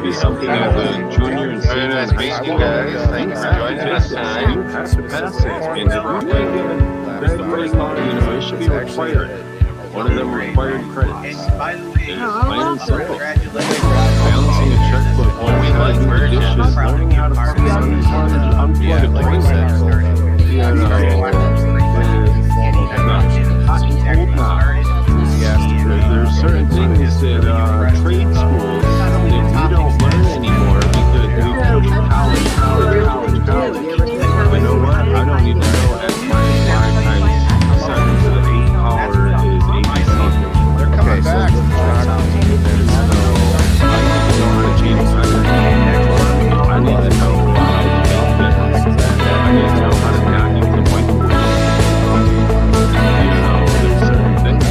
be something as a junior and senior in high school. Thanks for joining us tonight. You have to pass it. And if you're taking it very, very long, it should be required. One of them required credits. It's plain and simple. Balancing a checkbook, Well, we like versions. dishes, learning how to unplug a brain cell. There's certain things that trade schools that we don't learn anymore because we push college. You know what? I don't even know as my 5 times 7 to the 8th power is ABC. They're coming back. I need to know I need to know how to not use the whiteboard. You know, there's certain things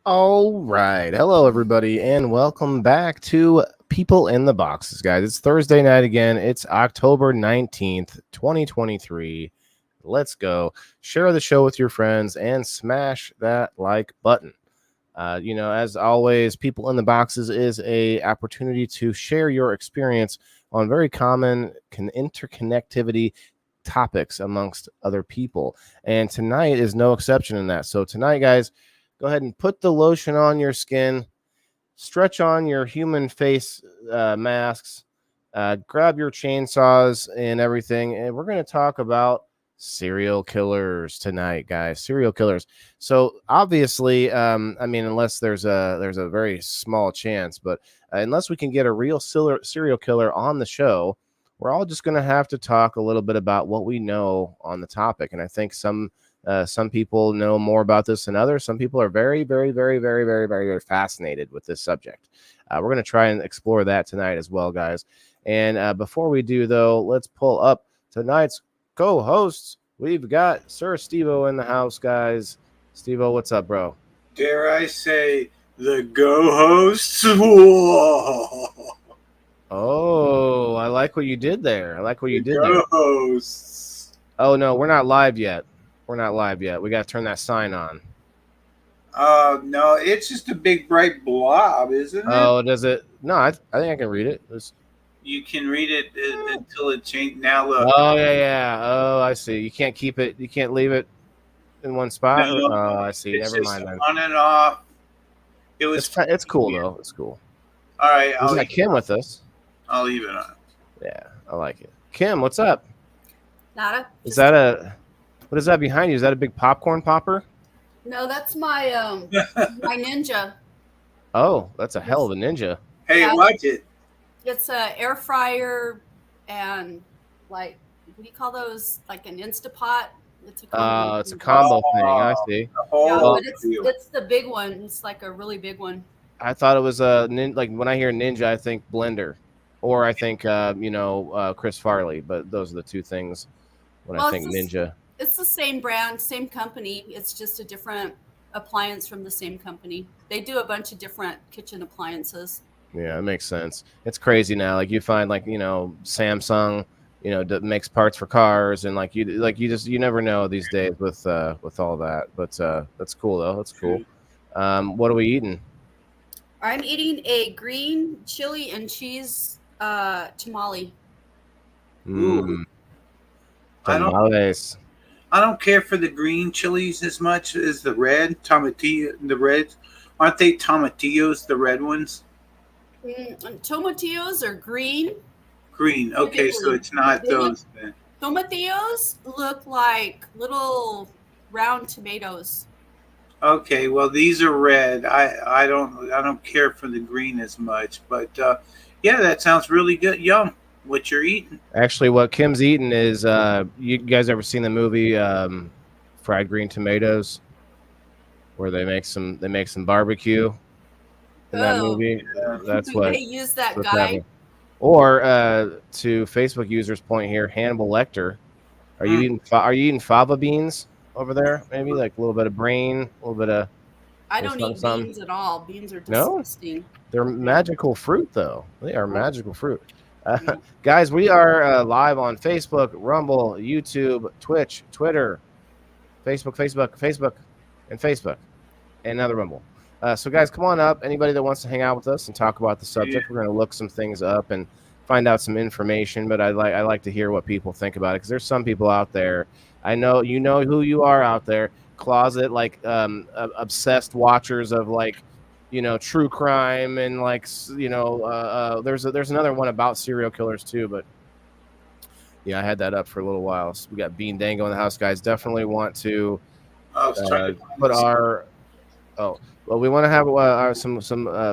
All right. Hello, everybody, and welcome back to People in the Boxes, guys. It's Thursday night again. It's October 19th, 2023. Let's go. Share the show with your friends and smash that like button. As always, People in the Boxes is a opportunity to share your experience on very common interconnectivity topics amongst other people. And tonight is no exception in that. So tonight, guys, go ahead and put the lotion on your skin, stretch on your human face masks, grab your chainsaws and everything. And we're going to talk about serial killers tonight, guys. Serial killers. So obviously, unless there's a very small chance, but unless we can get a real serial killer on the show, we're all just going to have to talk a little bit about what we know on the topic. And I think some people know more about this than others. Some people are very, very, very, very, very, very, very fascinated with this subject. We're going to try and explore that tonight as well, guys. And before we do, though, let's pull up tonight's co-hosts. We've got Sir Steve-O in the house, guys. Steve-O, what's up, bro? Dare I say the go-hosts? Whoa. Oh, I like what you did there. Go-hosts. Oh, no, we're not live yet. We got to turn that sign on. No, it's just a big bright blob, isn't it? Oh, does it? No, I think I can read it. You can read it until it changes. Now look. Oh yeah. Oh, I see. You can't keep it. You can't leave it in one spot. No, Oh, I see. it's Never just mind then. on and off. It was. It's cool though. It's cool. All right, We got Kim with us. I'll leave it on. Yeah, I like it. Kim, what's up? Nada. Is that what is that behind you? Is that a big popcorn popper? No, that's my my Ninja. Oh, that's a hell of a ninja. Hey, Yeah. watch it. It's a air fryer and like what do you call those? Like an Instapot. It's a combo. It's a combo thing. I see. The whole Yeah, Well, but it's the big one. It's like a really big one. I thought it was like when I hear ninja, I think blender, or I think Chris Farley. But those are the two things when I think ninja. It's the same brand, same company. It's just a different appliance from the same company. They do a bunch of different kitchen appliances. Yeah, it makes sense. It's crazy now. Like you find Samsung, that makes parts for cars, and you never know these days with all that. But that's cool though. That's cool. What are we eating? I'm eating a green chili and cheese tamale. Tamales. I don't care for the green chilies as much as the red tomatillo. The reds, aren't they tomatillos? The red ones. Tomatillos are green. Green. Okay, so it's not those. Then. Tomatillos look like little round tomatoes. Okay, well these are red. I don't care for the green as much, but yeah, that sounds really good. Yum. What you're eating? Actually, what Kim's eating is you guys ever seen the movie Fried Green Tomatoes, where they make some barbecue in that movie? That's what they use that guy. Happening. Or to Facebook users' point here, Hannibal Lecter, are you eating fava beans over there? Maybe like a little bit of brain, a little bit of. I don't eat beans at all. Beans are disgusting. No? They're magical fruit, though. They are magical fruit. Guys, we are live on Facebook, Rumble, YouTube, Twitch, Twitter, Facebook, and Facebook, and now the Rumble. So, guys, come on up. Anybody that wants to hang out with us and talk about the subject, we're going to look some things up and find out some information. But I like to hear what people think about it, because there's some people out there. I know you know who you are out there, closet obsessed watchers of true crime and there's another one about serial killers too, but yeah, I had that up for a little while. So we got Bean Dango in the house, guys. Definitely want to put our we want to have some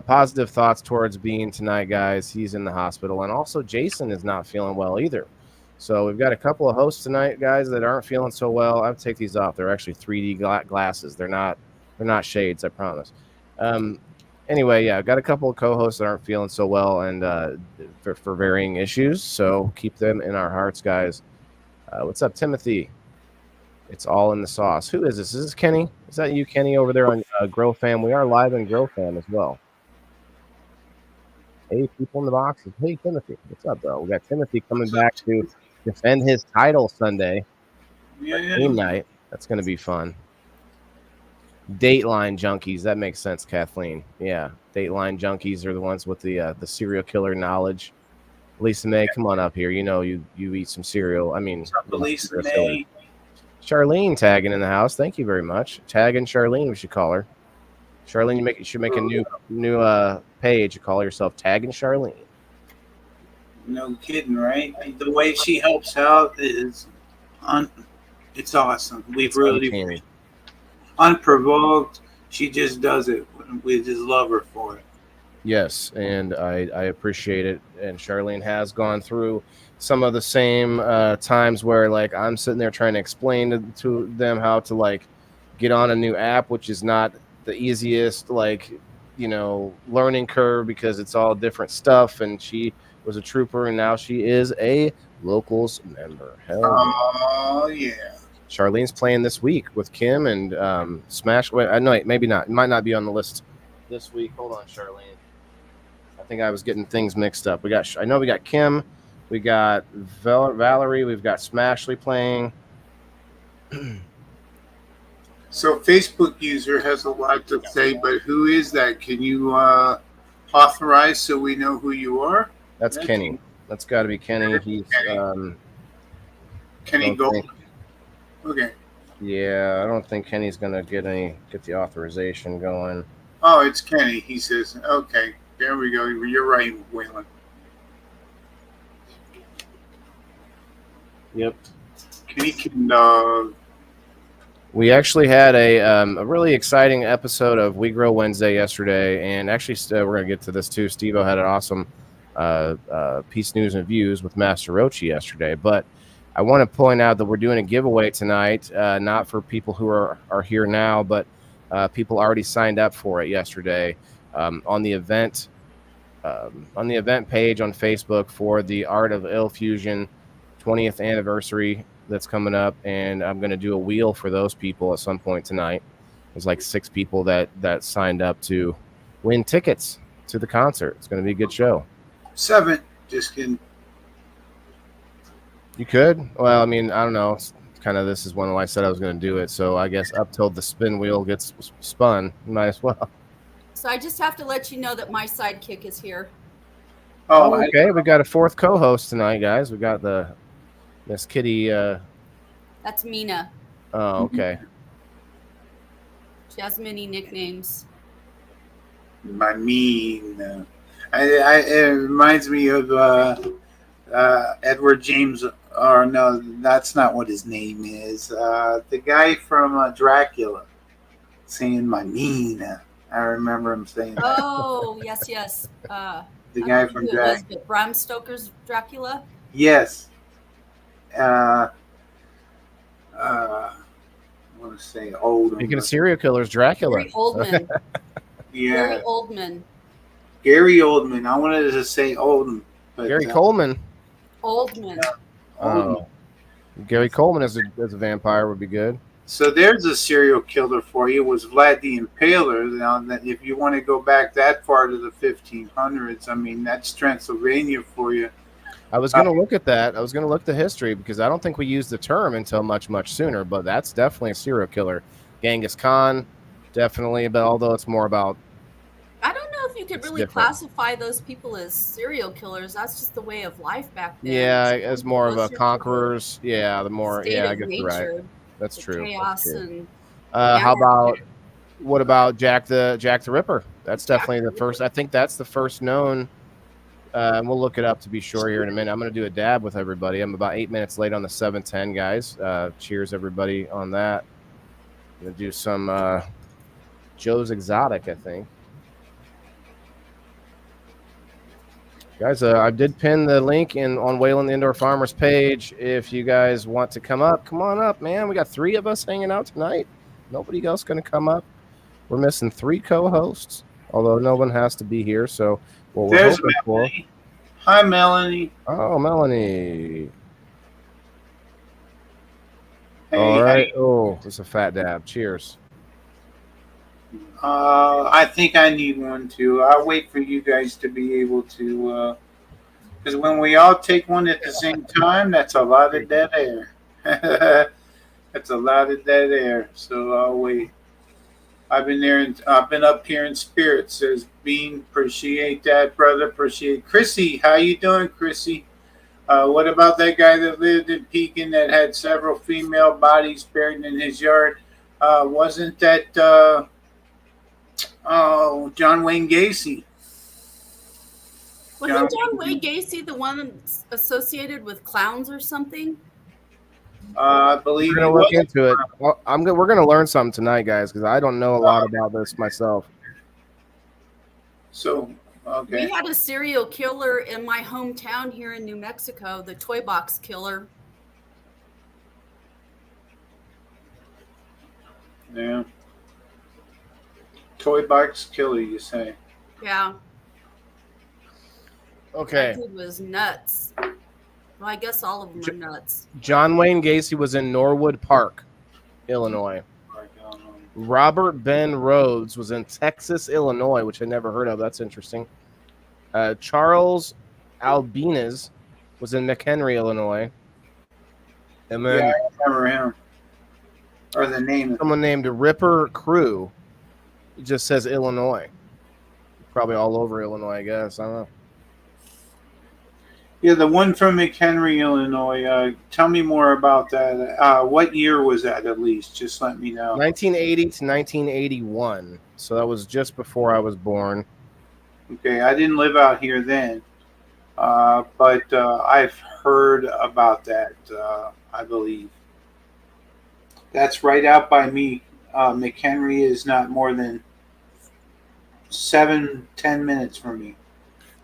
positive thoughts towards Bean tonight, guys. He's in the hospital, and also Jason is not feeling well either. So we've got a couple of hosts tonight, guys, that aren't feeling so well. I'll take these off. They're actually 3D glasses. They're not shades, I promise. Anyway, yeah, I've got a couple of co-hosts that aren't feeling so well, and for varying issues. So keep them in our hearts, guys. What's up, Timothy? It's all in the sauce. Who is this? Is this Kenny? Is that you, Kenny, over there on Grow Fam? We are live in Grow Fam as well. Hey, people in the boxes. Hey, Timothy. What's up, bro? We got Timothy coming back to defend his title Sunday. Game night. That's going to be fun. Dateline junkies. That makes sense, Kathleen. Yeah, Dateline junkies are the ones with the serial killer knowledge. Lisa May, come on up here. You know you eat some cereal. I mean, Lisa May. Charlene tagging in the house. Thank you very much. Tagging Charlene, we should call her. Charlene, you should make a new page. You call yourself Tagging Charlene. No kidding, right? The way she helps out is it's awesome. We've really unprovoked. She just does it. We just love her for it. Yes, and I appreciate it. And Charlene has gone through some of the same times where I'm sitting there trying to explain to them how to get on a new app, which is not the easiest learning curve, because it's all different stuff. And she was a trooper, and now she is a locals member. Oh yeah. Charlene's playing this week with Kim and Smash. Wait, no, maybe not. It might not be on the list this week. Hold on, Charlene. I think I was getting things mixed up. I know we got Kim, we got Valerie, we've got Smashley playing. So Facebook user has a lot to say, but who is that? Can you authorize so we know who you are? That's Kenny. That's got to be Kenny. He's Kenny don't Gold. think- Okay. yeah, I don't think Kenny's gonna get the authorization going. Oh, it's Kenny. He says, okay, there we go. You're right, Waylon. Yep. Kenny can. We actually had a really exciting episode of We Grow Wednesday yesterday, and actually we're gonna get to this too. Steve-O had an awesome piece news and views with Master Rochi yesterday, but I want to point out that we're doing a giveaway tonight, not for people who are here now, but people already signed up for it yesterday on the event page on Facebook for the Art of Ill Fusion 20th anniversary that's coming up, and I'm going to do a wheel for those people at some point tonight. There's like 6 people that signed up to win tickets to the concert. It's going to be a good show. 7. Just kidding. You could. Well, I mean, I don't know. It's kind of this is when I said I was going to do it, so I guess up till the spin wheel gets spun, you might as well. So I just have to let you know that my sidekick is here. Oh, okay. We got a 4th co-host tonight, guys. We got the Miss Kitty. That's Mina. Oh, okay. She has many nicknames. My mean. It reminds me of Edward James. Or no, that's not what his name is. The guy from Dracula saying my mean. I remember him saying that. Oh, yes. The guy from Dracula. Bram Stoker's Dracula? Yes. I want to say Oldman. Speaking of serial killers, Dracula. Gary Oldman. Yeah. Gary Oldman. Gary Oldman. I wanted to say Oldman. But, Gary Coleman. Oldman. Oh. Gary Coleman as a vampire would be good. So there's a serial killer for you. Was Vlad the Impaler. Now, that if you want to go back that far to the 1500s, I mean, that's Transylvania for you. I was going to look at that. I was going to look at the history because I don't think we used the term until much sooner, but that's definitely a serial killer. Genghis Khan, definitely, but although it's more about... I don't know if you could really classify those people as serial killers. That's just the way of life back then. Yeah, as more of a conquerors. Yeah, the more... Yeah, I guess you're right. That's true. Chaos That's true. and... What about Jack the Ripper? That's definitely the first... I think that's the first known... and we'll look it up to be sure here in a minute. I'm going to do a dab with everybody. I'm about 8 minutes late on the 7:10, guys. Cheers, everybody, on that. I'm going to do some Joe's Exotic, I think. Guys, I did pin the link on Wayland the Indoor Farmers page. If you guys want to come on up, man. We got 3 of us hanging out tonight. Nobody else going to come up. We're missing 3 co-hosts, although no one has to be here, so... Well, there's Melanie. Hi, Melanie. Oh, Melanie. Hey, all right. Oh, it's a fat dab. Cheers. I think I need one too. I'll wait for you guys to be able to, because when we all take one at the same time, that's a lot of dead air. That's a lot of dead air. So I'll wait. I've been up here in spirit, says Bean. Appreciate that, brother. Appreciate Chrissy. How you doing, Chrissy? What about that guy that lived in Pekin that had several female bodies buried in his yard? Wasn't that John Wayne Gacy? Wasn't John Wayne Gacy the one associated with clowns or something? I believe we're gonna look into it. Well, we're gonna learn something tonight, guys, because I don't know a lot about this myself. So, okay. We had a serial killer in my hometown here in New Mexico, the Toy Box Killer. Yeah. Toy Box Killer, you say? Yeah. Okay. That dude was nuts. Well, I guess all of them are nuts. John Wayne Gacy was in Norwood Park, Illinois. Robert Ben Rhodes was in Texas, Illinois, which I never heard of. That's interesting. Charles Albinez was in McHenry, Illinois. And then I remember him. or the name. Someone named Ripper Crew. It just says Illinois. Probably all over Illinois, I guess. I don't know. Yeah, the one from McHenry, Illinois. Tell me more about that. What year was that, at least? Just let me know. 1980 to 1981. So that was just before I was born. Okay, I didn't live out here then, but I've heard about that. I believe that's right out by me. McHenry is not more than 7-10 minutes from me.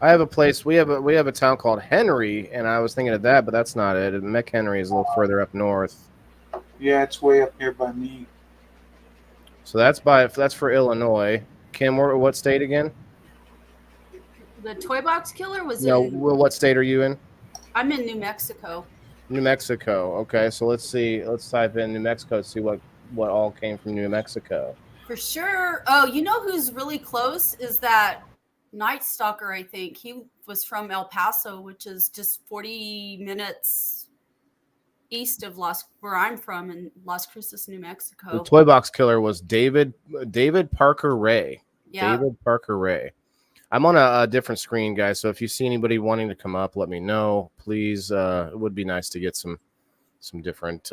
I have a place. We have a town called Henry, and I was thinking of that, but that's not it. McHenry is a little further up north. Yeah, it's way up here by me. So that's for Illinois. Kim, what state again? The toy box killer was No, in. what state are you in? I'm in New Mexico. New Mexico. Okay, so let's see. Let's type in New Mexico to see what all came from New Mexico. For sure. Oh, you know who's really close is that Night Stalker, I think. He was from El Paso, which is just 40 minutes east of where I'm from in Las Cruces, New Mexico. The toy box killer was David Parker Ray. Yeah. David Parker Ray. I'm on a different screen, guys. So if you see anybody wanting to come up, let me know, please. It would be nice to get some different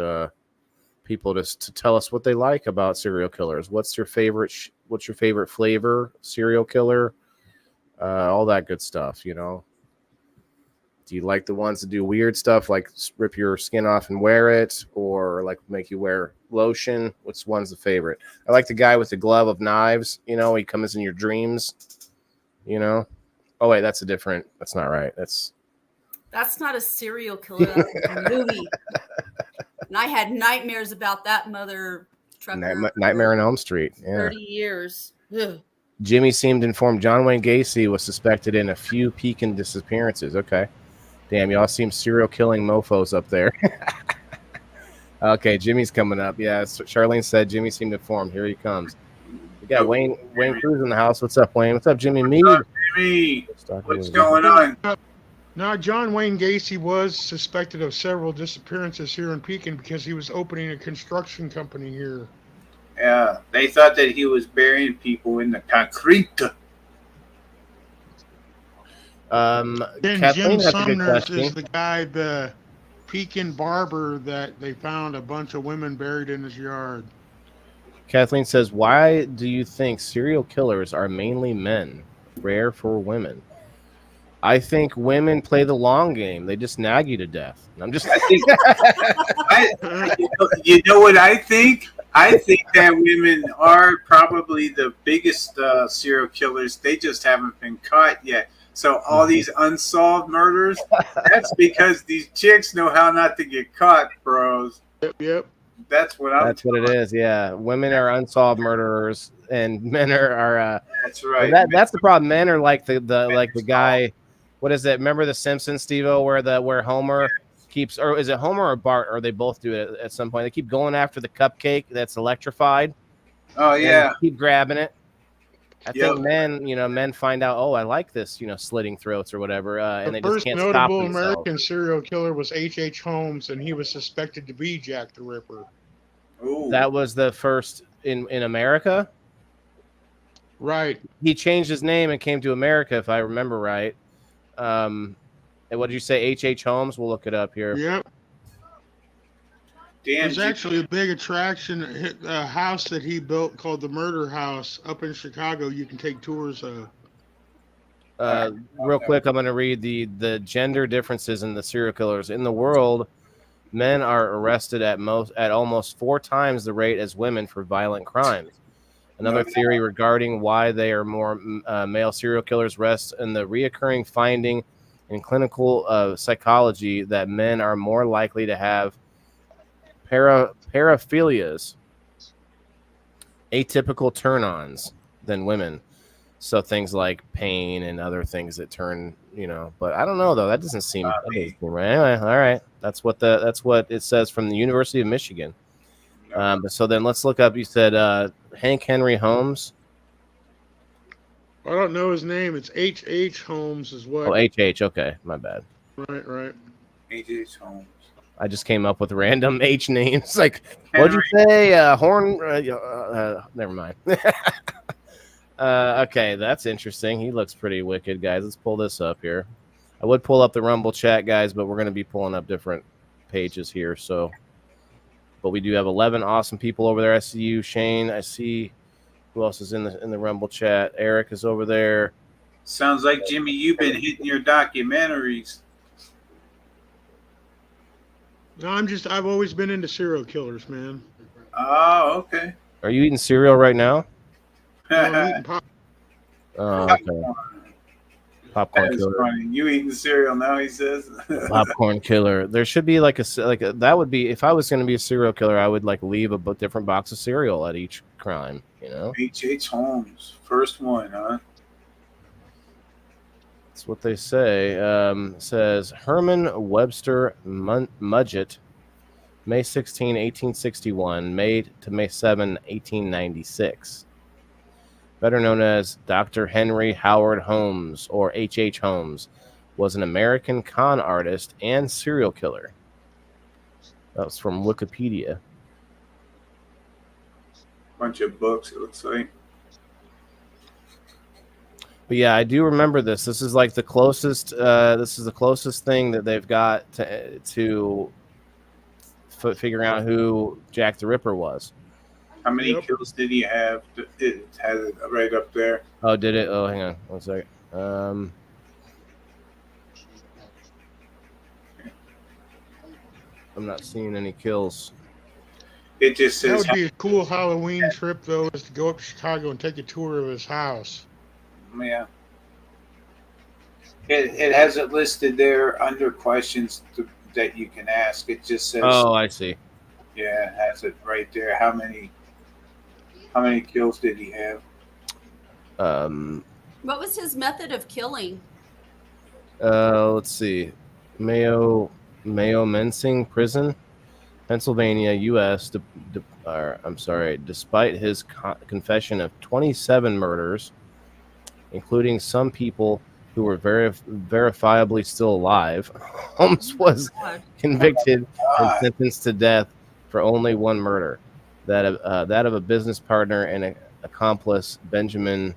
people to tell us what they like about serial killers. What's your favorite? What's your favorite flavor? Serial killer, all that good stuff. You know. Do you like the ones that do weird stuff, like rip your skin off and wear it, or like make you wear lotion? Which one's the favorite? I like the guy with the glove of knives. You know, he comes in your dreams. You know. Oh wait, that's not right. That's not a serial killer. That's a movie. And I had nightmares about that mother trucker. Nightmare on Elm Street. Yeah. 30 years. Ugh. Jimmy seemed informed John Wayne Gacy was suspected in a few Pekin disappearances. Okay. Damn, y'all seem serial killing mofos up there. Okay, Jimmy's coming up. Yeah, Charlene said Jimmy seemed informed. Here he comes. We got Wayne Cruz in the house. What's up, Wayne? What's up, Jimmy Mead? Jimmy, what's going on? Now, John Wayne Gacy was suspected of several disappearances here in Pekin because he was opening a construction company here. Yeah, they thought that he was burying people in the concrete. Then Kathleen Jim has a good Sumner question. is the guy, the Pekin barber that they found a bunch of women buried in his yard. Kathleen says, why do you think serial killers are mainly men, rare for women? I think women play the long game. They just nag you to death. I'm just. You know what I think? I think that women are probably the biggest serial killers. They just haven't been caught yet. So all these unsolved murders, that's because these chicks know how not to get caught, bros. Yep. That's what it is. Yeah, women are unsolved murderers, and men are. That's right. That's the problem. Men are like the guy. What is it? Remember the Simpsons, Steve-O, where Homer keeps, or is it Homer or Bart, or they both do it at some point? They keep going after the cupcake that's electrified. Oh yeah. Keep grabbing it. I think men find out, oh, I like this, slitting throats or whatever, and they just can't stop themselves. The first notable American serial killer was H.H. Holmes, and he was suspected to be Jack the Ripper. Ooh. That was the first in America? Right. He changed his name and came to America, if I remember right. And what did you say, H.H. Holmes? We'll look it up here. Yep. Damn, There's actually a big attraction, a house that he built called the Murder House up in Chicago. You can take tours of. Real quick, I'm going to read the gender differences in the serial killers. In the world, men are arrested at almost 4 times the rate as women for violent crimes. Another theory regarding why they are more male serial killers rests in the reoccurring finding in clinical psychology that men are more likely to have paraphilias, atypical turn-ons, than women. So things like pain and other things that turn, But I don't know though. That doesn't seem right. Anyway, all right. That's what it says from the University of Michigan. So then let's look up. You said Hank Henry Holmes. I don't know his name. It's H.H. Holmes is what. Oh, H.H. Okay, my bad. Right. H.H. Holmes. I just came up with random H names. Like, what'd you say? Horn. Never mind. Okay, that's interesting. He looks pretty wicked, guys. Let's pull this up here. I would pull up the Rumble chat, guys, but we're going to be pulling up different pages here. So, but we do have 11 awesome people over there. I see you, Shane. I see who else is in the Rumble chat. Eric is over there. Sounds like Jimmy, you've been hitting your documentaries. No, I've always been into serial killers, man. Oh, okay. Are you eating cereal right now? No, I'm eating pop. Oh, okay. Popcorn That is killer. funny. You eating cereal now? He says. Popcorn killer. There should be that would be, if I was going to be a serial killer, I would like leave a different box of cereal at each crime. You know, H.H. Holmes, first one, huh? that's what they say. Says Herman Webster Mudgett, May 16, 1861, May to May 7, 1896. Better known as Dr. Henry Howard Holmes, or H.H. Holmes, was an American con artist and serial killer. That was from Wikipedia. Bunch of books, it looks like. But yeah, I do remember this. This is like the closest. This is the closest thing that they've got to figuring out who Jack the Ripper was. How many kills did he have? It has it right up there. Oh, did it? Oh, hang on 1 second. I'm not seeing any kills. It just That says. would be a cool Halloween trip, though, is to go up to Chicago and take a tour of his house. Yeah. It has it listed there under questions that you can ask. It just says. Oh, I see. Yeah, it has it right there. How many kills did he have? What was his method of killing? Let's see. Mayo Mensing Prison, Pennsylvania, U.S. Despite his confession of 27 murders, including some people who were verifiably still alive, Holmes was convicted and sentenced to death for only one murder, that of a business partner and accomplice, Benjamin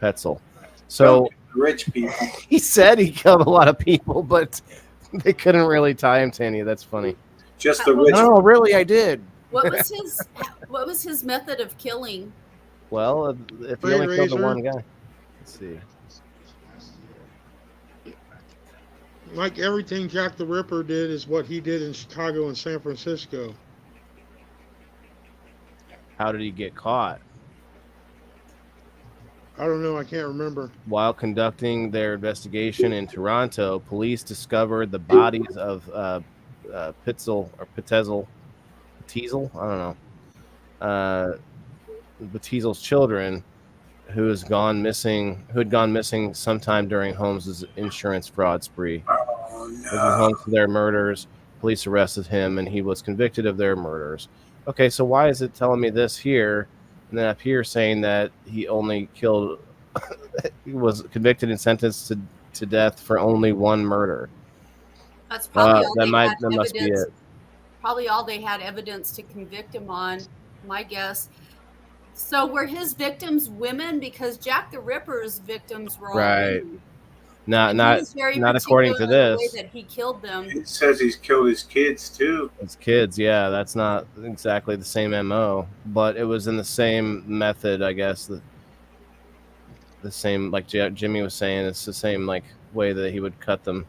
Petzel. So rich people. he said he killed a lot of people, but they couldn't really tie him to any. That's funny. Just the rich. No, really, I did. What was his method of killing? Well, if he only killed the one guy. Let's see. Like everything Jack the Ripper did is what he did in Chicago and San Francisco. How did he get caught? I don't know. I can't remember. While conducting their investigation in Toronto, police discovered the bodies of Petzel. I don't know. Petzel's children, who had gone missing sometime during Holmes's insurance fraud spree. Oh, no. Holmes to their murders. Police arrested him, and he was convicted of their murders. Okay, so why is it telling me this here, and then up here saying that he only killed, he was convicted and sentenced to death for only one murder? That's probably all that they must be it. Probably all they had evidence to convict him on, my guess. So were his victims women? Because Jack the Ripper's victims were all Right. women. Not according to particular this. the way that he killed them. It says he's killed his kids too. It's kids, yeah. That's not exactly the same MO, but it was in the same method, I guess. The same, like Jimmy was saying, it's the same like way that he would cut them.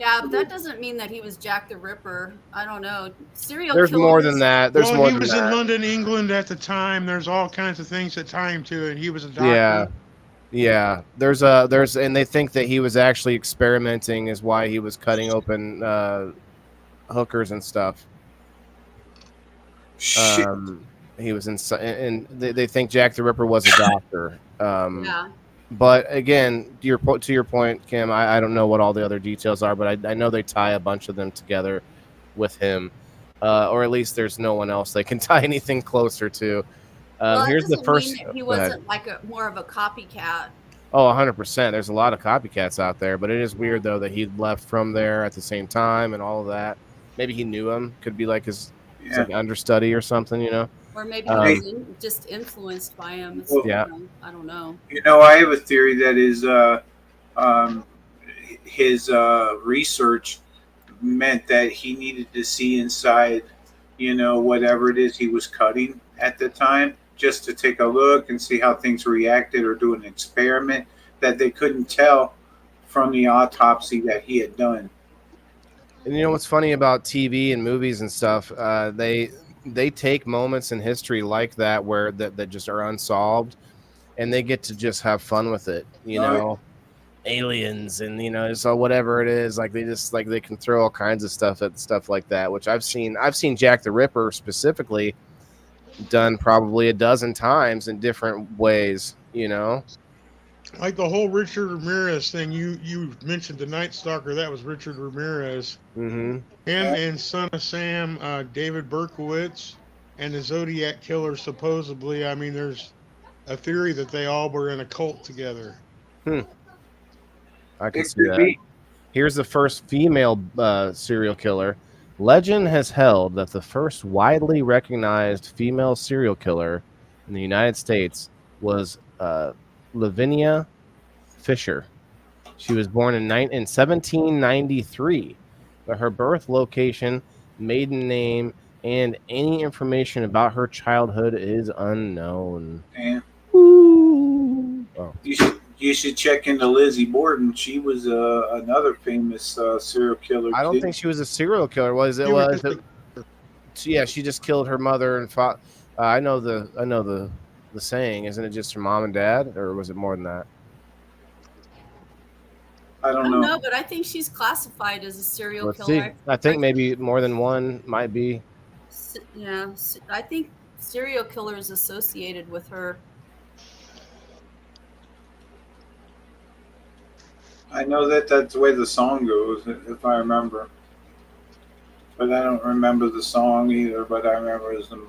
Yeah, but that doesn't mean that he was Jack the Ripper. I don't know. There's more than that. There's more he than was that. in London, England at the time. There's all kinds of things that tie him to it. He was a doctor. Yeah. There's and they think that he was actually experimenting is why he was cutting open hookers and stuff. Shit. He was and they think Jack the Ripper was a doctor. Yeah. But again, to your point, Kim, I don't know what all the other details are, but I know they tie a bunch of them together with him, or at least there's no one else they can tie anything closer to. Well, Here's the first. mean that he go ahead. wasn't like more of a copycat. Oh, 100%. There's a lot of copycats out there, but it is weird though that he left from there at the same time and all of that. Maybe he knew him. Could be like his Yeah. like understudy or something, you know? Or maybe Um, he was just influenced by him. It's, Well, Yeah. I don't know. I have a theory that um, his research meant that he needed to see inside, whatever it is he was cutting at the time, just to take a look and see how things reacted or do an experiment that they couldn't tell from the autopsy that he had done. And you know what's funny about TV and movies and stuff? They take moments in history like that where that just are unsolved, and they get to just have fun with it. You Right. know, aliens and so whatever it is, like they just like they can throw all kinds of stuff at stuff like that. Which I've seen Jack the Ripper specifically done probably a dozen times in different ways. You know, Like the whole Richard Ramirez thing, you mentioned the Night Stalker. That was Richard Ramirez. mm-hmm. Him and Son of Sam, David Berkowitz, and the Zodiac Killer. Supposedly, I mean, there's a theory that they all were in a cult together. I can It see could that. be. Here's the first female serial killer. Legend has held that the first widely recognized female serial killer in the United States was Lavinia Fisher. She was born in 1793, but her birth location, maiden name, and any information about her childhood is unknown. And Ooh. Oh. you should check into Lizzie Borden. She was another famous serial killer. I don't kid. think she was a serial killer. Was it? She was Was it? Yeah, she just killed her mother and father. I know the saying. Isn't it just her mom and dad, or was it more than that? I I don't don't know. know, but I think she's classified as a serial Let's killer. see. I think maybe more than one might be. Yeah, I think serial killer is associated with her. I know that that's the way the song goes, if I remember. But I don't remember the song either. But I remember it was them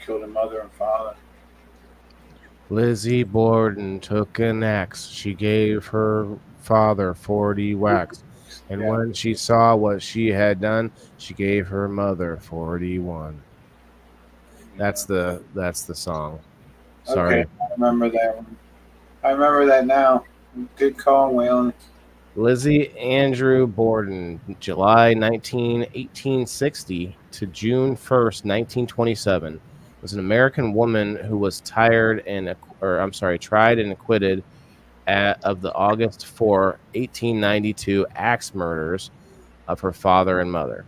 killed her mother and father. Lizzie Borden took an axe. She gave her father 40 whacks. And Yeah. when she saw what she had done, she gave her mother 41. That's the song. Sorry. Okay, I remember that one. I remember that now. Good call, Waylon. Lizzie Andrew Borden, July 1860 to June 1st, 1927, was an American woman who was tried and acquitted of the August 4, 1892 axe murders of her father and mother.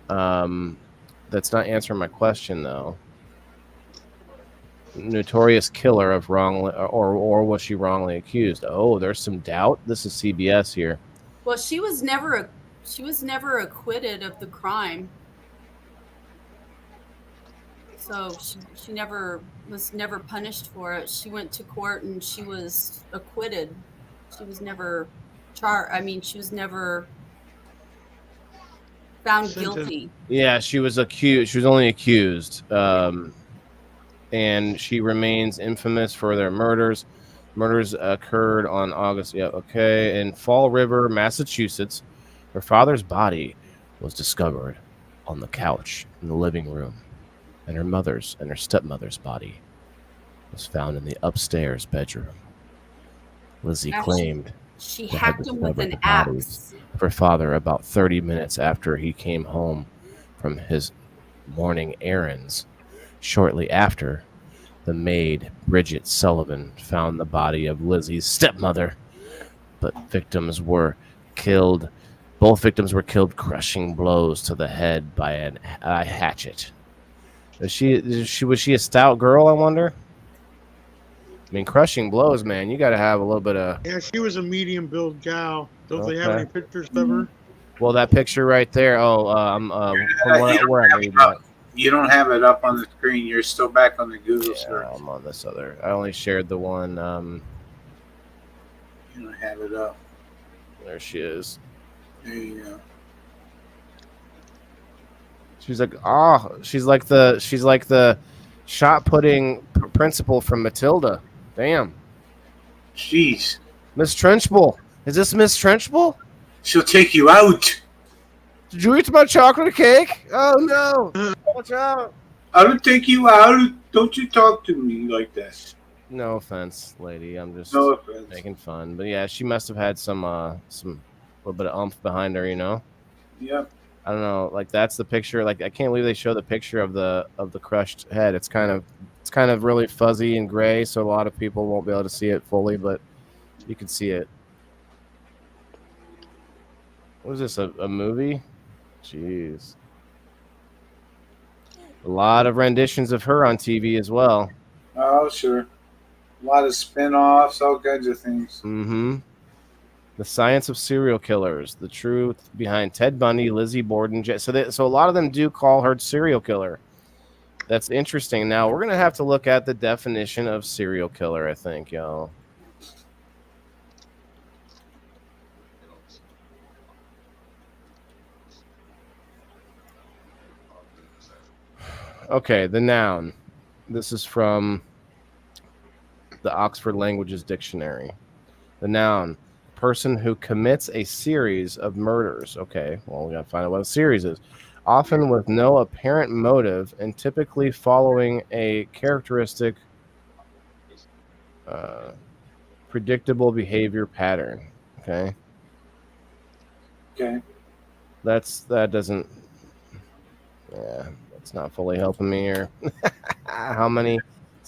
That's not answering my question, though. Notorious killer of wrongly, or was she wrongly accused? Oh, there's some doubt. This is CBS here. Well, she was never acquitted of the crime. So she was never punished for it. She went to court and she was acquitted. She was never charged. I mean, she was never found guilty. Yeah, she was accused. She was only accused. And she remains infamous for their murders. Murders occurred on August. Yeah, okay. In Fall River, Massachusetts, her father's body was discovered on the couch in the living room, and her mother's and her stepmother's body was found in the upstairs bedroom. Lizzie claimed she to have hacked him with discovered an the bodies axe. of her father about 30 minutes after he came home from his morning errands. Shortly after, the maid, Bridget Sullivan, found the body of Lizzie's stepmother, but victims were killed. Both victims were killed crushing blows to the head by a hatchet. Was she a stout girl, I wonder? I mean, crushing blows, man. You got to have a little bit of. Yeah, she was a medium build gal. Don't they have Okay. any pictures of her? Well, that picture right there. Oh, where am I? You don't have it up on the screen. You're still back on the Google search. I'm on this other. I only shared the one. You don't have it up. There she is. There you go. She's like, she's like the shot putting principal from Matilda. Damn. Jeez. Miss Trenchbull. Is this Miss Trenchbull? She'll take you out. Did you eat my chocolate cake? Oh no! Watch out! I will take you out. Don't you talk to me like that. No offense, lady. I'm just No offense. making fun. But yeah, she must have had some little bit of oomph behind her, you know. Yep. I don't know. Like that's the picture. Like I can't believe they show the picture of the crushed head. It's kind of really fuzzy and gray, so a lot of people won't be able to see it fully, but you can see it. What is this? A movie? Jeez. A lot of renditions of her on TV as well. Oh, sure. A lot of spin-offs, all kinds of things. Mm-hmm. The Science of Serial Killers, the truth behind Ted Bundy, Lizzie Borden. So a lot of them do call her serial killer. That's interesting. Now we're gonna have to look at the definition of serial killer. I think, y'all. Okay, the noun. This is from the Oxford Languages Dictionary. The noun, person who commits a series of murders. Okay, well, we got to find out what a series is. Often with no apparent motive and typically following a characteristic predictable behavior pattern. Okay. Okay. That doesn't, yeah, that's not fully helping me here. How many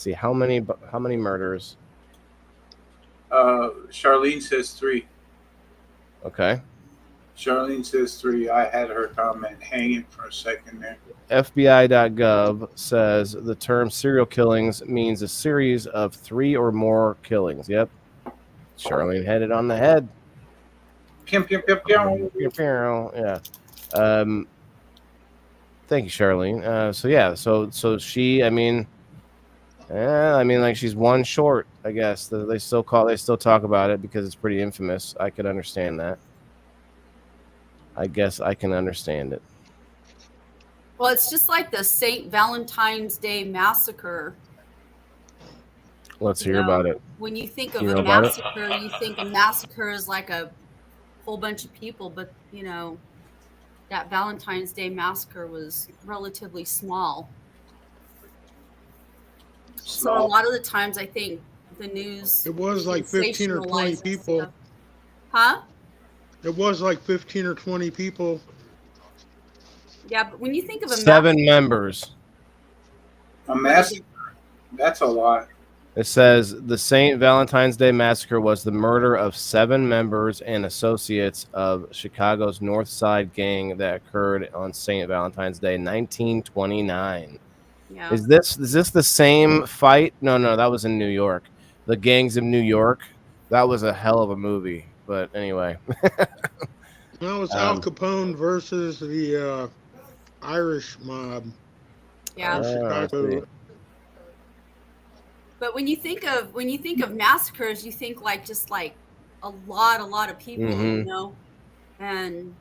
murders? Charlene says 3. Okay. Charlene says 3. I had her comment hanging for a second there. FBI.gov says the term serial killings means a series of 3 or more killings. Yep. Charlene had it on the head. Pew, pew, pew, pew. Yeah. Thank you, Charlene. So she, like she's one short, I guess. They still talk about it because it's pretty infamous. I could understand that. I guess I can understand it. Well, it's just like the St. Valentine's Day massacre. Let's hear about it. When you think of You a know about it? massacre, you think a massacre is like a whole bunch of people, but that Valentine's Day massacre was relatively small. So a lot of the times I think the news, It was like 15 or 20 sensationalizes people. stuff. Huh? It was like 15 or 20 people. Yeah, but when you think of a 7 members. A massacre. That's a lot. It says the St. Valentine's Day massacre was the murder of 7 members and associates of Chicago's North Side gang that occurred on St. Valentine's Day, 1929. Yeah. Is this the same fight? No, that was in New York. The Gangs of New York. That was a hell of a movie. But anyway. No, it's Al Capone versus the Irish mob. Yeah. Chicago. But when you think of massacres, you think just like a lot of people, Mm-hmm. And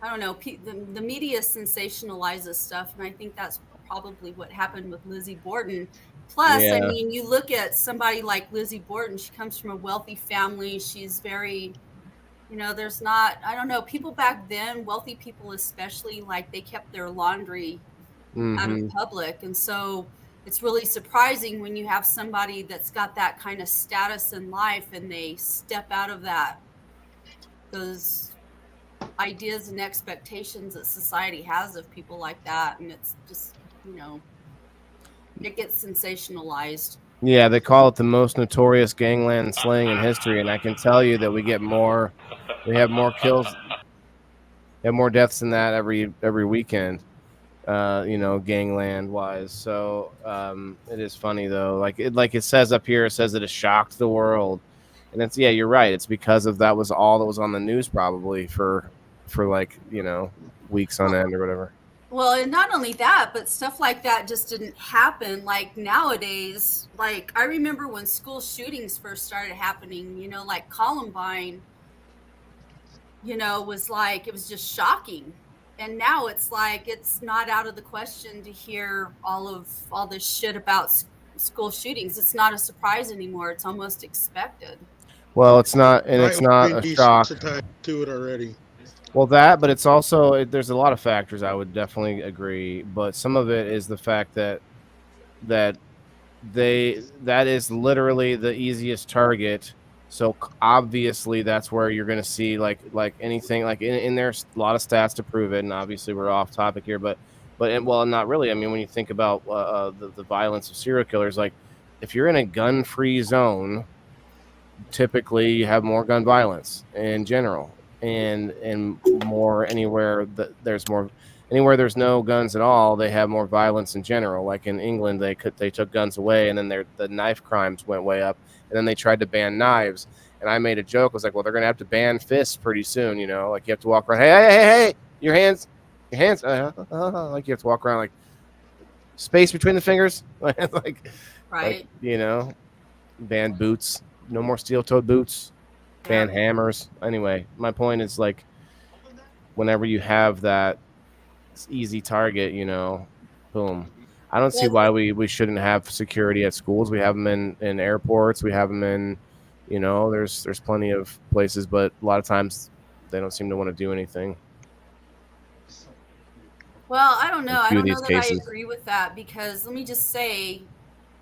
I don't know, the media sensationalizes stuff, and I think that's probably what happened with Lizzie Borden. Plus, Yeah. You look at somebody like Lizzie Borden. She comes from a wealthy family. She's very, there's not, I don't know, people back then, wealthy people especially, like they kept their laundry out of public, and so it's really surprising when you have somebody that's got that kind of status in life and they step out of those ideas and expectations that society has of people like that, and it's just it gets sensationalized. Yeah, they call it the most notorious gangland slaying in history, and I can tell you that we have more kills, we have more deaths than that every weekend. Gangland wise. So it is funny though. Like it says up here, it says that it shocked the world, and it's you're right. It's because of that was all that was on the news probably for weeks on end or whatever. Well, and not only that, but stuff like that just didn't happen. Like nowadays, like I remember when school shootings first started happening. Like Columbine. Was like it was just shocking. And now it's like it's not out of the question to hear all this shit about school shootings. It's not a surprise anymore. It's almost expected. Well, it's not, and it's not a shock. To it already. Well, that, but it's also there's a lot of factors. I would definitely agree, but some of it is the fact that that that is literally the easiest target. So obviously that's where you're going to see like anything like in there's a lot of stats to prove it, and obviously we're off topic here, but well, not really. I mean, when you think about the violence of serial killers, like if you're in a gun-free zone, typically you have more gun violence in general, and more anywhere that there's more. Anywhere there's no guns at all, they have more violence in general. Like in England, they took guns away, and then the knife crimes went way up, and then they tried to ban knives. And I made a joke. I was like, well, they're gonna have to ban fists pretty soon, you know? Like you have to walk around, hey, your hands, like you have to walk around like space between the fingers, like you know, ban boots, no more steel-toed boots, ban hammers. Anyway, my point is like, whenever you have that easy target, you know, boom. I don't see why we shouldn't have security at schools. We have them in airports. We have them in, you know, there's plenty of places, but a lot of times they don't seem to want to do anything. Well, I don't know. I don't know that I agree with that, because let me just say,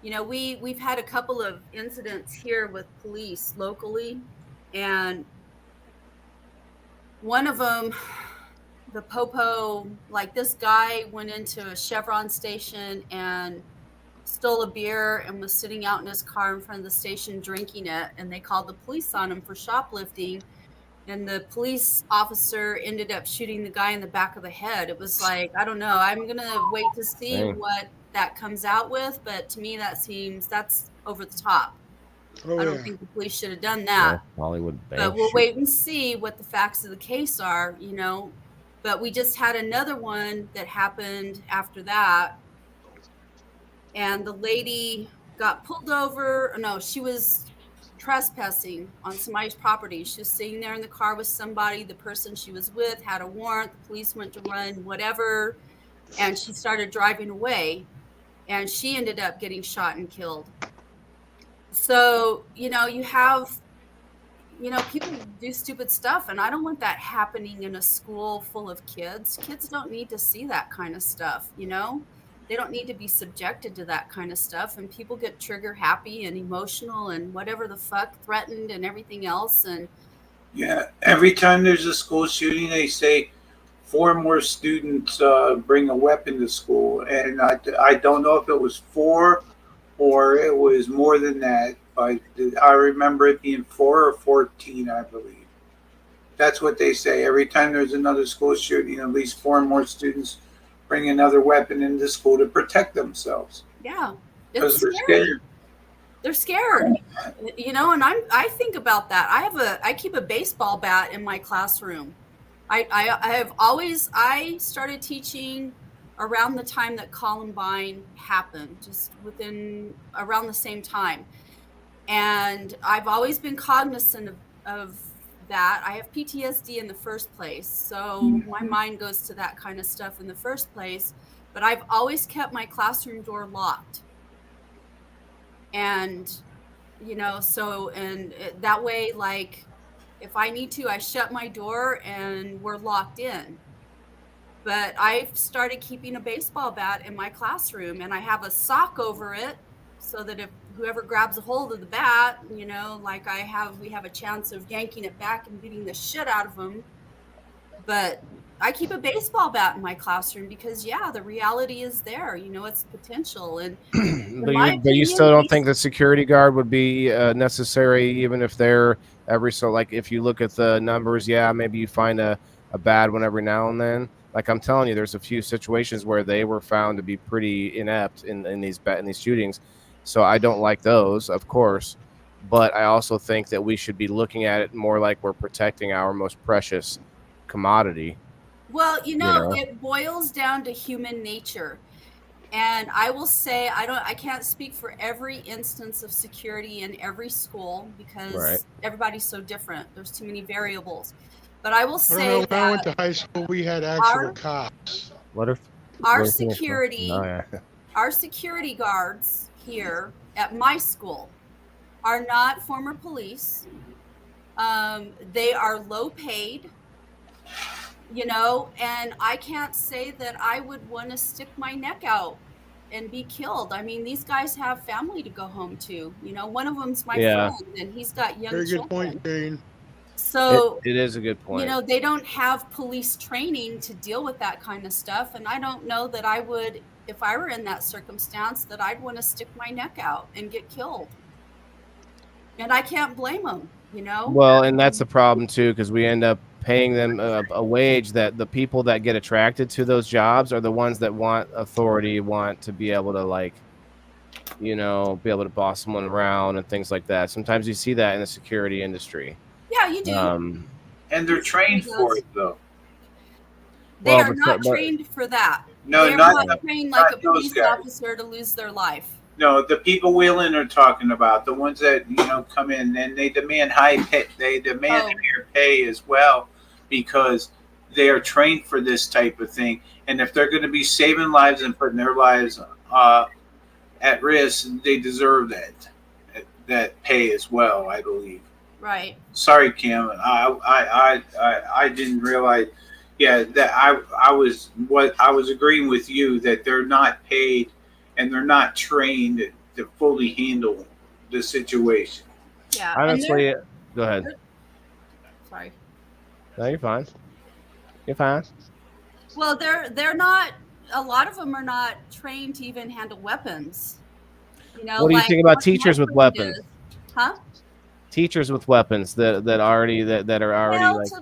you know, we've had a couple of incidents here with police locally, and one of them, the popo, like this guy went into a Chevron station and stole a beer and was sitting out in his car in front of the station drinking it, and they called the police on him for shoplifting, and the police officer ended up shooting the guy in the back of the head. It was like, I don't know. I'm going to wait to see what that comes out with, but to me that's over the top. I don't think the police should have done that. Yeah, Hollywood, but we'll wait and see what the facts of the case are, you know. But we just had another one that happened after that, and the lady got pulled over. No, she was trespassing on somebody's property. She was sitting there in the car with somebody. The person she was with had a warrant. The police went to run whatever, and she started driving away, and she ended up getting shot and killed. So, you know, you have, you know, people do stupid stuff, and I don't want that happening in a school full of kids. Kids don't need to see that kind of stuff, you know? They don't need to be subjected to that kind of stuff, and people get trigger happy and emotional and whatever the fuck, threatened and everything else. And yeah, every time there's a school shooting, they say 4 more students bring a weapon to school, and I don't know if it was 4 or it was more than that. I remember it being 4 or 14, I believe. That's what they say. Every time there's another school shooting, at least 4 more students bring another weapon into school to protect themselves. Yeah, it's scary. They're scared, you know. And I think about that. I keep a baseball bat in my classroom. I started teaching around the time that Columbine happened, just around the same time. And I've always been cognizant of that. I have PTSD in the first place, so my mind goes to that kind of stuff in the first place. But I've always kept my classroom door locked. And, you know, that way, like, if I need to, I shut my door and we're locked in. But I've started keeping a baseball bat in my classroom, and I have a sock over it so that if whoever grabs a hold of the bat, you know, like we have a chance of yanking it back and beating the shit out of them. But I keep a baseball bat in my classroom because, yeah, the reality is there. You know, it's potential. And but you still don't think the security guard would be necessary, even if they're like if you look at the numbers, yeah, maybe you find a bad one every now and then. Like I'm telling you, there's a few situations where they were found to be pretty inept in these shootings. So I don't like those, of course, but I also think that we should be looking at it more like we're protecting our most precious commodity. Well, you know, it boils down to human nature. And I will say, I can't speak for every instance of security in every school because everybody's so different. There's too many variables. But I will say that when I went to high school, we had actual cops. What if our security guards here at my school are not former police. They are low paid, and I can't say that I would want to stick my neck out and be killed. I mean, these guys have family to go home to. One of them's my friend, and he's got young Very children. good point, Jane. So it is a good point. They don't have police training to deal with that kind of stuff, and I don't know that I would, if I were in that circumstance, that I'd want to stick my neck out and get killed. And I can't blame them, Well, and that's the problem too, because we end up paying them a wage that the people that get attracted to those jobs are the ones that want authority, want to be able to be able to boss someone around and things like that. Sometimes you see that in the security industry. Yeah, you do. And they're trained for it, though. They are not trained for that. No, they're not trained like a police officer to lose their life. No, the people Wheeling are talking about, the ones that come in and they demand high pay. They demand higher pay as well because they are trained for this type of thing. And if they're going to be saving lives and putting their lives at risk, they deserve that pay as well, I believe. Right. Sorry, Kim. I didn't realize. Yeah, that I was agreeing with you that they're not paid and they're not trained to fully handle the situation. Yeah. Honestly, go ahead. Sorry. No, you're fine. You're fine. Well, they're not. A lot of them are not trained to even handle weapons. What do you think about teachers with weapons? Huh? Teachers with weapons that are already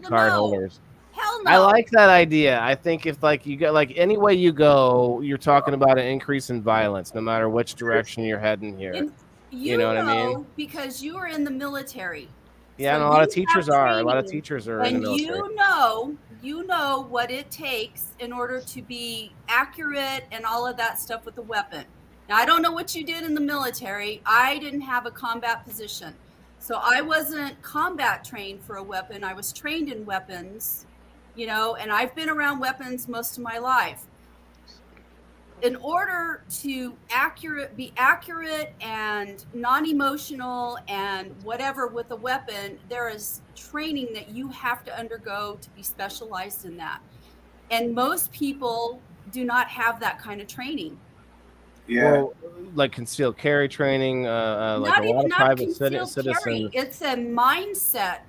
card holders. Hell no. I like that idea. I think if you go any way you go, you're talking about an increase in violence, no matter which direction you're heading here. And you know what I mean? Because you are in the military. Yeah, so and a lot of teachers are. A lot of teachers are in the military. And you know what it takes in order to be accurate and all of that stuff with a weapon. Now, I don't know what you did in the military. I didn't have a combat position. So I wasn't combat trained for a weapon. I was trained in weapons, and I've been around weapons most of my life. In order to be accurate and non-emotional and whatever with a weapon, there is training that you have to undergo to be specialized in that. And most people do not have that kind of training. Yeah. Well, like concealed carry training, like a lot of private citizens. It's a mindset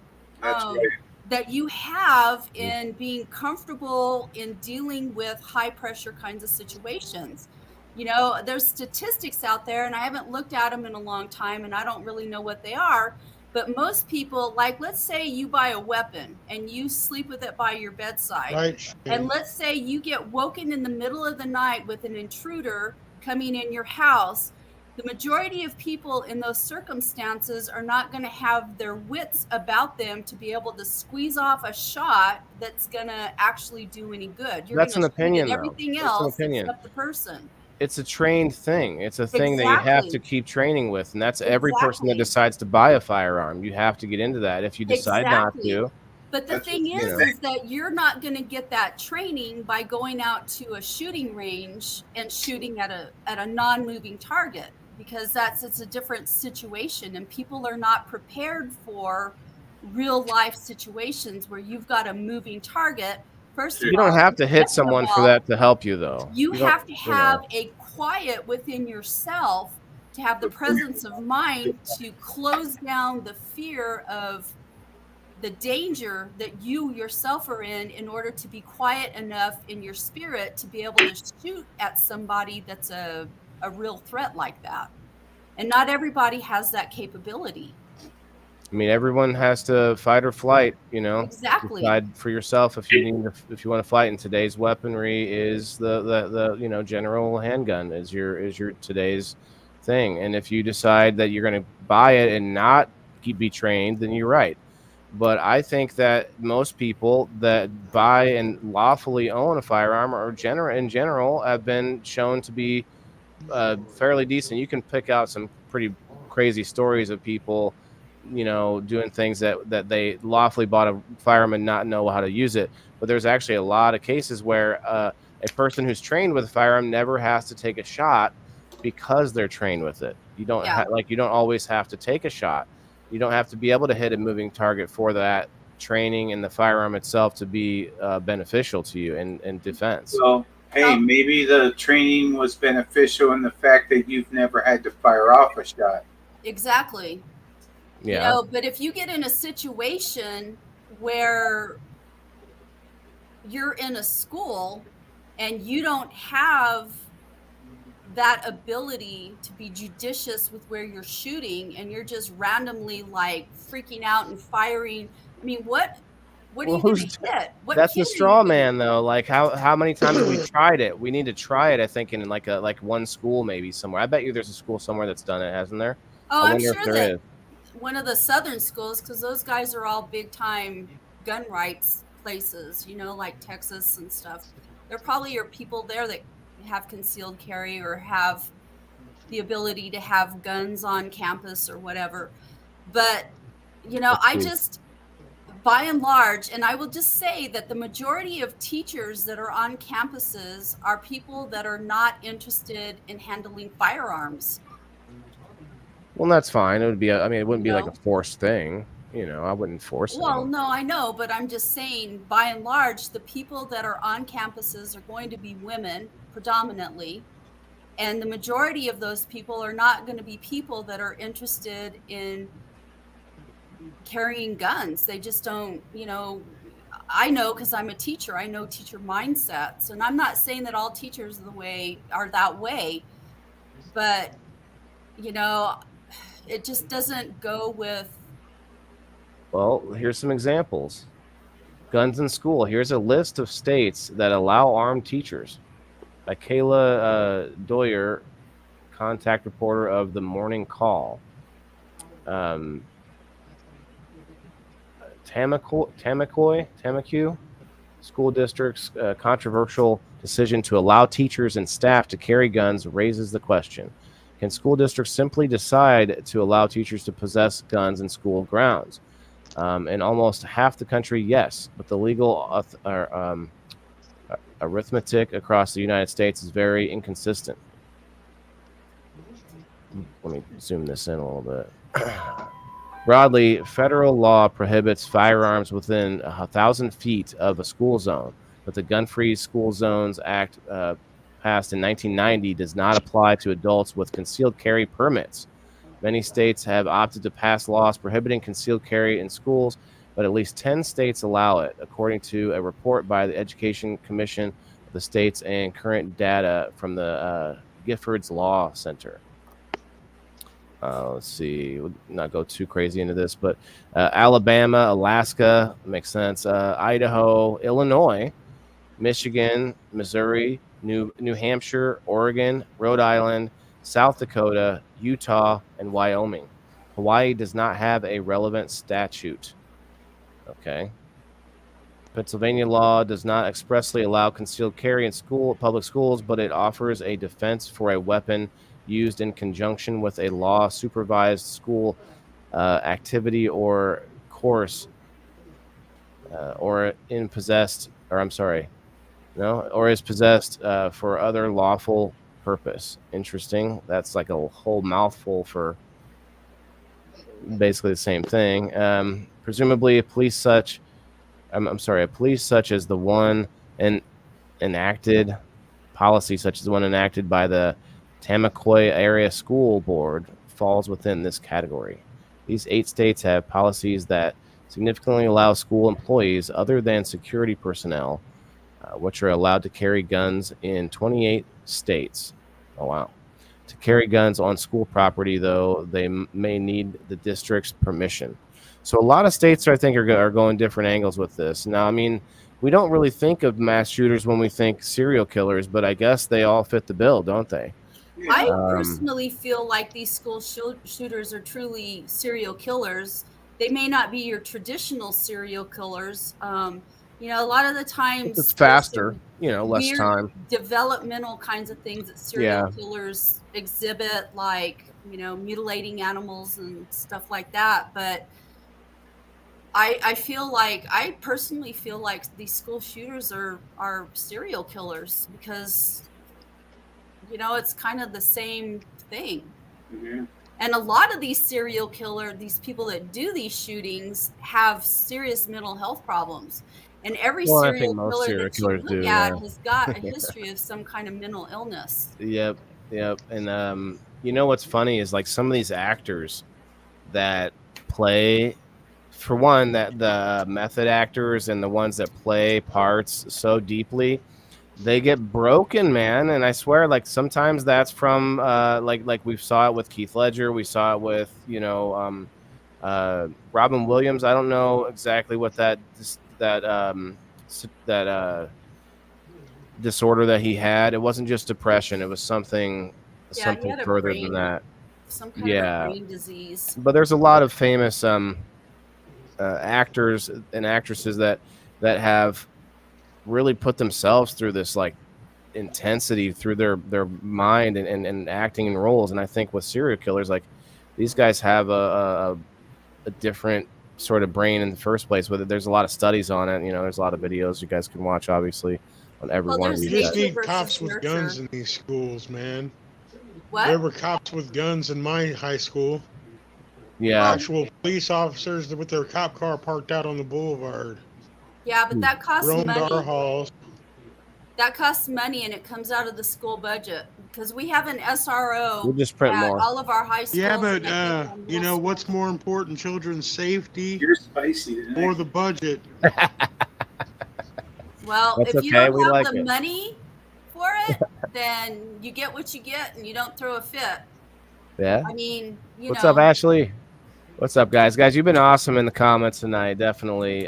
That's right. that you have in being comfortable in dealing with high pressure kinds of situations. There's statistics out there, and I haven't looked at them in a long time, and I don't really know what they are. But most people, let's say you buy a weapon and you sleep with it by your bedside. Right. And let's say you get woken in the middle of the night with an intruder coming in your house. The majority of people in those circumstances are not going to have their wits about them to be able to squeeze off a shot that's going to actually do any good. That's an opinion, though. Everything else except the person. It's a trained thing. It's a thing that you have to keep training with, and that's every person that decides to buy a firearm. You have to get into that. If you decide not to. But the thing is that you're not going to get that training by going out to a shooting range and shooting at a non-moving target, because it's a different situation, and people are not prepared for real life situations where you've got a moving target. First of all, you don't have to hit someone for that to help you, though. You have to have a quiet within yourself to have the presence of mind to close down the fear of the danger that you yourself are in order to be quiet enough in your spirit to be able to shoot at somebody that's a real threat like that. And not everybody has that capability. I mean, everyone has to fight or flight, Exactly. Decide for yourself if you want to fight. And today's weaponry is the general handgun is your today's thing. And if you decide that you're going to buy it and not be trained, then you're right. But I think that most people that buy and lawfully own a firearm or in general have been shown to be fairly decent. You can pick out some pretty crazy stories of people, doing things that they lawfully bought a firearm and not know how to use it. But there's actually a lot of cases where a person who's trained with a firearm never has to take a shot because they're trained with it. You don't Yeah. you don't always have to take a shot. You don't have to be able to hit a moving target for that training and the firearm itself to be beneficial to you in defense. So, hey, maybe the training was beneficial in the fact that you've never had to fire off a shot. Exactly. Yeah. You know, but if you get in a situation where you're in a school and you don't have that ability to be judicious with where you're shooting and you're just randomly like freaking out and firing, I mean, what are you going to hit? What That's kid the straw man though. Like how many times have we tried it? We need to try it, I think, in like one school maybe somewhere. I bet you there's a school somewhere that's done it, hasn't there? Oh, I I'm wonder sure if there that is. one of the southern schools, because those guys are all big time gun rights places, you know, like Texas and stuff. There probably are people there that have concealed carry or have the ability to have guns on campus or whatever. But, you know, I just, by and large, and I will just say that the majority of teachers that are on campuses are people that are not interested in handling firearms. Well, that's fine. It would be. I mean, it wouldn't be like a forced thing. You know, I wouldn't force it. Well, no, I know, but I'm just saying, by and large, the people that are on campuses are going to be women predominantly. And the majority of those people are not going to be people that are interested in carrying guns. They just don't, you know, I know because I'm a teacher, I know teacher mindsets. And I'm not saying that all teachers are that way, but, you know, it just doesn't go with. Well, here's some examples. Guns in school. Here's a list of states that allow armed teachers. By Kayla Doyer, contact reporter of the Morning Call. Tamaku School District's controversial decision to allow teachers and staff to carry guns raises the question. Can school districts simply decide to allow teachers to possess guns in school grounds? In almost half the country, yes, but the legal arithmetic across the United States is very inconsistent. Let me zoom this in a little bit. Broadly, federal law prohibits firearms within 1,000 feet of a school zone, but the Gun-Free School Zones Act passed in 1990 does not apply to adults with concealed carry permits. Many states have opted to pass laws prohibiting concealed carry in schools, but at least 10 states allow it, according to a report by the Education Commission of the states and current data from the Giffords Law Center. Let's see, we'll not go too crazy into this, but Alabama, Alaska, makes sense, Idaho, Illinois, Michigan, Missouri, New Hampshire, Oregon, Rhode Island, South Dakota, Utah, and Wyoming. Hawaii does not have a relevant statute. Okay. Pennsylvania law does not expressly allow concealed carry in public schools, but it offers a defense for a weapon used in conjunction with a law-supervised school activity or course, or is possessed for other lawful purpose. Interesting. That's like a whole mouthful for basically the same thing. Presumably, a police such as the one enacted policy, such as the one enacted by the Tamakoy Area School Board, falls within this category. These 8 states have policies that significantly allow school employees other than security personnel, which are allowed to carry guns in 28 states. Oh, wow. To carry guns on school property, though, they may need the district's permission. So a lot of states, I think, are going different angles with this. Now, I mean, we don't really think of mass shooters when we think serial killers, but I guess they all fit the bill, don't they? I personally feel like these school shooters are truly serial killers. They may not be your traditional serial killers. You know, a lot of the times it's faster, you know, less time. Developmental kinds of things that serial killers exhibit, like, you know, mutilating animals and stuff like that. But I personally feel like these school shooters are serial killers because You know, it's kind of the same thing. Mhm. And a lot of these serial these people that do these shootings have serious mental health problems. And every Well, I think serial most killer serial that you killers look do. at Yeah. has got a history of some kind of mental illness. Yep. Yep. And you know what's funny is like some of these actors that play, for one, that the method actors and the ones that play parts so deeply, they get broken, man. And I swear, like sometimes that's from like we saw it with Keith Ledger, we saw it with Robin Williams. I don't know exactly what that disorder that he had. It wasn't just depression. It was something Yeah, he had further than that. some kind of a Yeah, brain disease. but there's a lot of famous actors and actresses that have really put themselves through this like intensity through their mind and acting in roles. And I think with serial killers, like these guys have a different sort of brain in the first place with it. There's a lot of studies on it. You know, there's a lot of videos you guys can watch, obviously, on every Well, one of there's these You just guys. nature need cops versus with nurture. guns in these schools, man. What? There were cops with guns in my high school. Yeah, Actual police officers with their cop car parked out on the boulevard. Yeah, but that costs Roamed our money. halls. That costs money, and it comes out of the school budget because we have an SRO we'll just print at more. all of our high schools. Yeah, but and I think on you middle know what's schools. more important? Children's safety You're spicy tonight. or the budget? Well, That's if you okay, don't we have like the it. money for it, then you get what you get, and you don't throw a fit. Yeah. I mean, What's up, Ashley? What's up, guys? Guys, you've been awesome in the comments tonight. Definitely.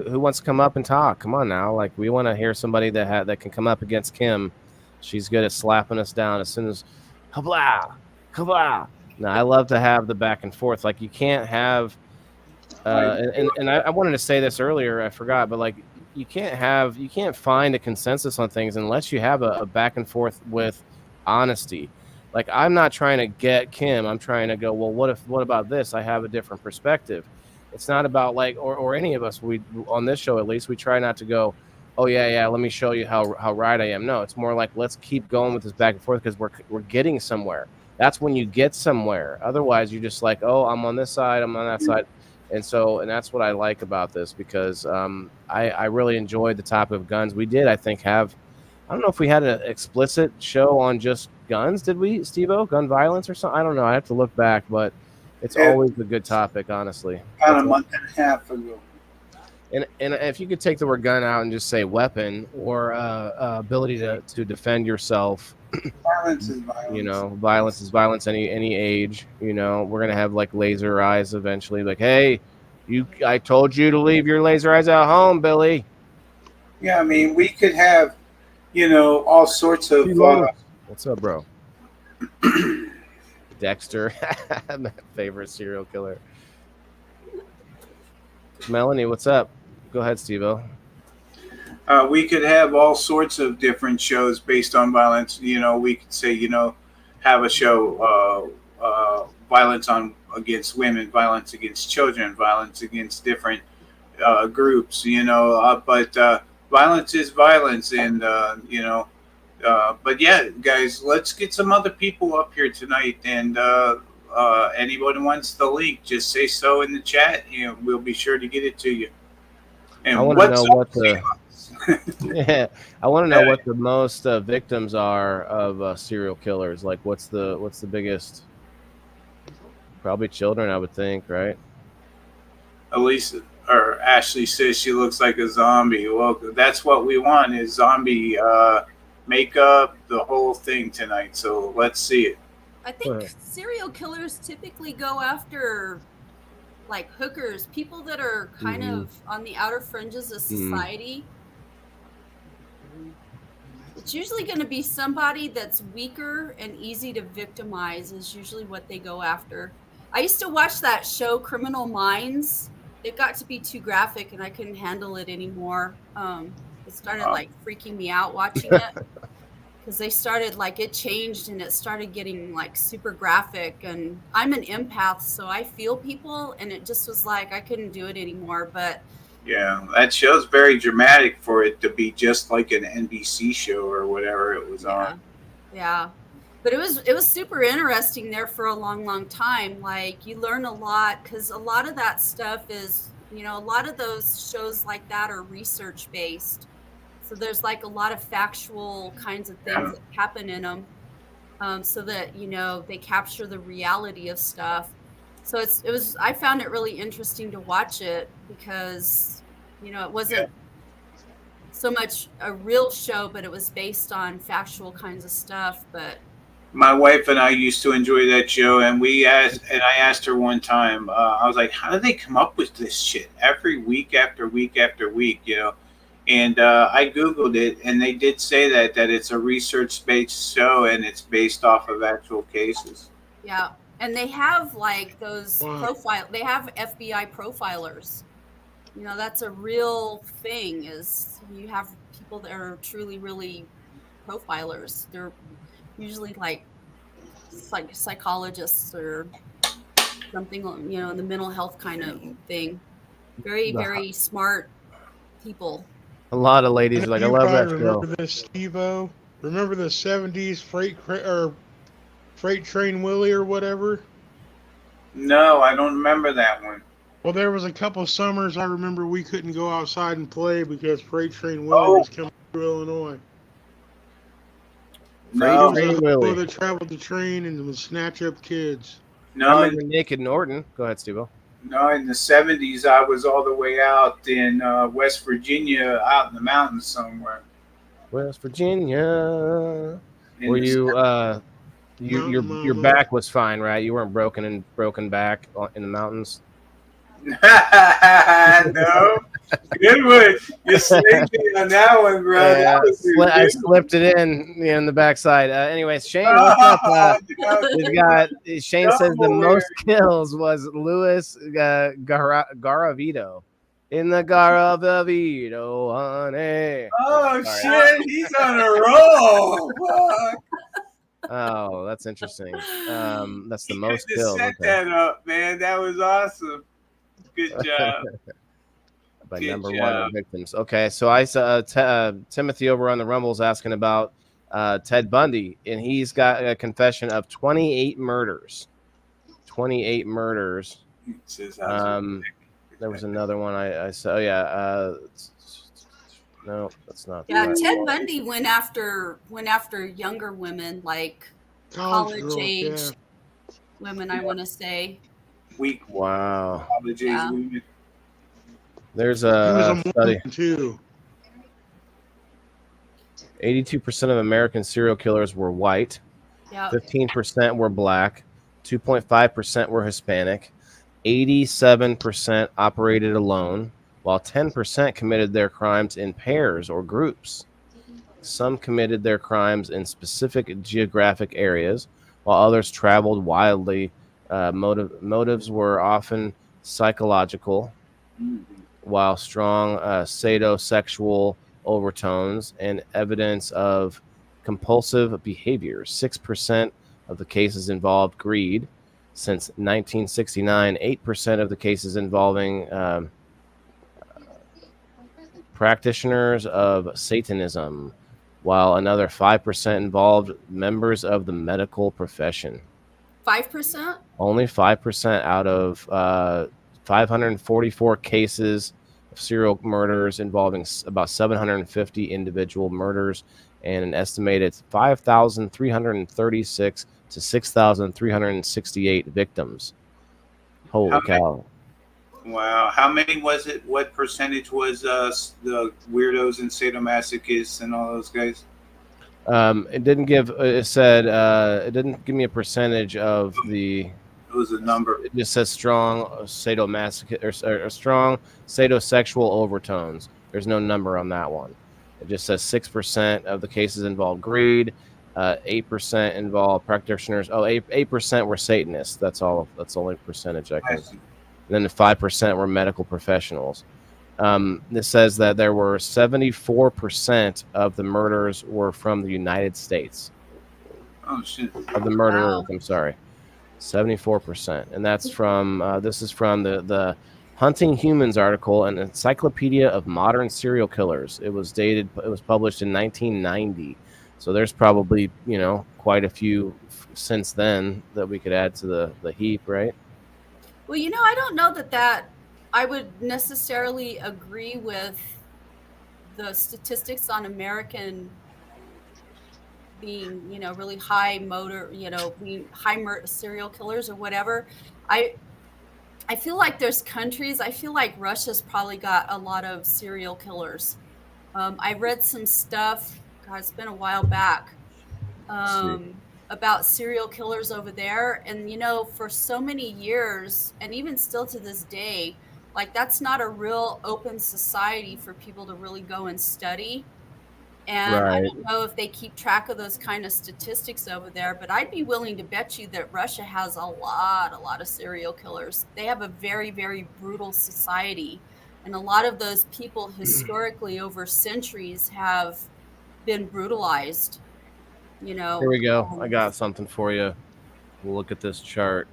Who wants to come up and talk? Come on now. Like we want to hear somebody that can come up against Kim. She's good at slapping us down as soon as kablah, kablah. No, I love to have the back and forth. Like you can't have. And I wanted to say this earlier. I forgot, but like you can't find a consensus on things unless you have a back and forth with honesty. Like I'm not trying to get Kim. I'm trying to go, well, what about this? I have a different perspective. It's not about like, or any of us, we on this show, at least we try not to go, oh yeah, let me show you how right I am. No, it's more like, let's keep going with this back and forth because we're getting somewhere. That's when you get somewhere. Otherwise you're just like, oh, I'm on this side, I'm on that side. And that's what I like about this because I really enjoyed the topic of guns. We did, I think, have, I don't know if we had an explicit show on just guns. Did we, Steve-O? Gun violence or something? I don't know. I have to look back, but it's always a good topic, honestly. About a month and a half ago. And if you could take the word gun out and just say weapon or ability to defend yourself. Violence is violence. You know, violence is violence. Any age. You know, we're gonna have like laser eyes eventually. Like, hey, I told you to leave your laser eyes at home, Billy. Yeah, I mean, we could have, all sorts of. What's up, bro? Dexter, my favorite serial killer. Melanie, what's up? Go ahead, Steve-O. We could have all sorts of different shows based on violence. We could say, have a show, violence against women, violence against children, violence against different groups, but violence is violence. And, but yeah, guys, let's get some other people up here tonight. And anyone wants the link, just say so in the chat. We'll be sure to get it to you. And I want to know what yeah, I want to know what the most victims are of serial killers. Like, what's the biggest? Probably children, I would think, right? Elisa or Ashley says she looks like a zombie. Well, that's what we want is zombie makeup, the whole thing tonight. So let's see it. I think serial killers typically go after like hookers, people that are kind of on the outer fringes of society. It's usually going to be somebody that's weaker and easy to victimize is usually what they go after. I used to watch that show Criminal Minds. It got to be too graphic and I couldn't handle it anymore. It started like freaking me out watching it because they started like it changed and it started getting like super graphic. And I'm an empath, so I feel people, and it just was like I couldn't do it anymore. But yeah, that show's very dramatic for it to be just like an NBC show or whatever it was on. Yeah. But it was super interesting there for a long time. Like, you learn a lot, because a lot of that stuff is, a lot of those shows like that are research based. So there's like a lot of factual kinds of things that happen in them, so that they capture the reality of stuff. So I found it really interesting to watch it, because it wasn't so much a real show, but it was based on factual kinds of stuff. But my wife and I used to enjoy that show, and I asked her one time, I was like, how do they come up with this shit every week after week after week, And I Googled it, and they did say that it's a research-based show, and it's based off of actual cases. Yeah, and they have like those Wow. they have FBI profilers. That's a real thing, is you have people that are truly, really profilers. They're usually like psychologists or something, the mental health kind of thing. Very, very smart people. A lot of ladies are like, I You love that probably show. remember this, Steve-O? Remember the 70s Freight Train Willie or whatever? No, I don't remember that one. Well, there was a couple summers I remember we couldn't go outside and play because Freight Train Willie was coming through Illinois. No, He was a Willie. hobo that traveled the train and would snatch up kids. I no, remember Naked Norton. Go ahead, Steve-O. no. In the 70s, I was all the way out in West Virginia, out in the mountains somewhere. West Virginia. In Were the you your back was fine, right? You weren't broken back in the mountains. No, good one. You slipped me on that one, bro. Yeah, That was I slipped it in the backside. Anyways, Shane, what's up? We've got Shane says the most kills was Louis Garavito in the Garavito, honey. Oh Sorry. shit, he's on a roll. Fuck. Oh, that's interesting. That's the You most couldn't have kills. set that up, man. That was awesome. Good job. By Good number job. one victims. Okay, so I saw Timothy over on the Rumbles asking about Ted Bundy, and he's got a confession of 28 murders. 28 murders. There was another one I saw. Oh, yeah. No, that's not. Yeah, the right Ted one. Bundy went after younger women, like college girls, age women, I want to say. Weak. Wow. Apologies. Yeah. There's He was a a study. Mormon too. 82% of American serial killers were white. Yeah. 15% were black. 2.5% were Hispanic. 87% operated alone, while 10% committed their crimes in pairs or groups. Some committed their crimes in specific geographic areas, while others traveled wildly. Motives were often psychological, while strong sadosexual overtones and evidence of compulsive behaviors. 6% of the cases involved greed. Since 1969, 8% of the cases involving practitioners of Satanism, while another 5% involved members of the medical profession. 5%? Only 5% out of 544 cases of serial murders involving about 750 individual murders and an estimated 5,336 to 6,368 victims. Holy cow. Wow. How many was it? What percentage was the weirdos and sadomasochists and all those guys? It didn't give. It said it didn't give me a percentage of the. It was a number. It just says strong sadomasochist or strong sadosexual overtones. There's no number on that one. It just says 6% of the cases involved greed. 8% involved practitioners. 8% were Satanists. That's all. That's the only percentage I can. And then the 5% were medical professionals. This says that there were 74% of the murders were from the United States. Oh shit! Of the murderers, Wow. I'm sorry, 74%, and that's from this is from the Hunting Humans article, an encyclopedia of modern serial killers. It was published in 1990. So there's probably, quite a few since then that we could add to the heap, right? Well, I don't know that I would necessarily agree with the statistics on American being, really high motor, being serial killers or whatever. I feel like there's countries. I feel like Russia's probably got a lot of serial killers. I read some stuff. God, it's been a while back. See. About serial killers over there. And, for so many years, and even still to this day, like that's not a real open society for people to really go and study. And I Right. don't know if they keep track of those kind of statistics over there, but I'd be willing to bet you that Russia has a lot of serial killers. They have a very, very brutal society. And a lot of those people historically over centuries have been brutalized, Here we go. I got something for you. We'll look at this chart.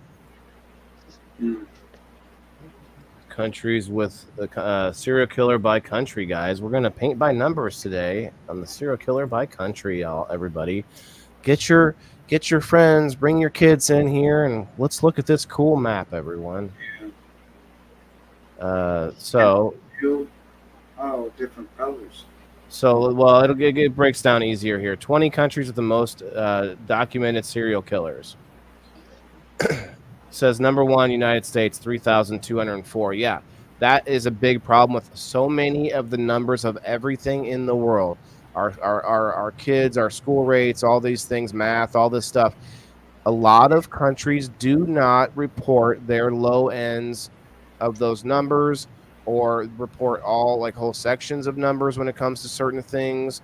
Countries with the serial killer by country, guys. We're gonna paint by numbers today on the serial killer by country. Y'all, everybody, get your friends, bring your kids in here, and let's look at this cool map, everyone. Different colors. So, well, it breaks down easier here. 20 countries with the most documented serial killers. Says number 1, United States, 3,204. Yeah, that is a big problem with so many of the numbers of everything in the world. Our kids, our school rates, all these things, math, all this stuff. A lot of countries do not report their low ends of those numbers, or report all like whole sections of numbers when it comes to certain things.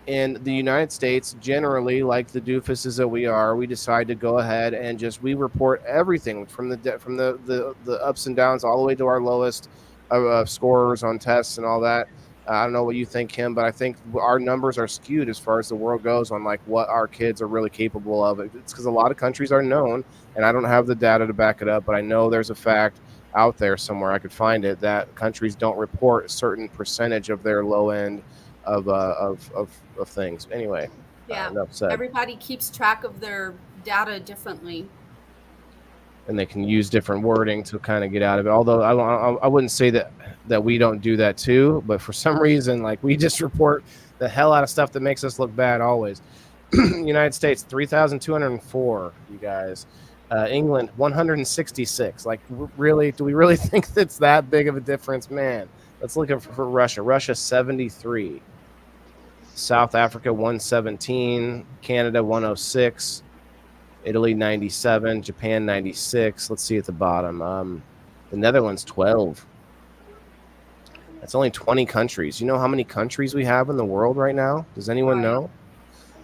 In the United States, generally, like the doofuses that we are, we decide to go ahead and we report everything from the ups and downs all the way to our lowest scorers on tests and all that. I don't know what you think, Kim, but I think our numbers are skewed as far as the world goes on like what our kids are really capable of. It's because a lot of countries are known, and I don't have the data to back it up, but I know there's a fact out there somewhere, I could find it, that countries don't report a certain percentage of their low end of things. Anyway, yeah, enough said. Everybody keeps track of their data differently, and they can use different wording to kind of get out of it. Although I wouldn't say that we don't do that too, but for some reason, like we just report the hell out of stuff that makes us look bad always. United States, 3,204, you guys. England, 166. Like, really? Do we really think that's that big of a difference? Man, let's look for Russia. Russia, 73. South Africa, 117. Canada, 106. Italy, 97. Japan, 96. Let's see at the bottom. The Netherlands, 12. That's only 20 countries. You know how many countries we have in the world right now? Does anyone know?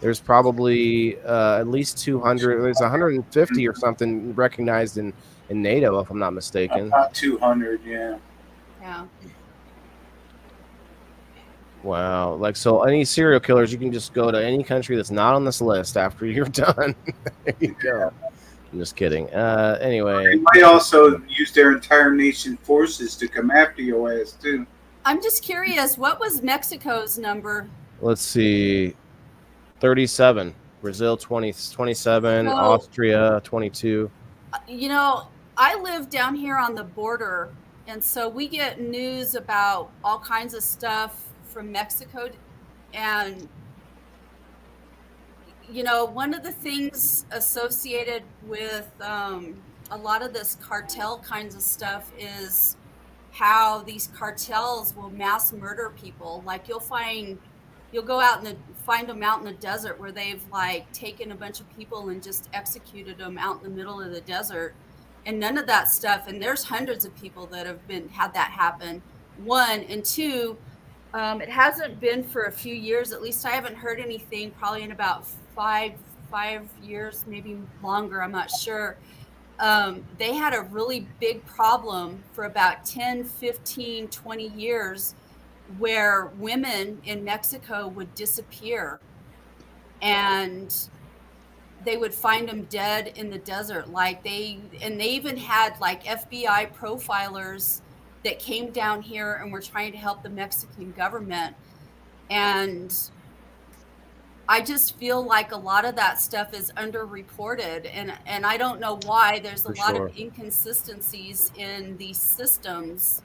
There's probably at least 200. There's 150 or something recognized in NATO, if I'm not mistaken. About 200, yeah. Yeah. Wow. Like, so any serial killers, you can just go to any country that's not on this list after you're done. There you go. I'm just kidding. Anyway. They might also use their entire nation forces to come after your ass, too. I'm just curious, what was Mexico's number? Let's see. 37. Brazil, 27. Austria, 22. I live down here on the border, and so we get news about all kinds of stuff from Mexico. And, one of the things associated with a lot of this cartel kinds of stuff is how these cartels will mass murder people. Like you'll go out and find them out in the desert where they've like taken a bunch of people and just executed them out in the middle of the desert, and none of that stuff. And there's hundreds of people that have had that happen. One, and two, it hasn't been for a few years. At least I haven't heard anything. Probably in about five years, maybe longer. I'm not sure. They had a really big problem for about 10, 15, 20 years where women in Mexico would disappear, and they would find them dead in the desert. They even had like FBI profilers that came down here and were trying to help the Mexican government. And I just feel like a lot of that stuff is underreported, and I don't know why. There's a For lot sure. of inconsistencies in these systems.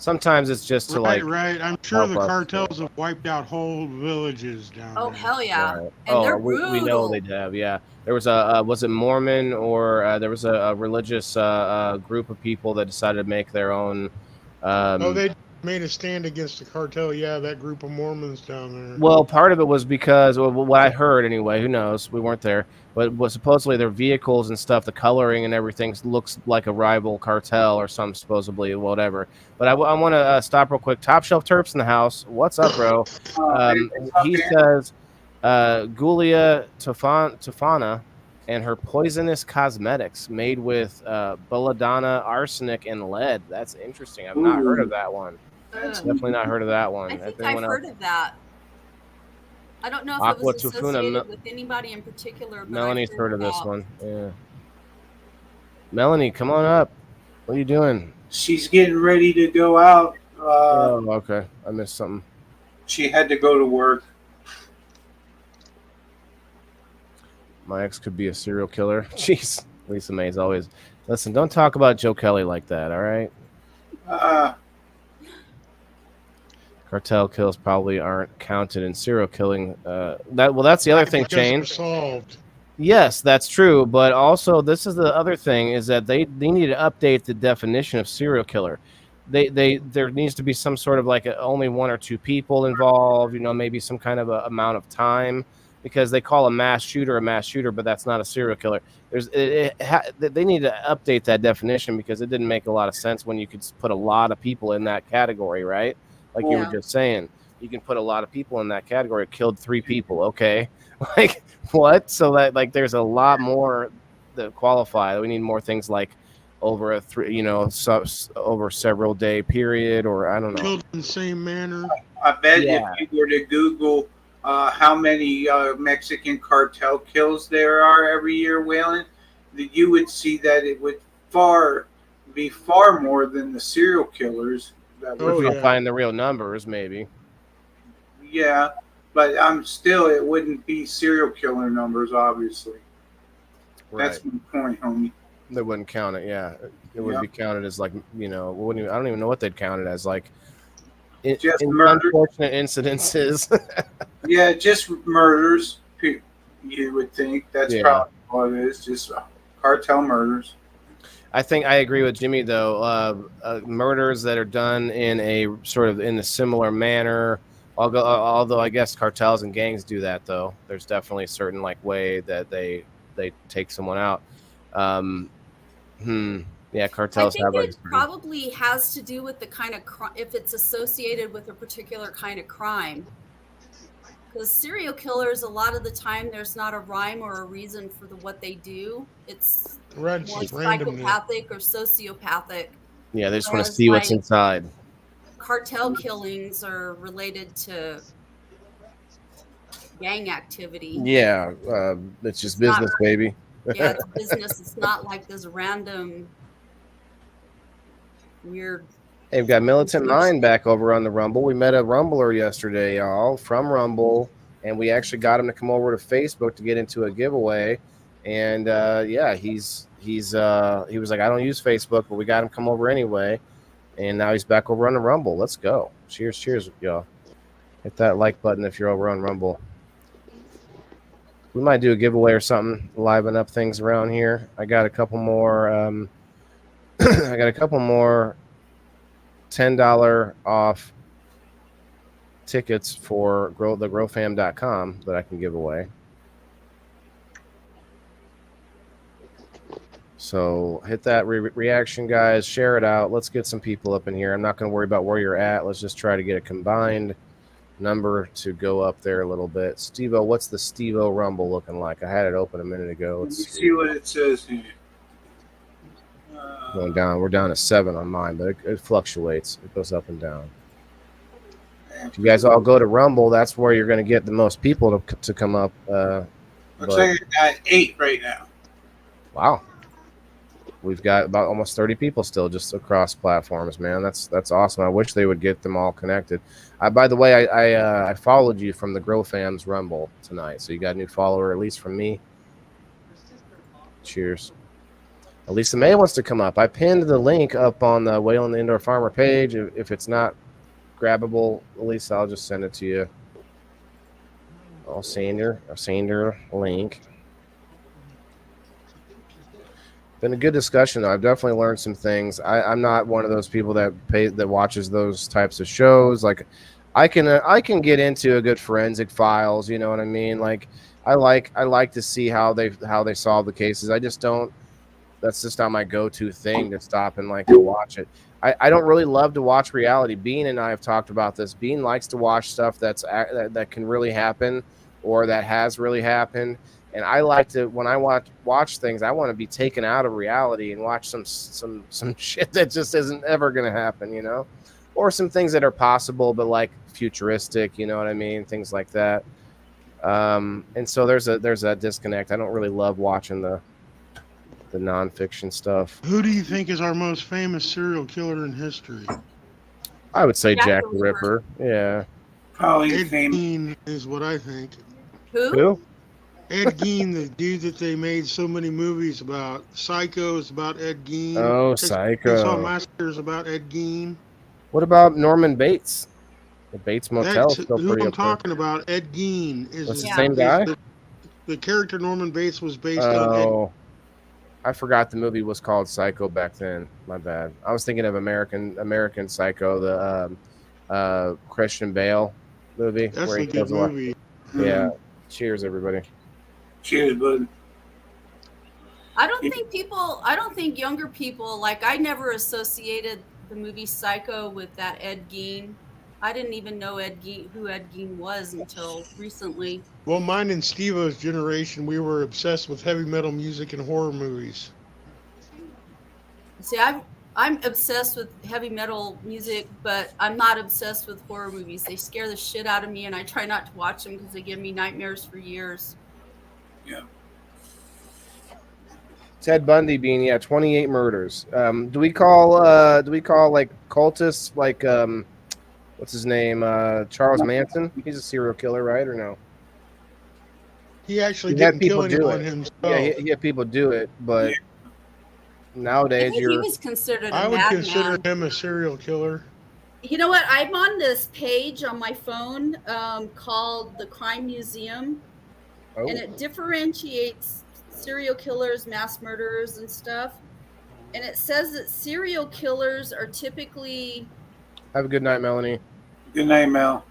Sometimes it's just to Right, like right. I'm sure help the us. cartels have wiped out whole villages down Oh there. hell yeah, Right. and they're we know brutal. they have. Yeah, there was a was it Mormon or there was a religious group of people that decided to make their own. Oh, Um, they made a stand against the cartel. Yeah, that group of Mormons down there. well, part of it was because well, what I heard anyway. Who knows? We weren't there, but was supposedly their vehicles and stuff, the coloring and everything looks like a rival cartel or some supposedly whatever. But I want to stop real quick. Top Shelf Terps in the house. What's up, bro? He says Gulia Tofana and her poisonous cosmetics made with belladonna, arsenic, and lead. That's interesting. I've not heard of that one. Definitely not heard of that one. I think If anyone I've heard else- of that. I don't know if Aqua it was Tufuna, associated with anybody in particular, but Melanie's I've heard of this about- one. Yeah. Melanie, come on up. What are you doing? She's getting ready to go out. Oh, okay. I missed something. She had to go to work. My ex could be a serial killer. Jeez. Lisa May's always. Listen, don't talk about Joe Kelly like that, all right? Cartel kills probably aren't counted in serial killing. That's the other thing Because they're changed. solved. Yes, that's true. But also, this is the other thing is that they need to update the definition of serial killer. There needs to be some sort of like only one or two people involved. You know, maybe some kind of a amount of time, because they call a mass shooter, but that's not a serial killer. They need to update that definition because it didn't make a lot of sense when you could put a lot of people in that category, right? Like you were just saying, you can put a lot of people in that category. Killed 3 people, okay? Like what? So that like there's a lot more that qualify. We need more things like over a over several day period, or I don't know. Killed in the same manner. I bet if you were to Google how many Mexican cartel kills there are every year, Waylon, that you would see that it would be far more than the serial killers. That If would you'll find the real numbers, maybe. Yeah, but it wouldn't be serial killer numbers, obviously. Right. That's my point, homie. They wouldn't count it. Yeah, it would be counted as like I don't even know what they'd count it as, like just unfortunate incidences. Yeah, just murders. You would think that's probably what it is. Just cartel murders. I think I agree with Jimmy though. Murders that are done in a similar manner. Although I guess cartels and gangs do that though. There's definitely a certain like way that they take someone out. Yeah, cartels I think have it probably has to do with the kind of if it's associated with a particular kind of crime. Because serial killers, a lot of the time, there's not a rhyme or a reason for what they do. It's more psychopathic or sociopathic. Yeah, they just want to see what's inside. Cartel killings are related to gang activity. Yeah, it's just business, baby. Yeah, it's business. It's not like this random weird. Hey, we've got Militant Mind back over on the Rumble. We met a Rumbler yesterday, y'all, from Rumble, and we actually got him to come over to Facebook to get into a giveaway. And he was like, I don't use Facebook, but we got him come over anyway. And now he's back over on the Rumble. Let's go. Cheers, y'all. Hit that like button if you're over on Rumble. We might do a giveaway or something, liven up things around here. I got a couple more. $10 off tickets for thegrowfam.com that I can give away. So hit that reaction, guys. Share it out. Let's get some people up in here. I'm not going to worry about where you're at. Let's just try to get a combined number to go up there a little bit. Steve-O, what's the Steve-O Rumble looking like? I had it open a minute ago. Let's see what it says here. Going down. We're down to 7 on mine, but it fluctuates. It goes up and down. If you guys all go to Rumble, that's where you're going to get the most people to come up. Looks like I got 8 right now. Wow. we've got about almost 30 people still just across platforms, man. That's awesome. I wish they would get them all connected. By the way, I followed you from the Grow Fams Rumble tonight, so you got a new follower, at least from me. Cheers. Elisa May wants to come up. I pinned the link up on the Whalen Indoor Farmer page. If it's not grabbable, Elisa, I'll just send it to you. I'll send your link. Been a good discussion, though. I've definitely learned some things. I'm not one of those people that watches those types of shows. Like, I can get into a good forensic files. You know what I mean? Like, I like to see how they solve the cases. I just don't. That's just not my go-to thing to stop and like to watch it. I don't really love to watch reality. Bean and I have talked about this. Bean likes to watch stuff that can really happen or that has really happened. And I like to, when I watch things, I want to be taken out of reality and watch some shit that just isn't ever going to happen, you know, or some things that are possible but like futuristic, you know what I mean, things like that. And so there's a disconnect. I don't really love watching the nonfiction stuff. Who do you think is our most famous serial killer in history? I would say Jack the Ripper. Yeah. Probably Ed famous. Gein is what I think. Who? Ed Gein, the dude that they made so many movies about. Psycho is about Ed Gein. Oh, Psycho. Psycho. Massacre is about Ed Gein. What about Norman Bates? The Bates Motel. That's who I'm talking about. Ed Gein is the same guy. The character Norman Bates was based on Ed. Oh, I forgot the movie was called Psycho back then. My bad. I was thinking of American Psycho, the Christian Bale movie. That's a good movie. Yeah. Cheers, everybody. Cheers, bud. I don't think younger people, like, I never associated the movie Psycho with that Ed Gein. I didn't even know who Ed Gein was until recently. Well, mine and Steve-O's generation, we were obsessed with heavy metal music and horror movies. See, I'm obsessed with heavy metal music, but I'm not obsessed with horror movies. They scare the shit out of me, and I try not to watch them because they give me nightmares for years. Yeah. Ted Bundy being 28 murders. Do we call like cultists like what's his name, Charles Manson? He's a serial killer, right, or no? He actually didn't kill anyone himself. Yeah, he had people do it, but nowadays he was considered I would consider him a serial killer. You know what? I'm on this page on my phone called the Crime Museum, and it differentiates serial killers, mass murderers, and stuff. And it says that serial killers are typically... Have a good night, Melanie. Good night, Mel.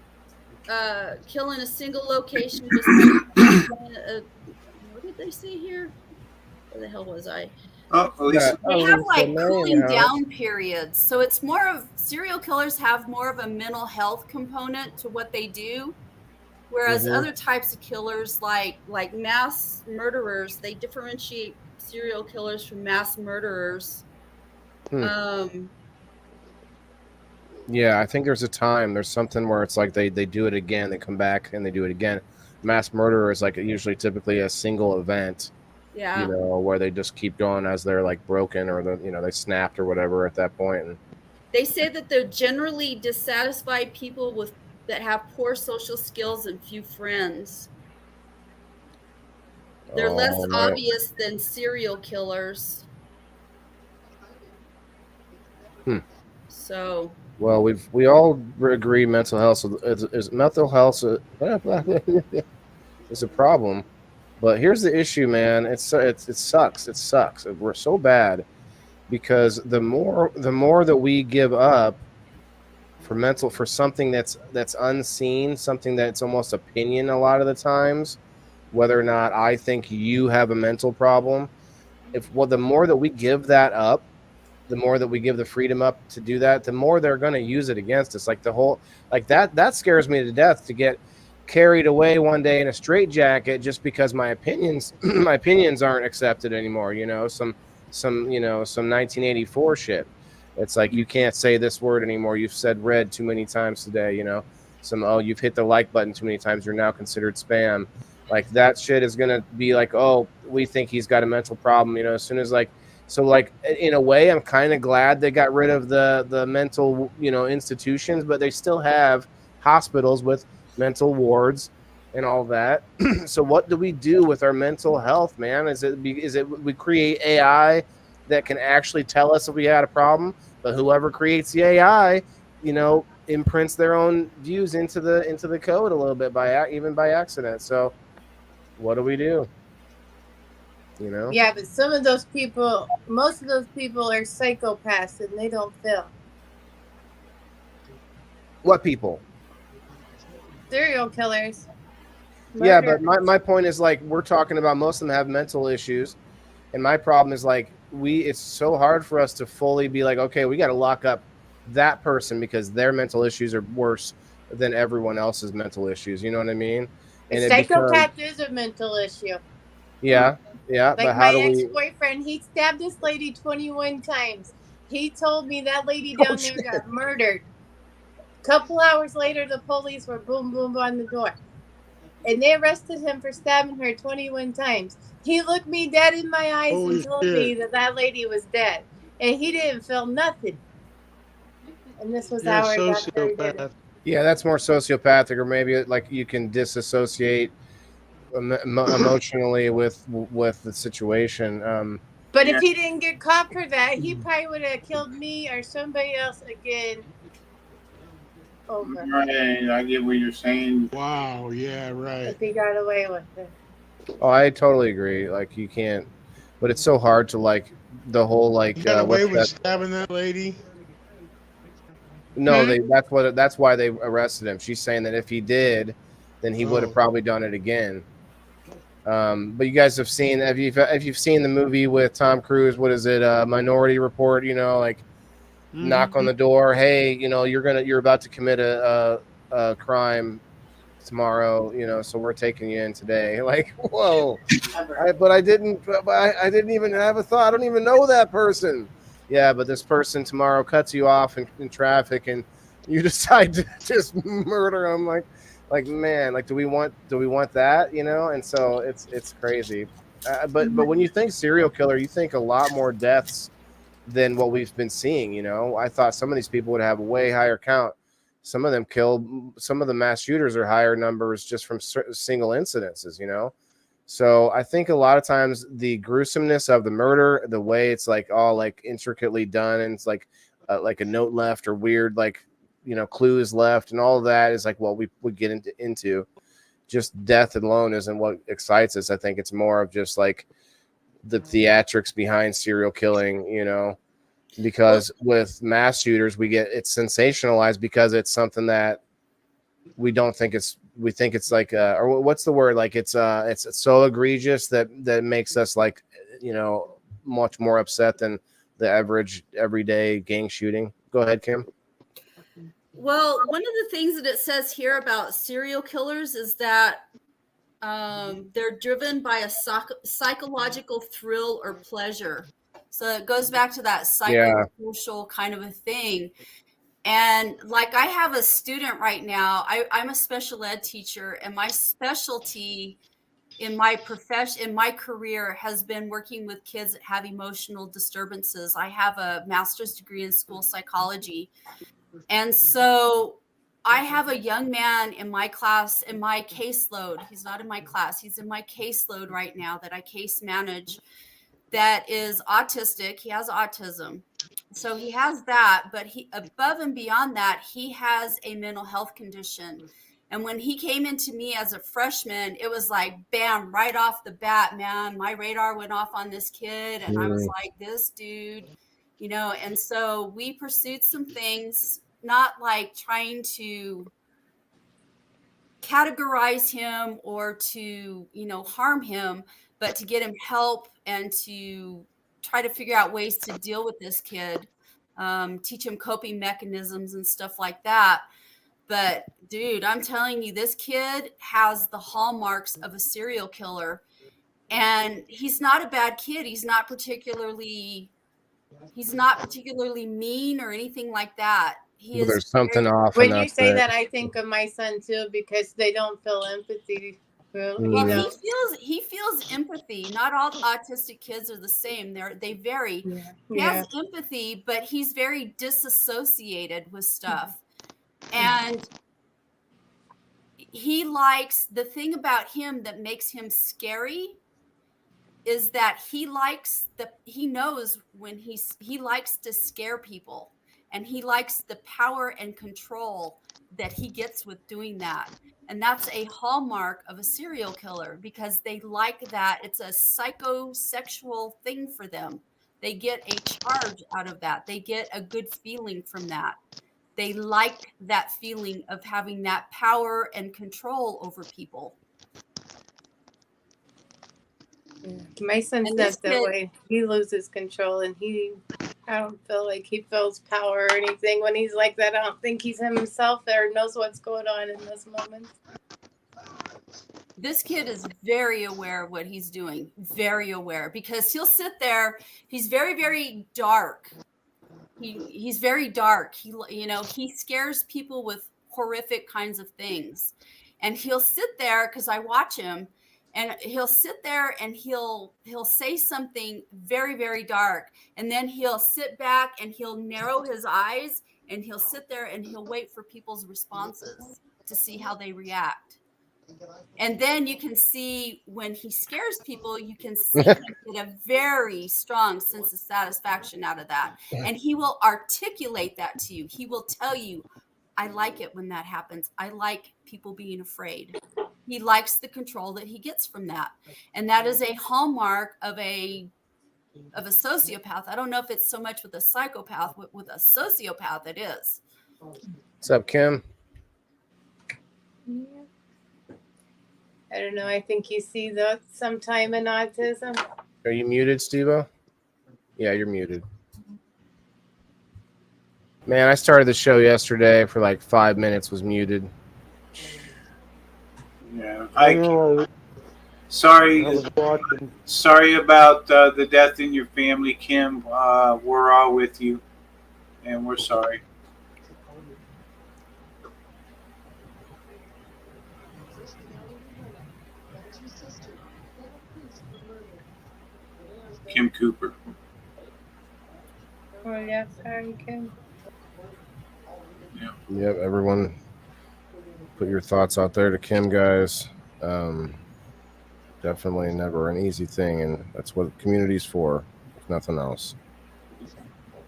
Kill in a single location. What did they say here? Where the hell was I? They have like cooling down periods. So it's more of, serial killers have more of a mental health component to what they do. Whereas other types of killers, like mass murderers, they differentiate serial killers from mass murderers. Yeah, I think there's something where it's like they do it again, they come back and they do it again. Mass murderer is like usually typically a single event. Yeah. You know, where they just keep going as they're like broken or they snapped or whatever at that point. And they say that they're generally dissatisfied people that have poor social skills and few friends. They're less obvious than serial killers. So. Well, we all agree mental health is mental health is a problem. But here's the issue, man. It sucks. It sucks. We're so bad because the more that we give up for something that's unseen, something that's almost opinion a lot of the times, whether or not I think you have a mental problem, the more that we give that up, the more that we give the freedom up to do that, the more they're going to use it against us. Like that scares me to death, to get carried away one day in a straitjacket just because my opinions aren't accepted anymore. Some 1984 shit. It's like, you can't say this word anymore. You've said red too many times today. You've hit the like button too many times. You're now considered spam. Like, that shit is gonna be like, oh, we think he's got a mental problem. As soon as like So like in a way, I'm kind of glad they got rid of the mental, institutions, but they still have hospitals with mental wards and all that. So what do we do with our mental health, man? Is it we create AI that can actually tell us if we had a problem, but whoever creates the AI, imprints their own views into the code a little bit even by accident. So what do we do? Yeah, but some of those people, most of those people are psychopaths and they don't feel. What people? Serial killers. Yeah, but my point is, like, we're talking about most of them have mental issues, and my problem is, like, it's so hard for us to fully be like, okay, we got to lock up that person because their mental issues are worse than everyone else's mental issues. You know what I mean? And a psychopath is a mental issue. Yeah, like but how my do we? ex-boyfriend, he stabbed this lady 21 times. He told me that lady down there got murdered. A couple hours later, the police were boom, boom on the door. And they arrested him for stabbing her 21 times. He looked me dead in my eyes and told me that lady was dead. And he didn't feel nothing. And this was hours after he did it. Yeah, that's more sociopathic, or maybe like you can disassociate emotionally with the situation. But if he didn't get caught for that, he probably would have killed me or somebody else again. Over. Right, I get what you're saying. Wow, yeah, right. If he got away with it. Oh, I totally agree. Like, you can't, but it's so hard to, like, the whole, like, he got away with stabbing that lady. No, that's why they arrested him. She's saying that if he did, then he would have probably done it again. But you guys have seen, if you've seen the movie with Tom Cruise, what is it, Minority Report? Like, knock on the door. Hey, you're about to commit a crime tomorrow. So we're taking you in today. Like, whoa! I didn't even have a thought. I don't even know that person. Yeah, but this person tomorrow cuts you off in traffic, and you decide to just murder him. Like, man, like, do we want that? And so it's crazy. But when you think serial killer, you think a lot more deaths than what we've been seeing. I thought some of these people would have a way higher count. Some of them killed. Some of the mass shooters are higher numbers just from single incidences. So I think a lot of times the gruesomeness of the murder, the way it's like all like intricately done, and it's like a note left or weird clues left, and all of that is like what we would get into. Just death alone isn't what excites us. I think it's more of just like the theatrics behind serial killing, because with mass shooters we get it's sensationalized because it's something that we think it's like or what's the word, like it's so egregious that makes us like much more upset than the average everyday gang shooting. Go ahead, Kim. Well, one of the things that it says here about serial killers is that they're driven by a psychological thrill or pleasure. So it goes back to that psychosocial kind of a thing. And like, I have a student right now. I'm a special ed teacher, and my specialty in my profession, in my career, has been working with kids that have emotional disturbances. I have a master's degree in school psychology. And so I have a young man in my class, in my caseload. He's not in my class. He's in my caseload right now that I case manage, that is autistic. He has autism. So he has that, but above and beyond that, he has a mental health condition. And when he came into me as a freshman, it was like, bam, right off the bat, man, my radar went off on this kid. And I was like, this dude, and so we pursued some things, not like trying to categorize him or to, harm him, but to get him help and to try to figure out ways to deal with this kid, teach him coping mechanisms and stuff like that. But dude, I'm telling you, this kid has the hallmarks of a serial killer, and he's not a bad kid. He's not particularly mean or anything like that. There's something off. When you say that, I think of my son too, because they don't feel empathy. Well, Well, you know. he feels empathy. Not all autistic kids are the same. They vary. Yeah. He has empathy, but he's very disassociated with stuff. And he likes, the thing about him that makes him scary is that he knows when he likes to scare people, and he likes the power and control that he gets with doing that. And that's a hallmark of a serial killer, because they like that. It's a psychosexual thing for them. They get a charge out of that. They get a good feeling from that. They like that feeling of having that power and control over people. My son's not that way. He loses control, and I don't feel like he feels power or anything when he's like that. I don't think he's himself or knows what's going on in those moments. This kid is very aware of what he's doing, very aware, because he'll sit there. He's very, very dark. He's very dark. He scares people with horrific kinds of things. And he'll sit there, because I watch him, and he'll sit there and he'll say something very, very dark. And then he'll sit back and he'll narrow his eyes, and he'll sit there and he'll wait for people's responses to see how they react. And then you can see when he scares people, you can see him get a very strong sense of satisfaction out of that. And he will articulate that to you. He will tell you, I like it when that happens. I like people being afraid. He likes the control that he gets from that. And that is a hallmark of a sociopath. I don't know if it's so much with a psychopath, but with a sociopath it is. What's up, Kim? Yeah. I don't know. I think you see that sometime in autism. Are you muted, Steve-O? Yeah, you're muted. Man, I started the show yesterday for like 5 minutes, was muted. Yeah. Sorry about the death in your family, Kim. We're all with you, and we're sorry. Kim Cooper. Oh, yeah. Sorry, Kim. Yeah. Yep, everyone put your thoughts out there to Kim, guys. Definitely never an easy thing, and that's what the community's for, if nothing else.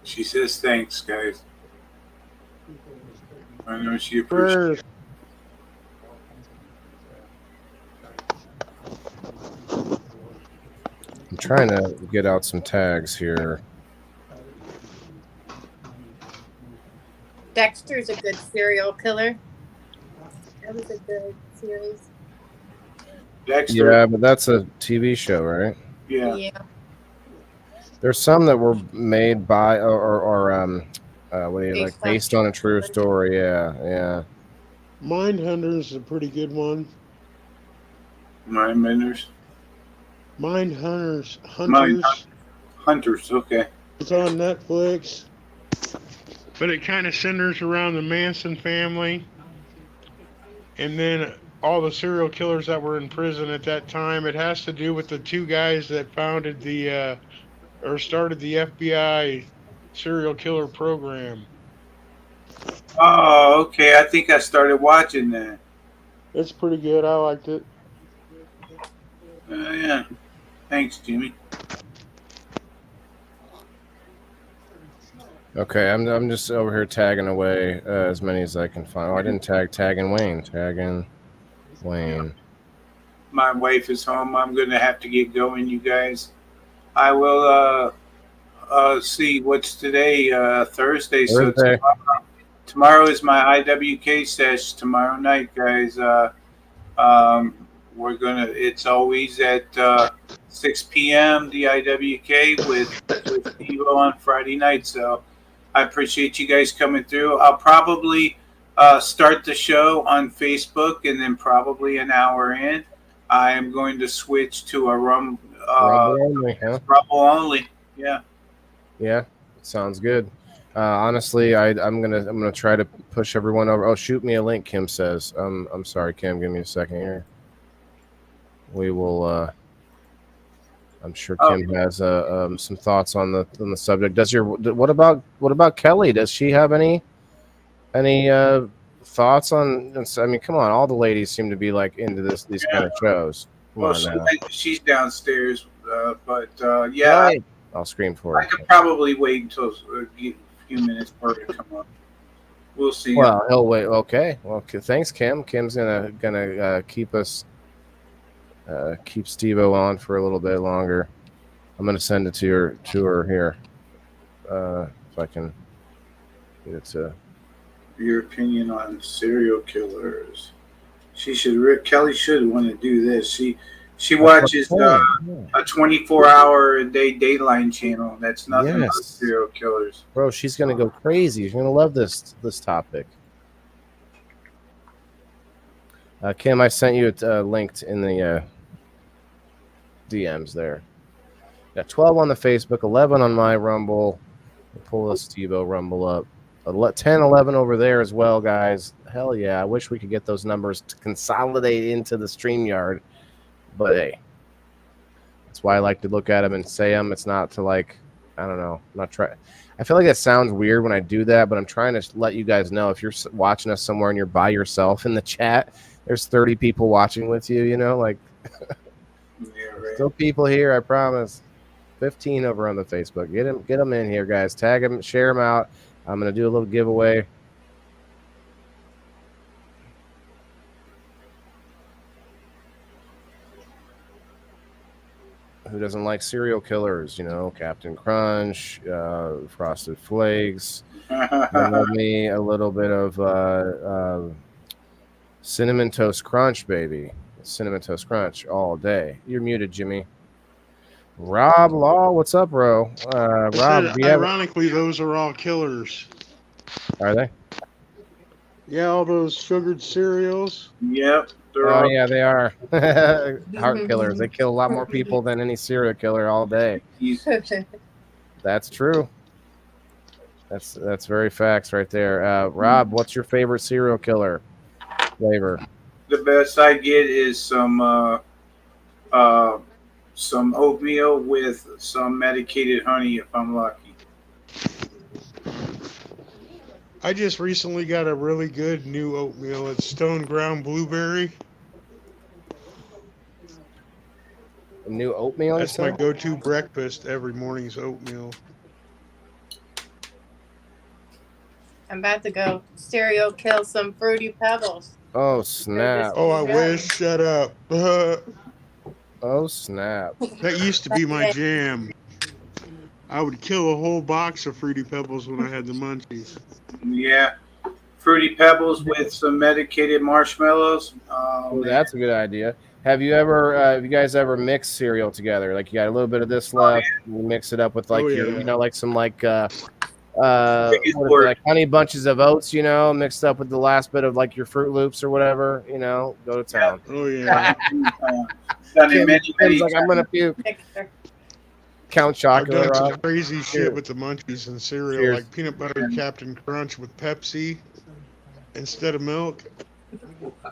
She says thanks, guys. I know she appreciates it. I'm trying to get out some tags here. Dexter's a good serial killer. That was a good series. Dexter. Yeah, but that's a TV show, right? Yeah. Yeah. There's some that were made by or based on a true story. Yeah. Mindhunter's a pretty good one. Mindbenders. Hunters. Hunters, okay. It's on Netflix. But it kind of centers around the Manson family. And then all the serial killers that were in prison at that time. It has to do with the two guys that founded started the FBI serial killer program. Oh, okay. I think I started watching that. It's pretty good. I liked it. Yeah. Thanks, Jimmy. Okay, I'm just over here tagging away as many as I can find. Oh, I didn't tagging Wayne. Tagging Wayne. My wife is home. I'm going to have to get going, you guys. I will see what's today, Thursday. So tomorrow is my IWK sesh tomorrow night, guys. It's always at 6 p.m. the IWK with Evo on Friday night. So I appreciate you guys coming through. I'll probably start the show on Facebook, and then probably an hour in, I am going to switch to a Rumble only. Yeah. Yeah, sounds good. Honestly, I'm gonna try to push everyone over. Oh, shoot me a link, Kim says. I'm sorry, Kim. Give me a second here. we will. I'm sure Oh. Kim has some thoughts on the subject. What about Kelly? Does she have any thoughts on? I mean, come on, all the ladies seem to be like into these kind of shows. Come Well, on now. she's downstairs, but yeah, Right. I'll scream for I her. could probably wait until a few minutes for her to come up. We'll see. Well, he'll wait. Okay. Well, thanks, Kim. Kim's gonna keep us keep Steve-O on for a little bit longer. I'm gonna send it to her here. If I can get it to. Your opinion on serial killers? Kelly should want to do this. She watches a 24-hour a day Dateline channel. That's nothing but Yes. serial killers. Bro, she's gonna go crazy. She's gonna love this topic. Kim, I sent you it linked in the DMs there. Got 12 on the Facebook, 11 on my Rumble. We'll pull the Steve-O Rumble up. 10, 11 over there as well, guys. Hell yeah. I wish we could get those numbers to consolidate into the StreamYard. But hey, that's why I like to look at them and say them. It's not to like, I don't know. I'm not trying. I feel like that sounds weird when I do that, but I'm trying to let you guys know if you're watching us somewhere and you're by yourself in the chat, there's 30 people watching with you, you know, like Yeah, right. still people here, I promise. 15 over on the Facebook. Get them in here, guys. Tag them, share them out. I'm going to do a little giveaway. Who doesn't like serial killers? You know, Captain Crunch, Frosted Flakes. Love me a little bit of Cinnamon Toast Crunch, baby. Cinnamon Toast Crunch all day. You're muted, Jimmy. Rob Law, what's up, bro? Rob, ironically, those are all killers. Are they? Yeah, all those sugared cereals. Yep. Oh yeah, they are heart killers. They kill a lot more people than any serial killer all day. That's true. That's very facts right there. Rob, what's your favorite serial killer flavor? The best I get is some oatmeal with some medicated honey if I'm lucky. I just recently got a really good new oatmeal. It's stone ground blueberry. A new oatmeal? That's my go-to breakfast every morning's oatmeal. I'm about to go serial kill some Fruity Pebbles. Oh snap! Oh, I wish. Shut up. Oh snap! That used to be my jam. I would kill a whole box of Fruity Pebbles when I had the munchies. Yeah. Fruity Pebbles with some medicated marshmallows. Oh, that's a good idea. Have you guys ever mixed cereal together? Like you got a little bit of this left, you mix it up with like your, you know, like some like like honey bunches of oats, you know, mixed up with the last bit of like your Fruit Loops or whatever, you know, go to town. Oh yeah. Done it many like I'm gonna puke. Count I've chocolate. done some crazy shit with the munchies and cereal, like peanut butter Captain Crunch with Pepsi instead of milk.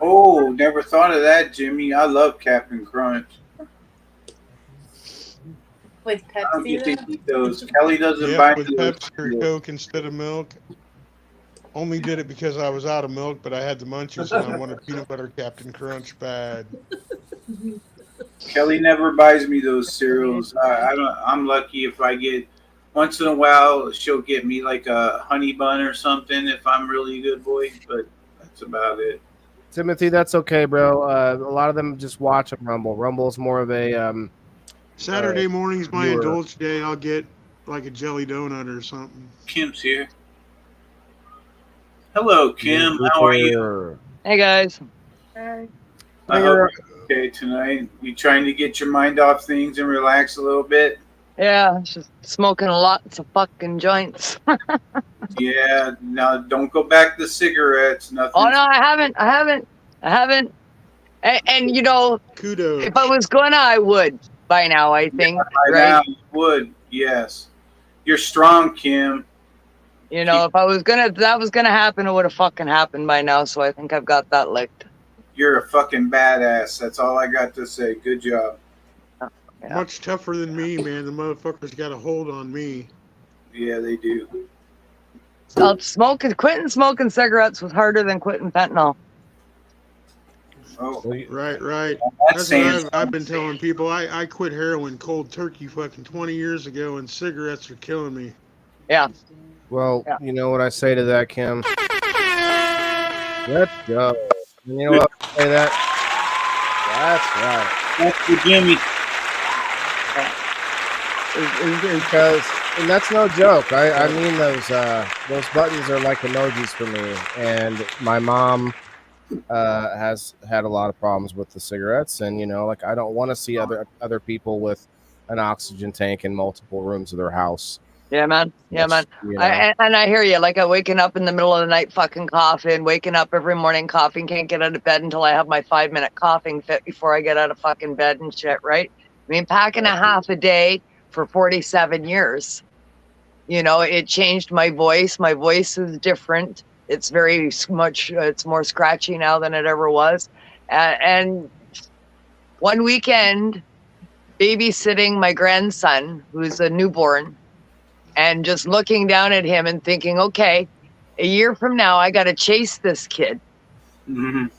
Oh, never thought of that, Jimmy. I love Captain Crunch. With I don't Pepsi, get to eat those. Kelly doesn't buy with those. Pepsi or Coke instead of milk. Only did it because I was out of milk, but I had the munchies and I wanted peanut butter Captain Crunch bad. Kelly never buys me those cereals. I don't. I'm lucky if I get once in a while. She'll get me like a honey bun or something if I'm really a good boy. But that's about it. Timothy, that's okay, bro. A lot of them just watch Rumble. Rumble's more of a Saturday morning's my viewer. indulge day. I'll get like a jelly donut or something. Kim's here. Hello, Kim. How are you? Hey guys. I hope you're okay tonight. You trying to get your mind off things and relax a little bit? Yeah, just smoking lots of fucking joints. Yeah. Now don't go back to cigarettes. Nothing. Oh no, I haven't. And you know, Kudos. if I was gonna, I would by now. I think, By right? now you would. Yes. You're strong, Kim. You know, if that was gonna happen, it would have fucking happened by now. So I think I've got that licked. You're a fucking badass. That's all I got to say. Good job. Yeah. Much tougher than me, man. The motherfuckers got a hold on me. Yeah, they do. So quitting smoking cigarettes was harder than quitting fentanyl. Oh, Right. that's That's saying what I've been telling people. I quit heroin cold turkey fucking 20 years ago, and cigarettes are killing me. Yeah. Well, Yeah. you know what I say to that, Kim? Let's go. And you know what I say to that? That's right. That's for Jimmy. Because, and that's no joke. I mean those buttons are like emojis for me. And my mom has had a lot of problems with the cigarettes, and like I don't want to see other people with an oxygen tank in multiple rooms of their house. Yeah, man. Yeah, man. You know. And I hear you. Like, I'm waking up in the middle of the night fucking coughing, waking up every morning coughing, can't get out of bed until I have my 5-minute coughing fit before I get out of fucking bed and shit, right? I mean, packing a half a day for 47 years. It changed my voice. My voice is different. It's very much, it's more scratchy now than it ever was. And one weekend, babysitting my grandson, who's a newborn, and just looking down at him and thinking, okay, a year from now, I got to chase this kid in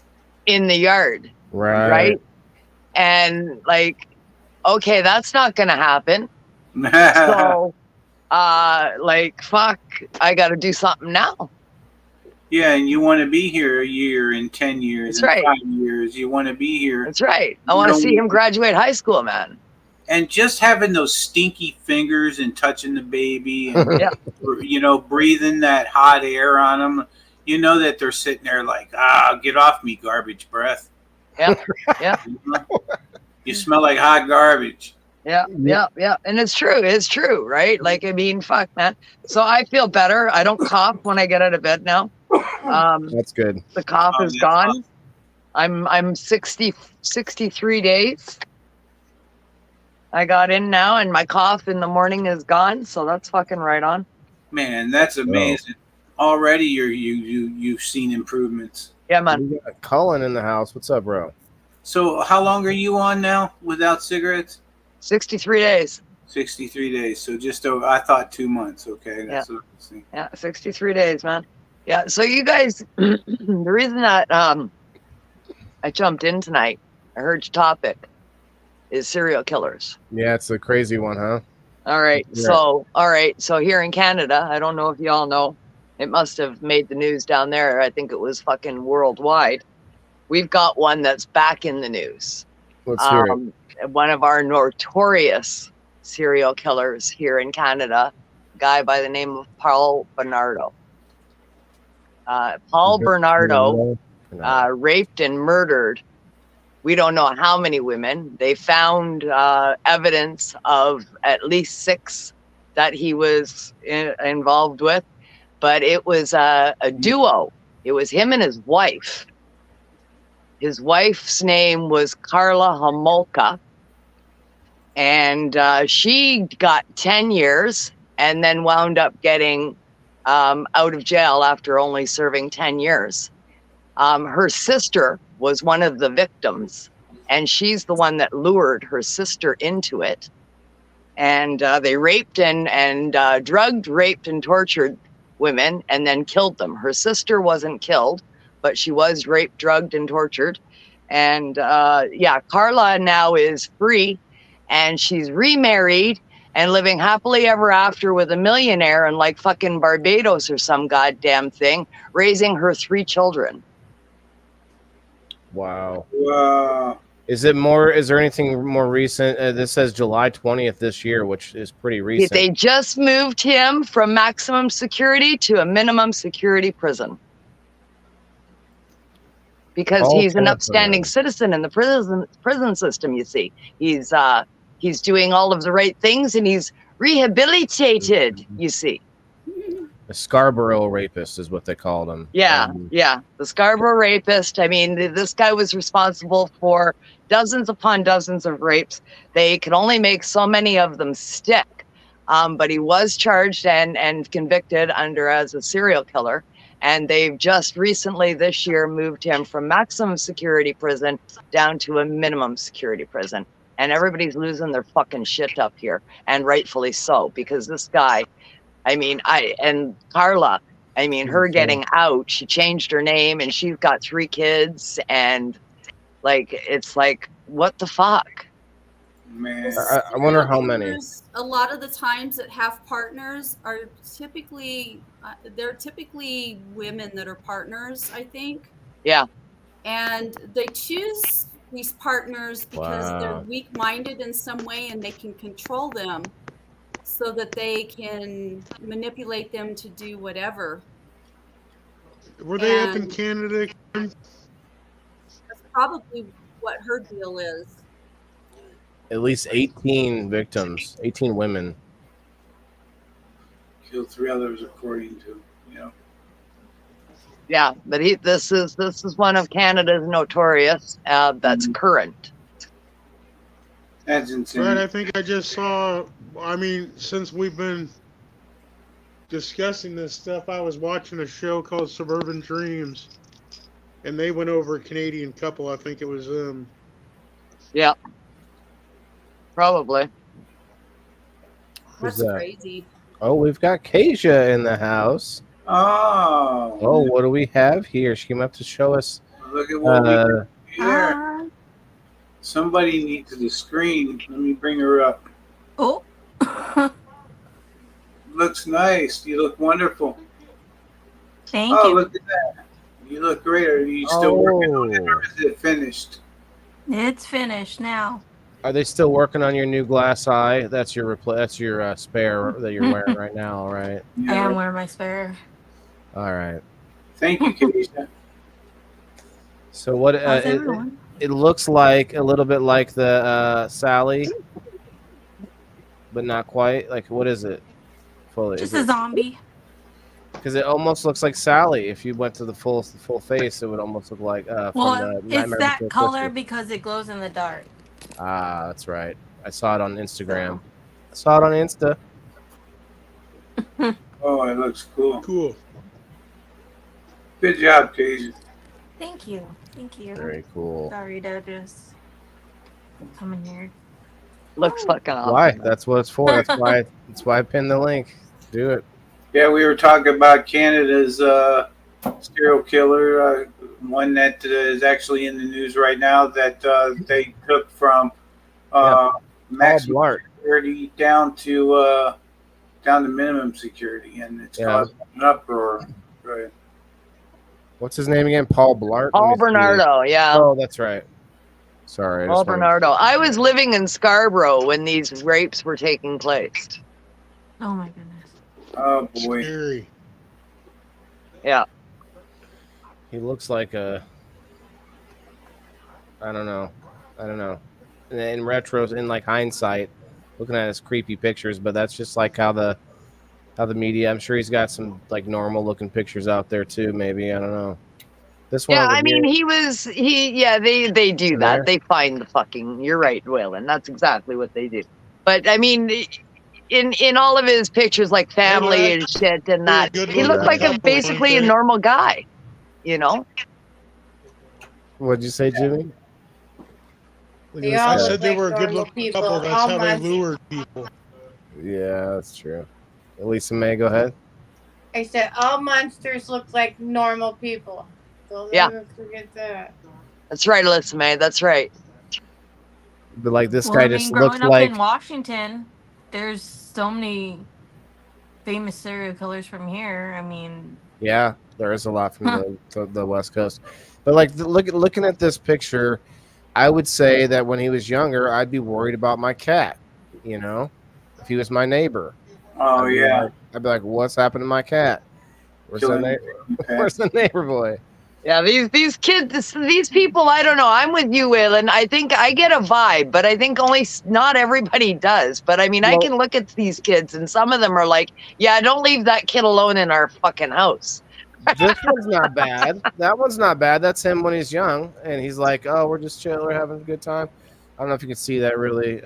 the yard. Right. And like, okay, that's not going to happen. So, like, fuck, I got to do something now. Yeah, and you want to be here a year and 10 years That's and right. 5 years. You want to be here. That's right. I want to see him graduate high school, man. And just having those stinky fingers and touching the baby and, breathing that hot air on them, that they're sitting there like, get off me, garbage breath. Yeah, yeah. You smell like hot garbage. Yeah. And it's true, right? Like, I mean, fuck, man. So I feel better. I don't cough when I get out of bed now. That's good. The cough is gone. Awesome. I'm 63 days. I got in now, and my cough in the morning is gone. So that's fucking right on. Man, that's amazing. Already you've seen improvements. Yeah, man. We got Cullen in the house. What's up, bro? So how long are you on now without cigarettes? 63 days. 63 days. So just over, I thought 2 months. Okay. That's yeah, 63 days, man. Yeah. So you guys, the reason that I jumped in tonight, I heard your topic, is serial killers. Yeah, it's a crazy one, huh? All right. Yeah. So here in Canada, I don't know if y'all know, it must have made the news down there. I think it was fucking worldwide. We've got one that's back in the news. Let's hear it. One of our notorious serial killers here in Canada, a guy by the name of Paul Bernardo. Paul Bernardo raped and murdered, we don't know how many women. They found evidence of at least 6 that he was involved with, but it was a duo. It was him and his wife. His wife's name was Karla Homolka, and she got 10 years and then wound up getting out of jail after only serving 10 years. Her sister was one of the victims, and she's the one that lured her sister into it. And they raped and drugged, raped, and tortured women and then killed them. Her sister wasn't killed, but she was raped, drugged, and tortured. And Karla now is free, and she's remarried and living happily ever after with a millionaire in like fucking Barbados or some goddamn thing, raising her 3 children. Wow. Wow. Is there anything more recent? This says July 20th this year, which is pretty recent. They just moved him from maximum security to a minimum security prison. Because he's an upstanding citizen in the prison system, you see. He's doing all of the right things, and he's rehabilitated, you see. A Scarborough rapist is what they called him. Yeah, the Scarborough rapist. I mean, this guy was responsible for dozens upon dozens of rapes. They could only make so many of them stick, but he was charged and convicted as a serial killer. And they've just recently this year moved him from maximum security prison down to a minimum security prison. And everybody's losing their fucking shit up here. And rightfully so, because this guy, I mean, and Carla, I mean, her getting out, she changed her name and she's got 3 kids. And like, it's like, what the fuck? Man, I wonder how many. A lot of the times that have partners are typically, they're typically women that are partners, I think. Yeah. And they choose these partners because they're weak-minded in some way and they can control them so that they can manipulate them to do whatever. Were they up in Canada? That's probably what her deal is. At least 18 victims, 18 women. Killed 3 others, according to, Yeah, but this is one of Canada's notorious. That's current. That's insane. Right, I think I just saw. I mean, since we've been discussing this stuff, I was watching a show called Suburban Dreams, and they went over a Canadian couple. I think it was them. Yeah. Probably. That's crazy. Oh, we've got Kasia in the house. Oh, what do we have here? She came up to show us. Look at what we got here. Somebody needs the screen. Let me bring her up. Oh. Looks nice. You look wonderful. Thank you. Look at that. You look great. Are you still working on it, or is it finished? It's finished now. Are they still working on your new glass eye? That's your spare that you're wearing right now, right? I am wearing my spare. All right. Thank you, Kasia. So what? It looks like a little bit like the Sally, but not quite. Like, what is it? Fully, just a zombie. Because it almost looks like Sally. If you went to the full face, it would almost look like. Well, it's that color because it glows in the dark. Ah, that's right. I saw it on Instagram. I saw it on Insta. Oh, it looks cool. Cool. Good job, Kasia. Thank you. Thank you. Very cool. Sorry to just come in here. Looks fucking awesome. Why? That's what it's for. That's why. That's why I pinned the link. Do it. Yeah, we were talking about Canada's serial killer, one that is actually in the news right now that they took from maximum security down to minimum security, and it's caused an uproar. Right. What's his name again? Paul Blart? Paul Bernardo, yeah. Oh, that's right. Sorry. Paul Bernardo. I was living in Scarborough when these rapes were taking place. Oh my goodness. Oh boy. Scary. Yeah. He looks like a. I don't know. In retro, in like hindsight, looking at his creepy pictures, but that's just like how the media. I'm sure he's got some like normal looking pictures out there too. Maybe I don't know. This one. Yeah, I mean, they do that. They find the fucking. You're right, Waylon. That's exactly what they do. But I mean, in all of his pictures, like family and shit, and that he looked like basically a normal guy. You know. What'd you say, Jimmy? I said they were a good-looking couple. That's how they lured people. Yeah, that's true. Lisa May, go ahead. I said all monsters look like normal people. Don't ever forget that. That's right, Lisa May. That's right. But like this guy just looks growing up like in Washington, there's so many famous serial killers from here. I mean, yeah, there is a lot from the West Coast. But like looking at this picture, I would say that when he was younger, I'd be worried about my cat. You know, if he was my neighbor. Oh yeah. I'd be like, "What's happened to my cat? Where's the neighbor boy?" Yeah, these kids, these people, I don't know. I'm with you, Waylon. I think I get a vibe, but I think not everybody does. But I mean, I can look at these kids, and some of them are like, "Yeah, don't leave that kid alone in our fucking house." This one's not bad. That one's not bad. That's him when he's young, and he's like, "Oh, we're just chilling, we're having a good time." I don't know if you can see that really.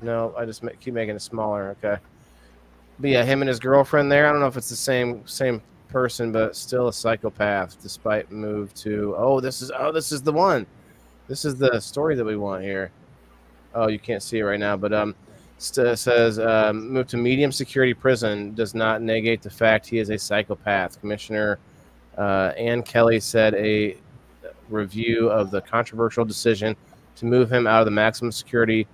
No, I just keep making it smaller. Okay, but yeah, him and his girlfriend there. I don't know if it's the same person, but still a psychopath. Despite move to this is the one. This is the story that we want here. Oh, you can't see it right now, but says move to medium security prison does not negate the fact he is a psychopath. Commissioner Ann Kelly said a review of the controversial decision to move him out of the maximum security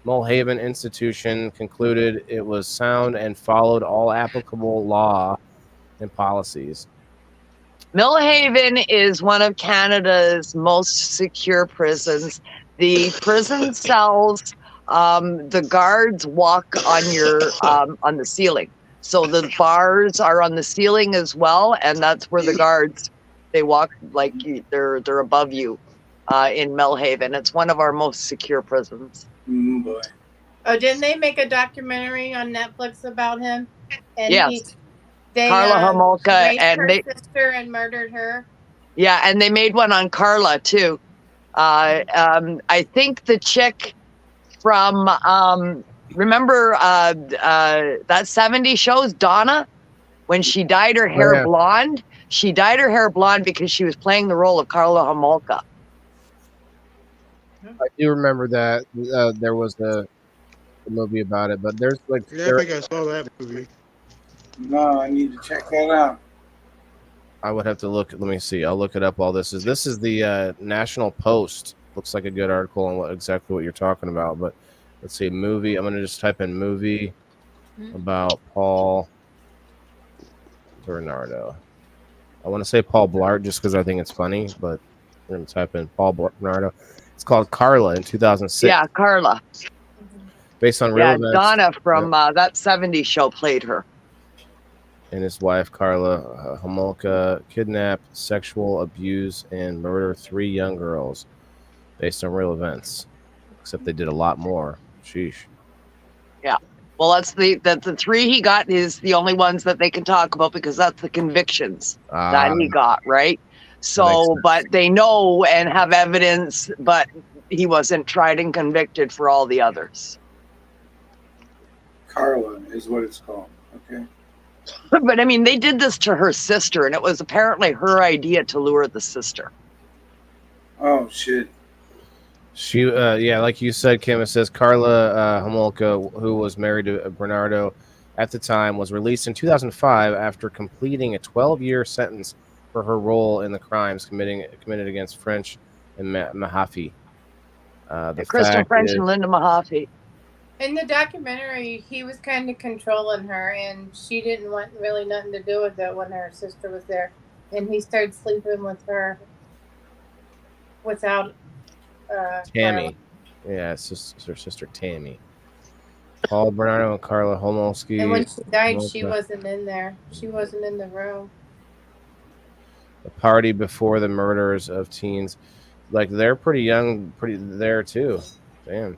Mulhaven institution concluded it was sound and followed all applicable law and policies. Millhaven is one of Canada's most secure prisons. The prison cells, the guards walk on your on the ceiling. So the bars are on the ceiling as well, and that's where the guards they walk like they're above you in Millhaven. It's one of our most secure prisons. Boy. Oh, didn't they make a documentary on Netflix about him? And yes. They Carla Homolka raped and her they sister and murdered her. Yeah, and they made one on Carla too. I think the chick from remember that 70s shows Donna when she dyed her hair blonde. She dyed her hair blonde because she was playing the role of Carla Homolka. I do remember that there was the movie about it, but there's like I think I saw that movie. No, I need to check that out. I would have to look. Let me see. I'll look it up. All this is the National Post. Looks like a good article on exactly what you're talking about. But let's see, movie. I'm gonna just type in movie about Paul Bernardo. I want to say Paul Blart just because I think it's funny, but I'm gonna type in Paul Bernardo. It's called Carla in 2006. Yeah, Carla. Based on real events. Donna from that 70s show played her. And his wife, Carla Homolka, kidnapped, sexual abuse, and murder 3 young girls based on real events. Except they did a lot more. Sheesh. Yeah. Well, that's the 3 he got is the only ones that they can talk about because that's the convictions that he got, right? So, but they know and have evidence, but he wasn't tried and convicted for all the others. Carla is what it's called. Okay. But I mean, they did this to her sister, and it was apparently her idea to lure the sister. Oh shit. She, like you said, Kim. It says Carla Homolka, who was married to Bernardo at the time, was released in 2005 after completing a 12-year sentence for her role in the crimes committed against French and Mahaffey. Kristen French and Linda Mahaffey. In the documentary, he was kind of controlling her, and she didn't want really nothing to do with it when her sister was there. And he started sleeping with her without Tammy. Yeah, it's just her sister Tammy. Paul Bernardo and Carla Homolsky. And when she died, she wasn't in there. She wasn't in the room. The party before the murders of teens. Like, they're pretty young, pretty there too. Damn.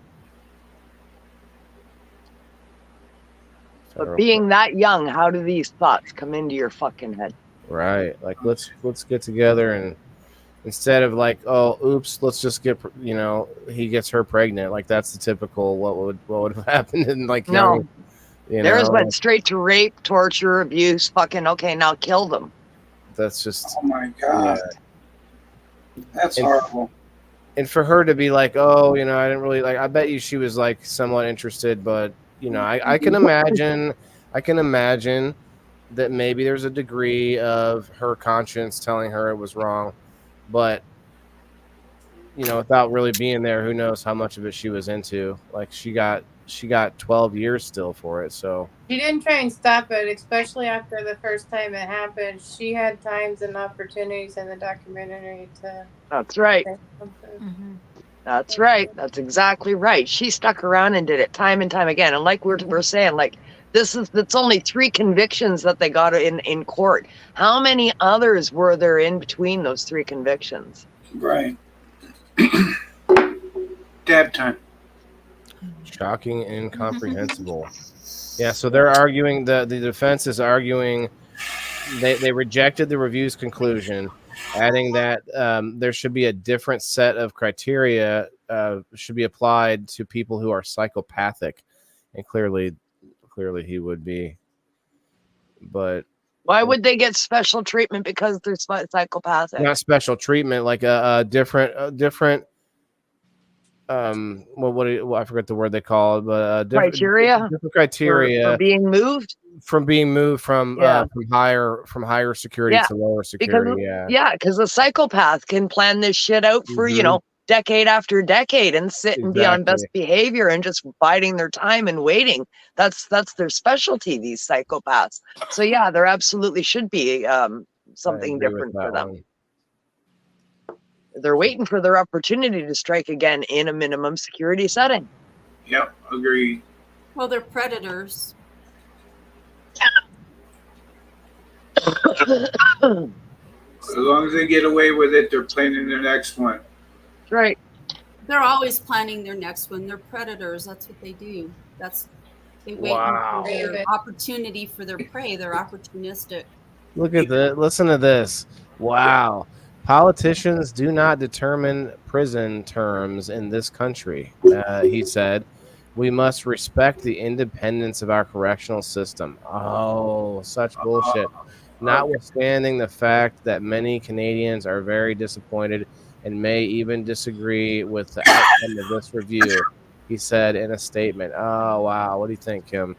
But being that young, how do these thoughts come into your fucking head? Right. Like, let's get together, and instead of like, oh, oops, let's just get, he gets her pregnant. Like, that's the typical what would have happened in like young, Theirs went straight to rape, torture, abuse. Fucking okay, now kill them. That's just. Oh my god. Yeah. That's horrible. And for her to be like, oh, I didn't really like. I bet you she was like somewhat interested, but. I can imagine that maybe there's a degree of her conscience telling her it was wrong, but without really being there, who knows how much of it she was into. Like, she got 12 years still for it. So she didn't try and stop it, especially after the first time it happened. She had times and opportunities in the documentary to. That's right. That's right. That's exactly right. She stuck around and did it time and time again. And like we're saying, like, that's only 3 convictions that they got in court. How many others were there in between those 3 convictions? Right. Dab time. Shocking and incomprehensible. Yeah, so they're arguing, the defense is arguing they rejected the review's conclusion, adding that there should be a different set of criteria should be applied to people who are psychopathic, and clearly he would be. But Why would they get special treatment because they're psychopathic? Not special treatment, like a different well, I forget the word they call it, but different criteria for being moved from higher security to lower security. Because a psychopath can plan this shit out for decade after decade and sit and be on best behavior and just biding their time and waiting. That's their specialty, these psychopaths. So yeah, there absolutely should be something different for them. They're waiting for their opportunity to strike again in a minimum security setting. Yep, agreed. Well, they're predators. As long as they get away with it, they're planning their next one. Right. They're always planning their next one. They're predators. That's what they do. They wait for their opportunity for their prey. They're opportunistic. Look at that. Listen to this. Wow. Politicians do not determine prison terms in this country, he said. We must respect the independence of our correctional system. Oh, such bullshit. Notwithstanding the fact that many Canadians are very disappointed and may even disagree with the outcome of this review, he said in a statement. Oh, wow. What do you think, Kim?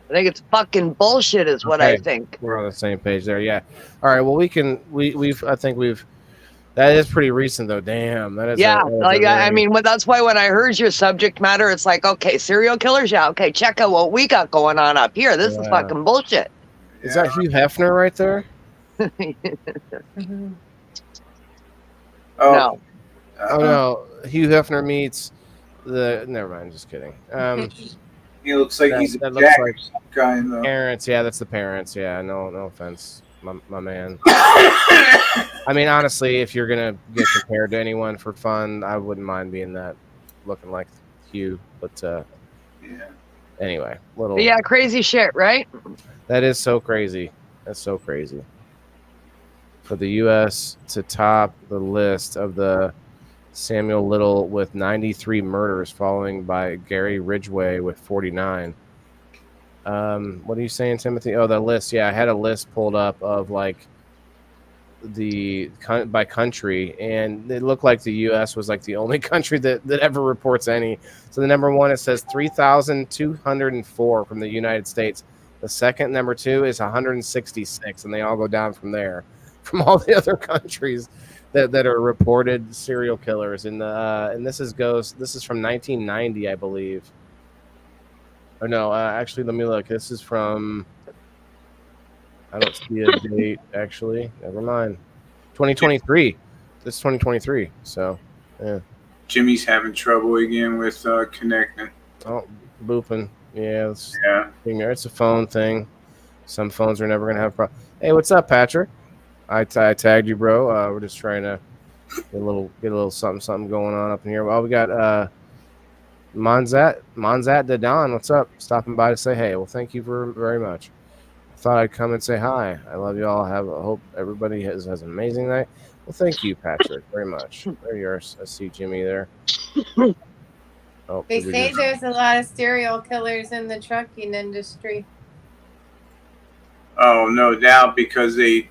I think it's fucking bullshit is what I think. We're on the same page there. Yeah. All right. Well, that is pretty recent though. Damn. That is. I mean, that's why when I heard your subject matter, it's like, okay, serial killers. Yeah. Okay. Check out what we got going on up here. This is fucking bullshit. Is that Hugh Hefner right there? No. Oh no. Hugh Hefner meets never mind. Just kidding. He looks like he's that a looks like guy in the parents. Yeah, that's the parents. Yeah, no offense, my man. I mean, honestly, if you're gonna get compared to anyone for fun, I wouldn't mind being that, looking like Hugh. But anyway, crazy shit, right? That is so crazy. That's so crazy. For the U.S. to top the list of the Samuel Little with 93 murders, following by Gary Ridgway with 49. What are you saying, Timothy? Oh, the list. Yeah, I had a list pulled up of like by country, and it looked like the U.S. was like the only country that ever reports any. So the number one, it says 3,204 from the United States. The second, number two, is 166, and they all go down from there, from all the other countries that are reported serial killers. And this is from 1990, I believe. Or no, actually, let me look. This is from, I don't see a date, actually. Never mind. 2023. This is 2023. So, yeah. Jimmy's having trouble again with connecting. Oh, booping. Yeah, it's a phone thing. Some phones are never going to have problems. Hey, what's up, Patrick? I tagged you, bro. We're just trying to get a little something going on up in here. Well, we got Monzat Dadan. What's up? Stopping by to say hey. Well, thank you very much. I thought I'd come and say hi. I love you all. I hope everybody has an amazing night. Well, thank you, Patrick, very much. There you are. I see Jimmy there. Oh, they say there's a lot of serial killers in the trucking industry. Oh, no doubt, because they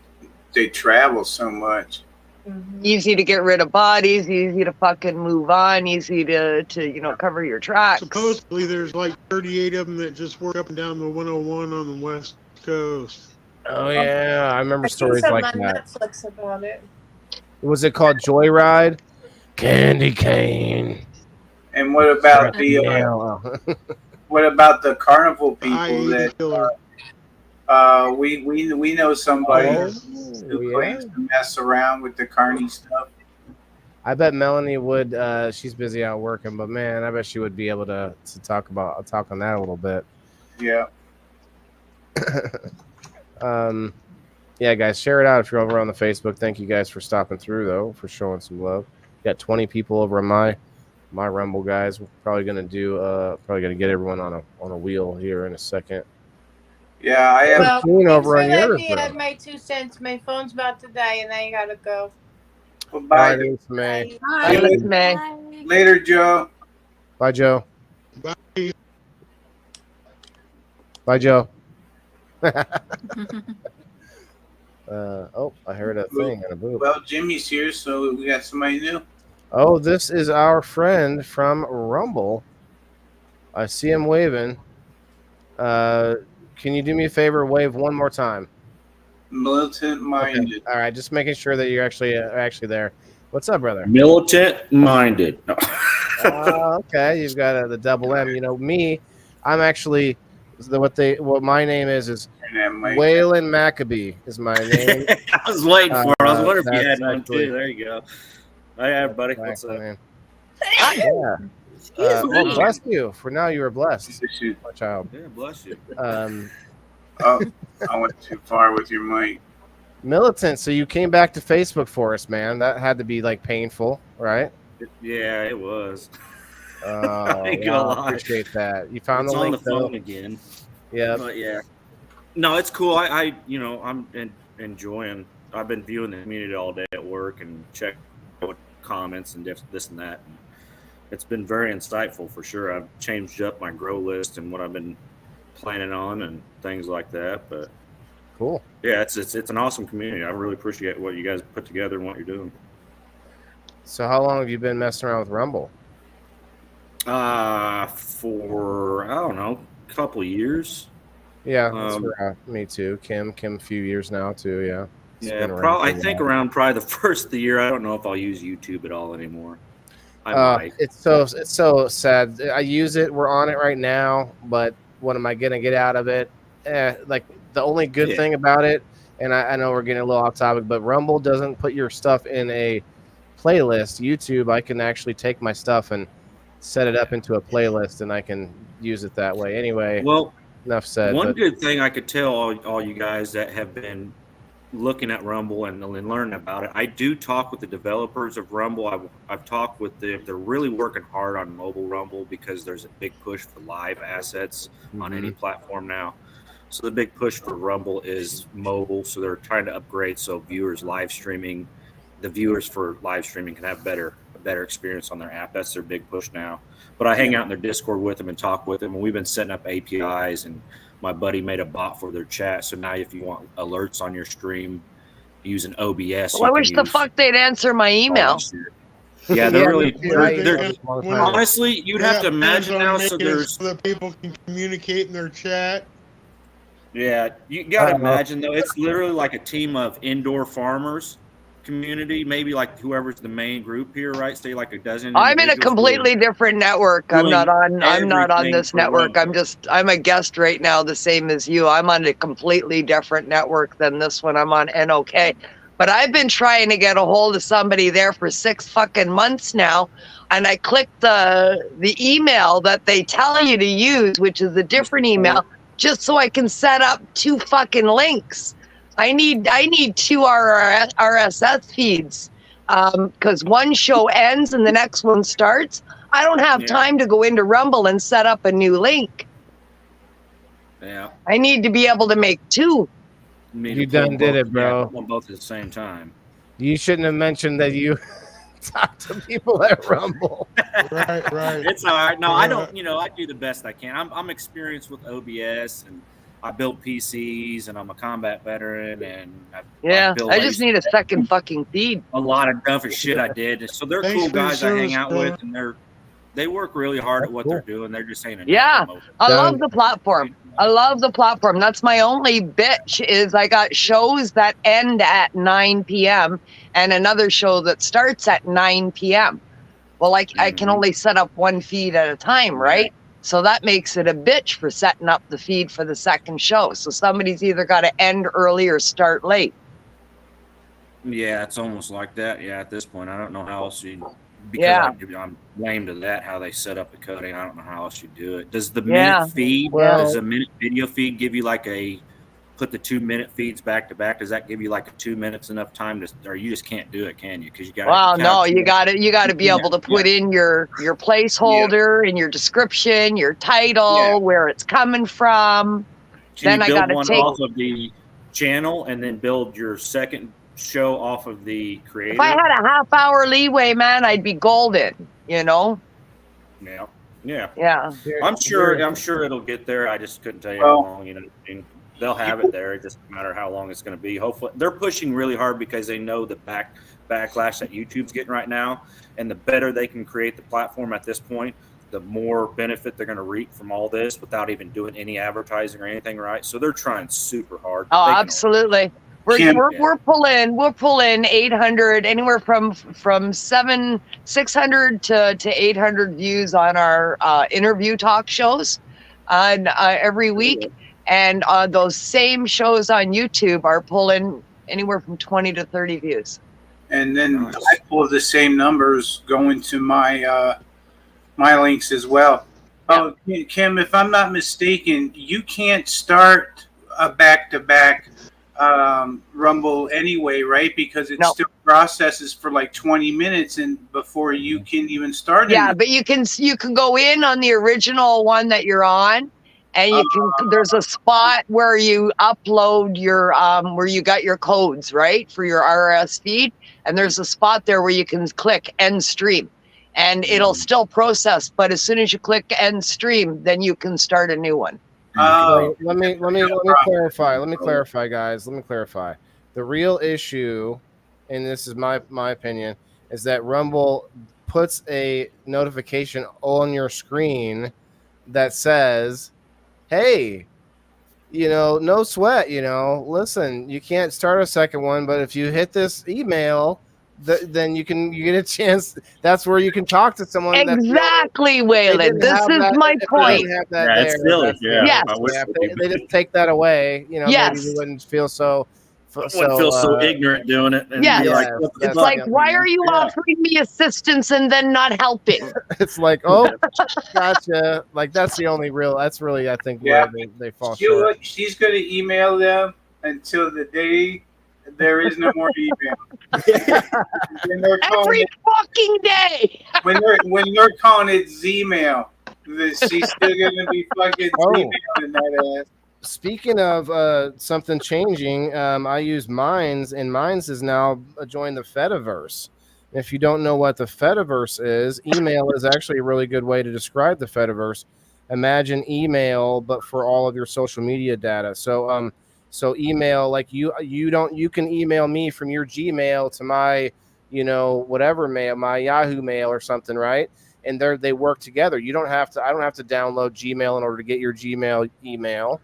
travel so much. Mm-hmm. Easy to get rid of bodies, easy to fucking move on, easy to cover your tracks. Supposedly there's like 38 of them that just work up and down the 101 on the West Coast. Oh yeah, I remember stories like that. Netflix about it. Was it called Joyride? Candy cane. And what about what about the carnival people that we know somebody who claims to mess around with the carny stuff? I bet Melanie would. She's busy out working, but man, I bet she would be able to talk on that a little bit. Yeah. Yeah, guys, share it out if you're over on the Facebook. Thank you guys for stopping through, though, for showing some love. Got 20 people over on my Rumble, guys. We're probably gonna get everyone on a wheel here in a second. Yeah, I have over on yours. I had my 2 cents. My phone's about to die, and I gotta go. Well, bye. Bye. Later, Joe. Bye, Joe. Bye. Bye, Joe. Oh, I heard a thing and a boob. Well, Jimmy's here, so we got somebody new. Oh, this is our friend from Rumble. I see him waving. Can you do me a favor? Wave one more time. Militant minded. Okay. All right, just making sure that you're actually there. What's up, brother? Militant minded. No. Okay, you've got the double M. You know me. I'm actually what my name is Waylon Maccabee is my name. I was waiting for it. I was wondering if you had one too. There you go. Hi, everybody. What's up? Yeah. Well, bless you. For now, you are blessed, my child. Yeah, bless you. Oh, I went too far with your mic. Militant. So you came back to Facebook for us, man. That had to be like painful, right? Yeah, it was. I appreciate that. You found the link on the phone again. Yeah. But yeah. No, it's cool. I'm enjoying. I've been viewing the community all day at work and check comments and this and that. And it's been very insightful for sure. I've changed up my grow list and what I've been planning on and things like that. But cool. Yeah, it's an awesome community. I really appreciate what you guys put together and what you're doing. So how long have you been messing around with Rumble? For I don't know, a couple of years. Yeah, that's me too. Kim, a few years now too. Yeah. Yeah, I think around probably the first of the year. I don't know if I'll use YouTube at all anymore. It's so sad. I use it. We're on it right now, but what am I gonna get out of it? Like the only good thing about it, and I know we're getting a little off topic, but Rumble doesn't put your stuff in a playlist. YouTube, I can actually take my stuff and set it up into a playlist, and I can use it that way. Anyway, well, enough said. One good thing I could tell all you guys that have been looking at Rumble and learning about it, I do talk with the developers of Rumble. I've talked with them. They're really working hard on mobile Rumble because there's a big push for live assets on any platform now. So the big push for Rumble is mobile. So they're trying to upgrade so the viewers for live streaming can have a better experience on their app. That's their big push now. But I hang out in their Discord with them and talk with them, and we've been setting up APIs, and my buddy made a bot for their chat. So now if you want alerts on your stream using OBS, I wish the fuck they'd answer my email. Yeah, they're honestly, you'd have to imagine now. So that people can communicate in their chat. Yeah, you got to imagine though. It's literally like a team of indoor farmers community, maybe like whoever's the main group here, right? Say like a dozen. I'm in a completely different network. I'm not on this network. I'm a guest right now, the same as you. I'm on a completely different network than this one. I'm on NOK. But I've been trying to get a hold of somebody there for 6 fucking months now. And I clicked the email that they tell you to use, which is a different email, just so I can set up 2 fucking links. I need 2 RSS feeds because one show ends and the next one starts. I don't have time to go into Rumble and set up a new link. Yeah. I need to be able to make 2. You done did it, bro. Both at the same time. You shouldn't have mentioned that you talk to people at Rumble. Right. It's all right. No, I don't. I do the best I can. I'm experienced with OBS, and I built PCs, and I'm a combat veteran, and I just need a second fucking feed. A lot of dumb shit I did. So they're cool guys I hang out with, and they work really hard at what they're doing. They're just saying, I love the platform. That's my only bitch is I got shows that end at 9 p.m. and another show that starts at 9 p.m. Well, I can only set up 1 feed at a time, right? So that makes it a bitch for setting up the feed for the second show. So somebody's either got to end early or start late. Yeah, it's almost like that. Yeah, at this point, I don't know how else I'm lame to that, how they set up the coding. I don't know how else you do it. Does the minute feed, does a minute video feed give you like put the 2-minute feeds back to back? Does that give you like 2 minutes enough time to, or you just can't do it, can you? Because you got. Well, no, you got to be able to put in your placeholder and your description, your title, where it's coming from. Then I got to take off of the channel and then build your second show off of the creator. If I had a half-hour leeway, man, I'd be golden. Yeah. Yeah. I'm sure it'll get there. I just couldn't tell you how long. they'll have it there. It doesn't matter how long it's going to be. Hopefully, they're pushing really hard because they know the backlash that YouTube's getting right now, and the better they can create the platform at this point, the more benefit they're going to reap from all this without even doing any advertising or anything, right? So they're trying super hard. Oh, absolutely. We're pulling 800, anywhere from 600 to 800 views on our interview talk shows on every week, and those same shows on YouTube are pulling anywhere from 20 to 30 views. And then I pull the same numbers going to my my links as well. Oh, Kim, if I'm not mistaken, you can't start a back-to-back Rumble anyway, right? Because it still processes for like 20 minutes and before you can even start it. Yeah, but you can go in on the original one that you're on, and you can. There's a spot where you upload your where you got your codes, right, for your RSS feed, and there's a spot there where you can click end stream, and it'll still process. But as soon as you click end stream, then you can start a new one. Let me clarify. Let me clarify, guys. Let me clarify. The real issue, and this is my opinion, is that Rumble puts a notification on your screen that says, "Hey, no sweat. Listen, you can't start a second one, but if you hit this email, then you get a chance. That's where you can talk to someone." Exactly, Waylon. This is my point. It's silly. Yes. They just take that away. Yes. Maybe you wouldn't feel so. Feel so ignorant doing it. And yes. be like, it's like, why are you offering me assistance and then not helping? It's like, oh, gotcha. Like that's the only real. That's really, I think, where they fall short. She's going to email them until the day there is no more email. Every fucking day. when they're calling it Z-mail, she's still going to be fucking emailing that ass. Speaking of something changing, I use Minds, and Minds has now joined the Fediverse. If you don't know what the Fediverse is, email is actually a really good way to describe the Fediverse. Imagine email, but for all of your social media data. So email, like you can email me from your Gmail to my, whatever mail, my Yahoo mail or something, right? And they work together. I don't have to download Gmail in order to get your Gmail email.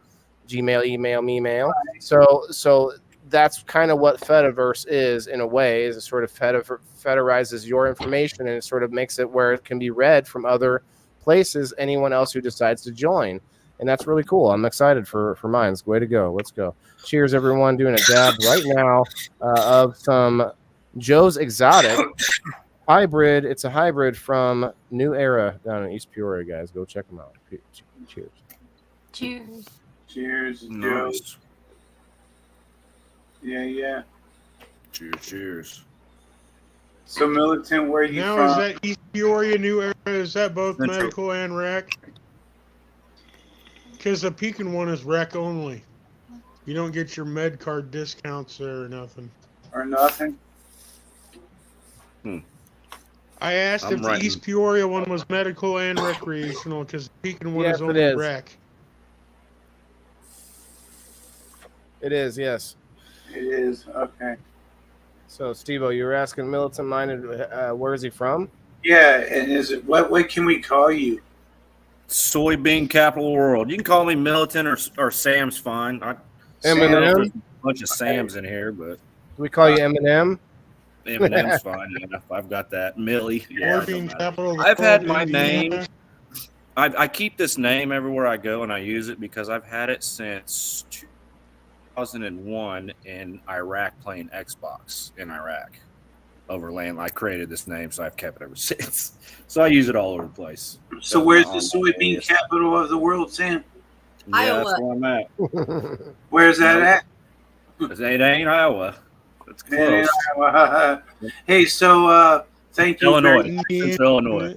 So that's kind of what Fediverse is in a way. Is it sort of federizes your information, and it sort of makes it where it can be read from other places, anyone else who decides to join. And that's really cool. I'm excited for Minds. Way to go. Let's go. Cheers, everyone. Doing a dab right now of some Joe's Exotic hybrid. It's a hybrid from New Era down in East Peoria, guys. Go check them out. Cheers. Cheers. Cheers, Joe. Yeah. Cheers. So, Militant, where are you now, from? Is that East Peoria, New Era? Is that both medical and rec? Because the Pekin one is rec only. You don't get your med card discounts there or nothing. Or nothing? I asked if the East Peoria one was medical and recreational, because the Pekin one is only rec. It is, yes. It is, okay. So, Steve-O, you were asking Militant Minded, where is he from? Yeah, and is it what can we call you? Soybean capital of the world. You can call me Militant or Sam's fine. Eminem? A bunch of Sams in here, but Do we call you Eminem? Eminem's fine. Yeah, I've got that. Millie. Yeah, I've had my name. I keep this name everywhere I go, and I use it because I've had it since 2001 in Iraq playing Xbox in Iraq over land. I created this name, so I've kept it ever since. So I use it all over the place. So where's the soybean capital of the world, Sam? Yeah, Iowa. that's where I'm at. Where's that at? It ain't Iowa. It's close. Hey, so thank you. Illinois. It's Illinois.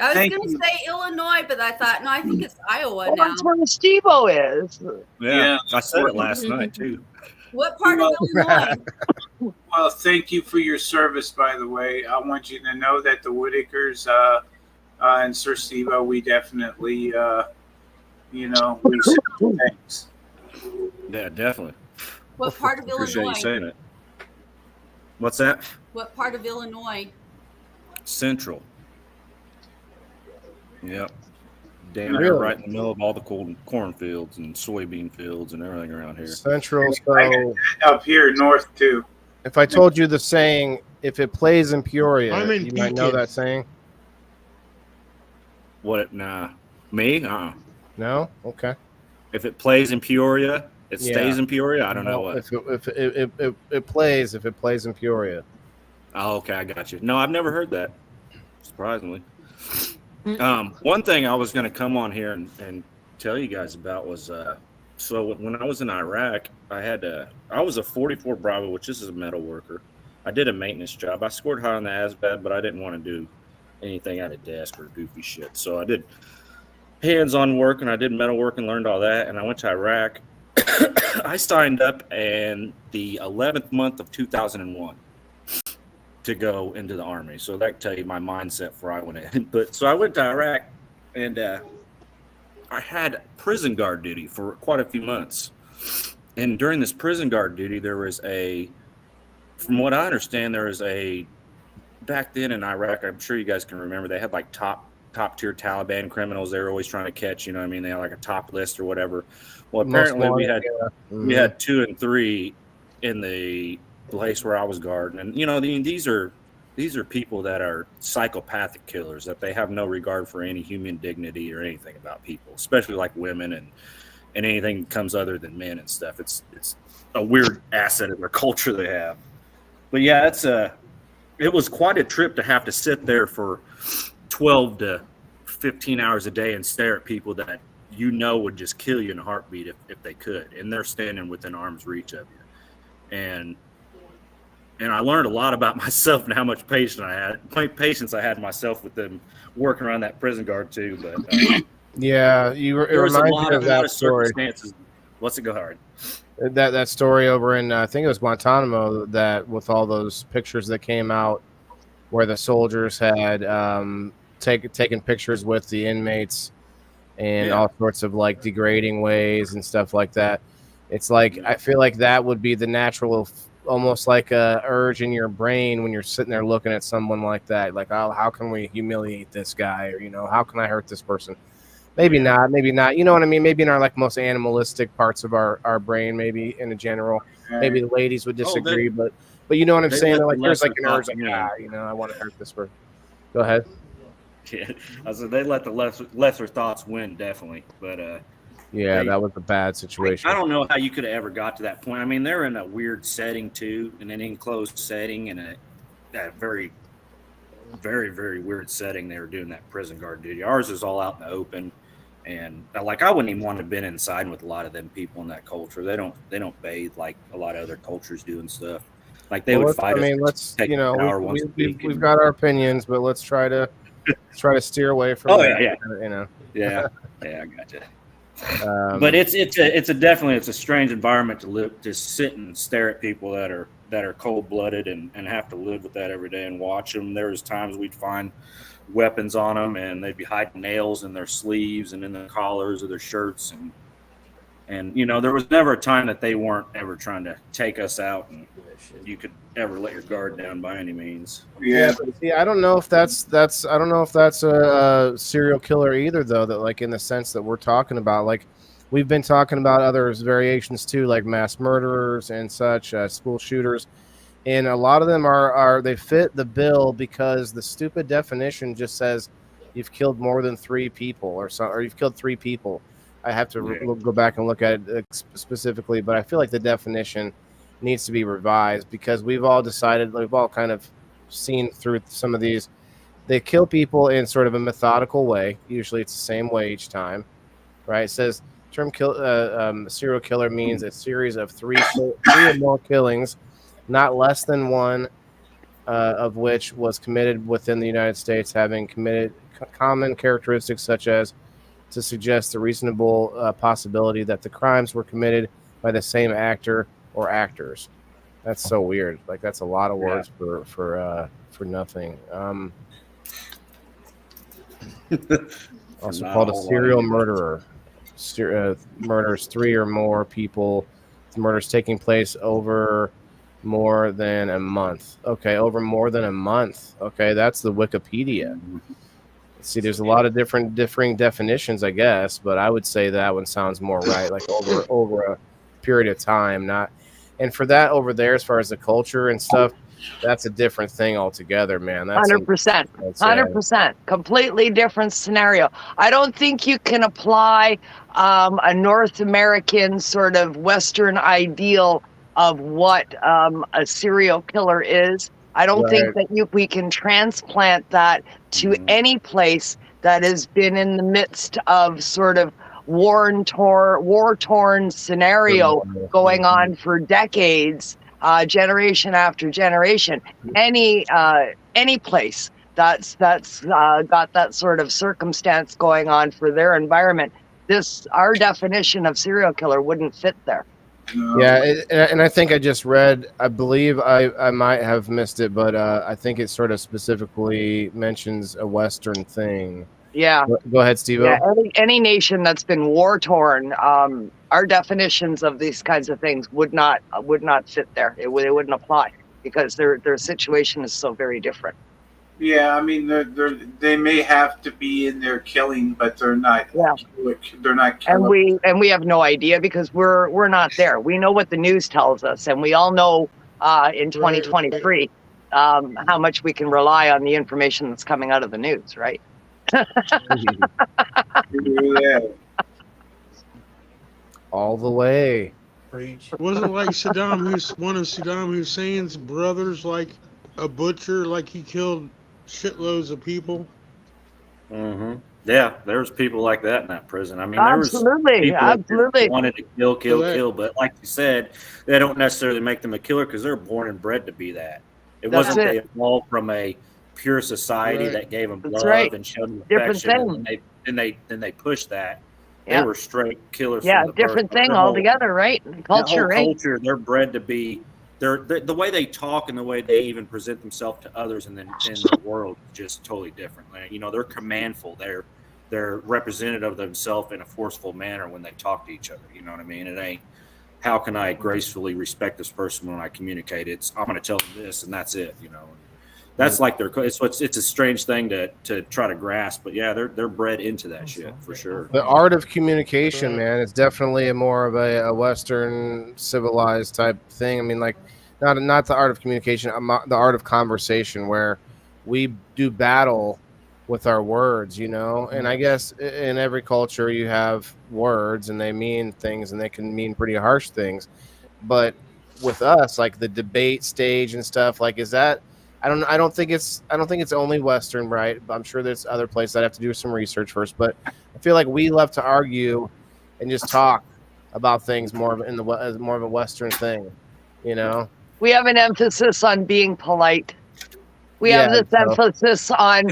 I was going to say Illinois, but I thought, no, I think it's Iowa now. That's where Steve-O is. Yeah, I said it last night, too. What part of Illinois? Well, thank you for your service, by the way. I want you to know that the Whitakers and Sir Steve-O, we definitely, we say thanks. Yeah, definitely. What part of Appreciate you Illinois? saying it. What's that? What part of Illinois? Central. Yep. Damn Really? near right in the middle of all the cornfields and soybean fields and everything around here. Central. So Up here north too. if I told you the saying, if it plays in Peoria, I'm in you might know Pekin. that saying. What? Nah. Me? No? Okay. If it plays in Peoria, it Yeah. stays in Peoria. I don't know what. If it plays in Peoria. Oh, okay, I got you. No, I've never heard that. Surprisingly. One thing I was going to come on here and tell you guys about was so when I was in Iraq, I was a 44 Bravo, which is a metal worker. I did a maintenance job. I scored high on the ASVAB, but I didn't want to do anything at a desk or goofy shit. So I did hands-on work and I did metal work and learned all that. And I went to Iraq. I signed up in the 11th month of 2001 to go into the Army. So that can tell you my mindset before I went in. But so I went to Iraq and I had prison guard duty for quite a few months. And during this prison guard duty, there was from what I understand, back then in Iraq, I'm sure you guys can remember, they had like top tier Taliban criminals they were always trying to catch, you know what I mean? They had like a top list or whatever. Well, apparently we had 2 and 3 in the place where I was guarding. And, you know, these are people that are psychopathic killers, that they have no regard for any human dignity or anything about people, especially like women and anything that comes other than men and stuff. It's a weird asset of their culture they have. But yeah, it was quite a trip to have to sit there for 12 to 15 hours a day and stare at people that you know would just kill you in a heartbeat if they could, and they're standing within arm's reach of you. And I learned a lot about myself and how much patience I had myself with them working around that prison guard too. But yeah, it reminds me of that story. What's it go hard? That story over in I think it was Guantanamo, that with all those pictures that came out where the soldiers had taken pictures with the inmates and all sorts of like degrading ways and stuff like that. It's like I feel like that would be the natural, almost like a urge in your brain when you're sitting there looking at someone like that. Like, oh, how can we humiliate this guy? Or, you know, how can I hurt this person? Maybe not. You know what I mean? Maybe in our like most animalistic parts of our brain, maybe in a general. Maybe the ladies would disagree, but you know what I'm saying? Like, there's like an urge, like, you know, I want to hurt this person. Go ahead. Yeah, I said they let the lesser thoughts win, definitely. But that was a bad situation. I don't know how you could have ever got to that point. I mean, they're in a weird setting too, in an enclosed setting, in a very, very, very weird setting. They were doing that prison guard duty. Ours is all out in the open, and like I wouldn't even want to have been inside with a lot of them people in that culture. They don't bathe like a lot of other cultures do and stuff. Like they would fight. I mean, we've got our opinions, but let's try to steer away from. You know. Yeah, I gotcha. But it's a strange environment to live, to sit and stare at people that are cold blooded and have to live with that every day and watch them. There was times we'd find weapons on them and they'd be hiding nails in their sleeves and in the collars of their shirts, and you know, there was never a time that they weren't ever trying to take us out, and you could ever let your guard down by any means. I don't know if that's a serial killer either, though. That like in the sense that we're talking about, like we've been talking about other variations too, like mass murderers and such, school shooters, and a lot of them are they fit the bill because the stupid definition just says you've killed more than 3 people or you've killed 3 people. I have to go back and look at it specifically, but I feel like the definition needs to be revised because we've all kind of seen through some of these. They kill people in sort of a methodical way. Usually it's the same way each time, right? It says term serial killer means a series of 3 or more killings, not less than one of which was committed within the United States, having committed common characteristics such as to suggest the reasonable possibility that the crimes were committed by the same actor or actors. That's so weird. Like that's a lot of words for nothing. Also called a serial murderer. Murders 3 or more people murders taking place over more than a month. Okay, over more than a month. Okay, that's the Wikipedia. See, there's a lot of differing definitions, I guess, but I would say that one sounds more right, like over a period of time, not. And for that over there, as far as the culture and stuff, that's a different thing altogether, man. That's 100%. 100%. Completely different scenario. I don't think you can apply a North American sort of Western ideal of what a serial killer is. I don't think that we can transplant that to any place that has been in the midst of sort of war-torn scenario going on for decades, generation after generation. Any place that's got that sort of circumstance going on for their environment, our definition of serial killer wouldn't fit there. Yeah, and I think I just read, I believe I might have missed it, but I think it sort of specifically mentions a Western thing. Yeah. Go ahead, Steve. Yeah, any nation that's been war-torn, our definitions of these kinds of things would not fit there. It wouldn't apply because their situation is so very different. Yeah, I mean, they may have to be in there killing, but they're not. Yeah. They're not killing. And we have no idea because we're not there. We know what the news tells us, and we all know in 2023 how much we can rely on the information that's coming out of the news, right? All the way. Wasn't like one of Saddam Hussein's brothers, like a butcher, like he killed shitloads of people. Mm-hmm. Yeah, there was people like that in that prison. I mean, absolutely, there was people that wanted to kill, but like you said, they don't necessarily make them a killer because they're born and bred to be that. It wasn't they evolved from a pure society that gave them love and showed them affection, and they pushed that. They were straight killers. Yeah, different thing altogether, right? Culture, right? Culture, they're bred to be. The way they talk and the way they even present themselves to others in the world is just totally different. You know, they're commandful. They're representative of themselves in a forceful manner when they talk to each other. You know what I mean? It ain't how can I gracefully respect this person when I communicate. It's I'm going to tell them this and that's it. You know, that's like it's a strange thing to try to grasp. But yeah, they're bred into that shit for sure. The art of communication, man, it's definitely more of a Western civilized type thing. I mean, like. Not the art of communication, the art of conversation, where we do battle with our words, you know. And I guess in every culture you have words, and they mean things, and they can mean pretty harsh things. But with us, like the debate stage and stuff, like is that? I don't think it's only Western, right? I'm sure there's other places. I'd have to do some research first, but I feel like we love to argue and just talk about things more as more of a Western thing, you know. We have an emphasis on being polite. We have this emphasis on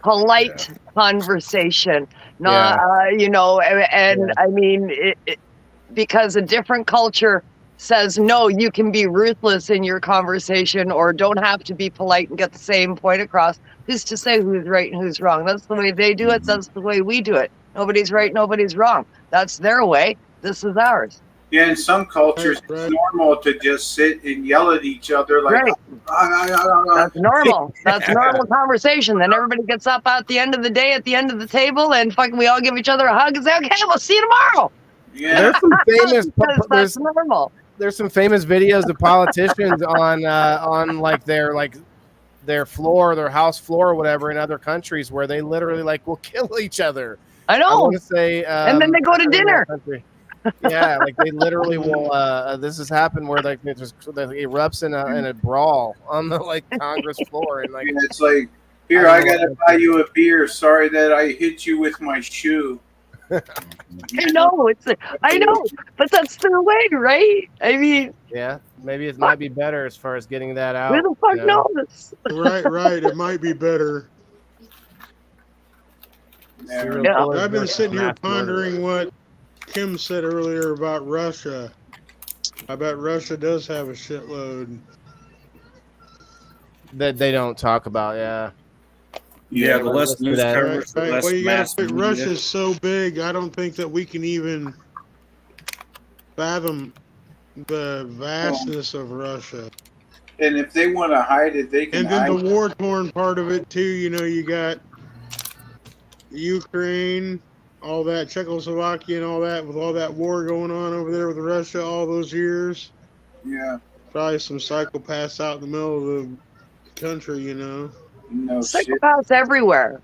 polite conversation, not, you know, and I mean, because a different culture says, no, you can be ruthless in your conversation or don't have to be polite and get the same point across. Who's to say who's right and who's wrong? That's the way they do it. That's the way we do it. Nobody's right. Nobody's wrong. That's their way. This is ours. Yeah, in some cultures, it's normal to just sit and yell at each other like. That's normal. That's normal conversation. Then everybody gets up at the end of the day, at the end of the table, and fucking we all give each other a hug and say, "Okay, we'll see you tomorrow." Yeah, there's some famous. That's normal. There's some famous videos of politicians on like their floor, their house floor, or whatever, in other countries where they literally like will kill each other. I know. I want to say, and then they go to dinner. Yeah, like they literally will. This has happened where like it erupts in a brawl on the like Congress floor, and like it's like, here I gotta buy you a beer. Sorry that I hit you with my shoe. I know I know, but that's their way, right? I mean, yeah, maybe it might be better as far as getting that out. Who the fuck knows? Right. It might be better. Yeah. I've been sitting here pondering what Kim said earlier about Russia. I bet Russia does have a shitload that they don't talk about. Yeah, the less news coverage, the less mass media. Russia's so big, I don't think that we can even fathom the vastness of Russia. And if they want to hide it, they can And then hide the war-torn part of it too. You know, you got Ukraine, all that, Czechoslovakia, and all that, with all that war going on over there with Russia all those years. Yeah. Probably some psychopaths out in the middle of the country, you know. No Psychopaths everywhere.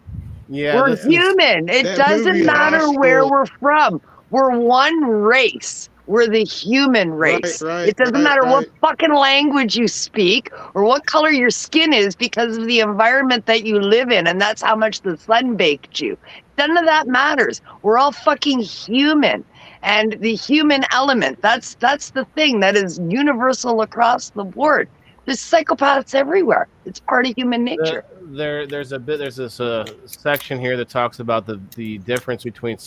Yeah, we're human. It that doesn't movie matter Hostel. where we're from. We're one race. We're the human race. It doesn't matter what fucking language you speak or what color your skin is because of the environment that you live in, and that's how much the sun baked you. None of that matters. We're all fucking human. And the human element, that's the thing that is universal across the board. There's psychopaths everywhere. It's part of human nature. There's this section here that talks about the difference between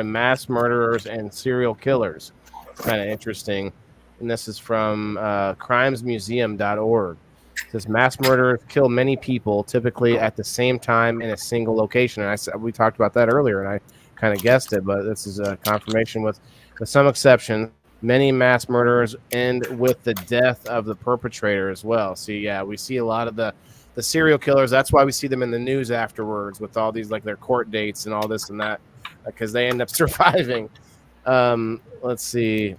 mass murderers and serial killers. Kind of interesting, and this is from crimesmuseum.org. It says mass murderers kill many people, typically at the same time in a single location. And we talked about that earlier, and I kind of guessed it, but this is a confirmation with some exceptions. Many mass murderers end with the death of the perpetrator as well. See, yeah, we see a lot of the serial killers. That's why we see them in the news afterwards with all these, like, their court dates and all this and that, because they end up surviving. Let's see.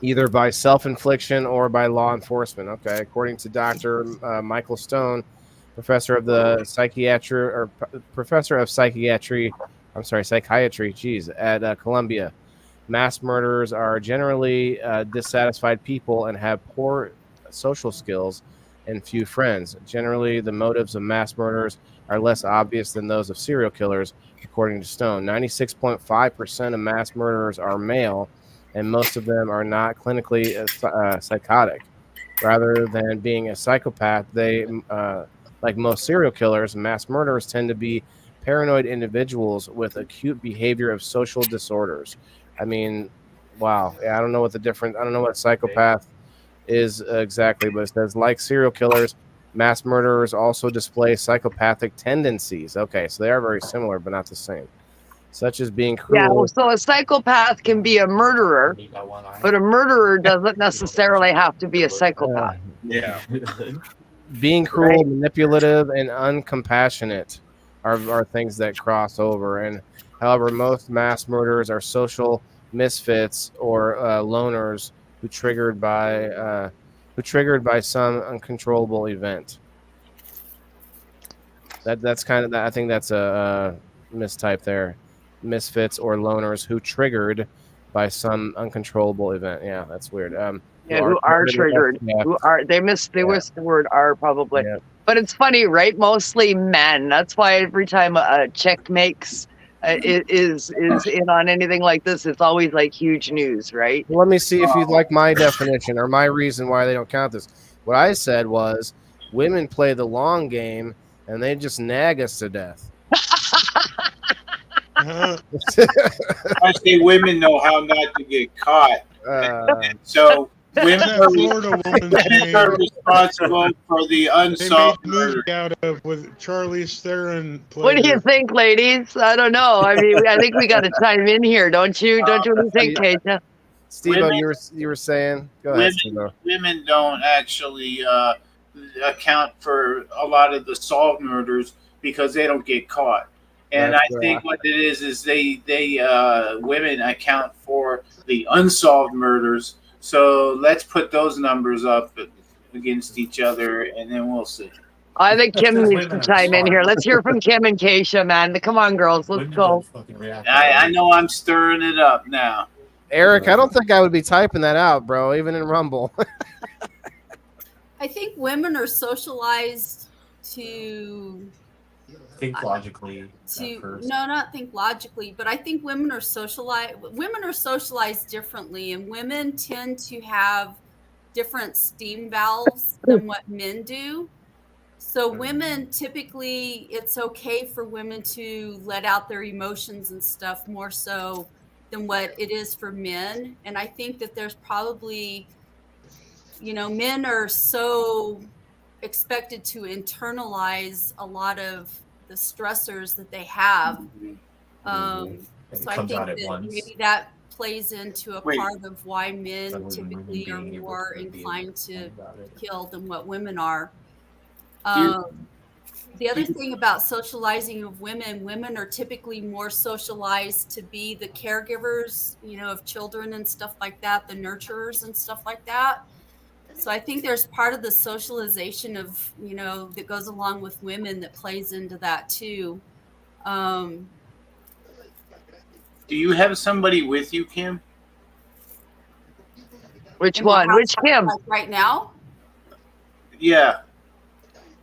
Either by self-infliction or by law enforcement. Okay, according to Dr. Michael Stone, professor of psychiatry, at Columbia. Mass murderers are generally dissatisfied people and have poor social skills and few friends. Generally, the motives of mass murderers are less obvious than those of serial killers, according to Stone. 96.5% of mass murderers are male, and most of them are not clinically psychotic. Rather than being a psychopath, they, like most serial killers, mass murderers tend to be paranoid individuals with acute behavior of social disorders. I mean, wow. Yeah, I don't know what psychopath is exactly, but it says, like serial killers, mass murderers also display psychopathic tendencies. Okay, so they are very similar, but not the same. Such as being cruel. Yeah, so a psychopath can be a murderer, but a murderer doesn't necessarily have to be a psychopath. Yeah. Being cruel, manipulative, and uncompassionate are things that cross over. And however, most mass murderers are social misfits or loners who triggered by some uncontrollable event. That's kind of, I think that's a mistype there. Misfits or loners who triggered by some uncontrollable event. Yeah, that's weird. Who are triggered. Yeah. They missed the word "are" probably. Yeah. But it's funny, right? Mostly men. That's why every time a chick makes is in on anything like this, it's always like huge news, right? Well, let me see if you like my definition or my reason why they don't count this. What I said was women play the long game and they just nag us to death. I say women know how not to get caught. So women are responsible for the unsolved murder. Out of with Charlize Theron. What do you think, ladies? I don't know. I mean, I think we got to chime in here, don't you? Don't you think, Keisha? Steve-O, you were saying? Go ahead, Steve-O. Women don't actually account for a lot of the solved murders because they don't get caught. And I think what it is they women account for the unsolved murders. So let's put those numbers up against each other, and then we'll see. I think Kim needs to chime in here. Let's hear from Kim and Keisha, man. Come on, girls. Let's go. I know I'm stirring it up now. Eric, I don't think I would be typing that out, bro, even in Rumble. I think women are socialized to think logically. Not think logically, but I think women are socialized differently, and women tend to have different steam valves than what men do. So women typically, it's okay for women to let out their emotions and stuff more so than what it is for men. And I think that there's probably, men are so expected to internalize a lot of the stressors that they have. So I think that maybe that plays into a Wait. part of why men typically are more inclined to kill than what women are. The other thing about socializing of women are typically more socialized to be the caregivers, of children and stuff like that, the nurturers and stuff like that. So I think there's part of the socialization of, that goes along with women that plays into that too. Do you have somebody with you, Kim? Which one? Which Kim? Like right now? Yeah.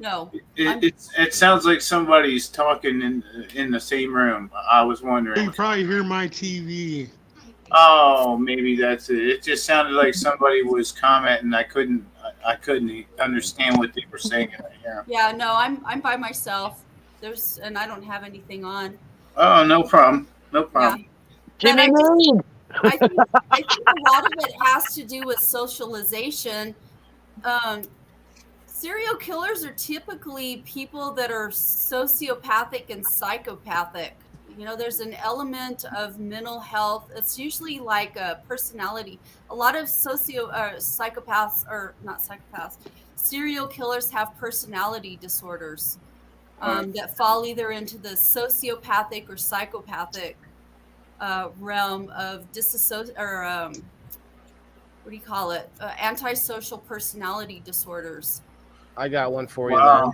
No. It sounds like somebody's talking in the same room. I was wondering. You probably hear my TV. Oh, maybe that's it. It just sounded like somebody was commenting. I couldn't understand what they were saying. Yeah, no, I'm by myself. And I don't have anything on. Oh, no problem. No problem. Yeah. I think a lot of it has to do with socialization. Serial killers are typically people that are sociopathic and psychopathic. There's an element of mental health. It's usually like a personality. A lot of psychopaths, or not psychopaths, serial killers have personality disorders that fall either into the sociopathic or psychopathic realm of what do you call it? Antisocial personality disorders. I got one for you. Then.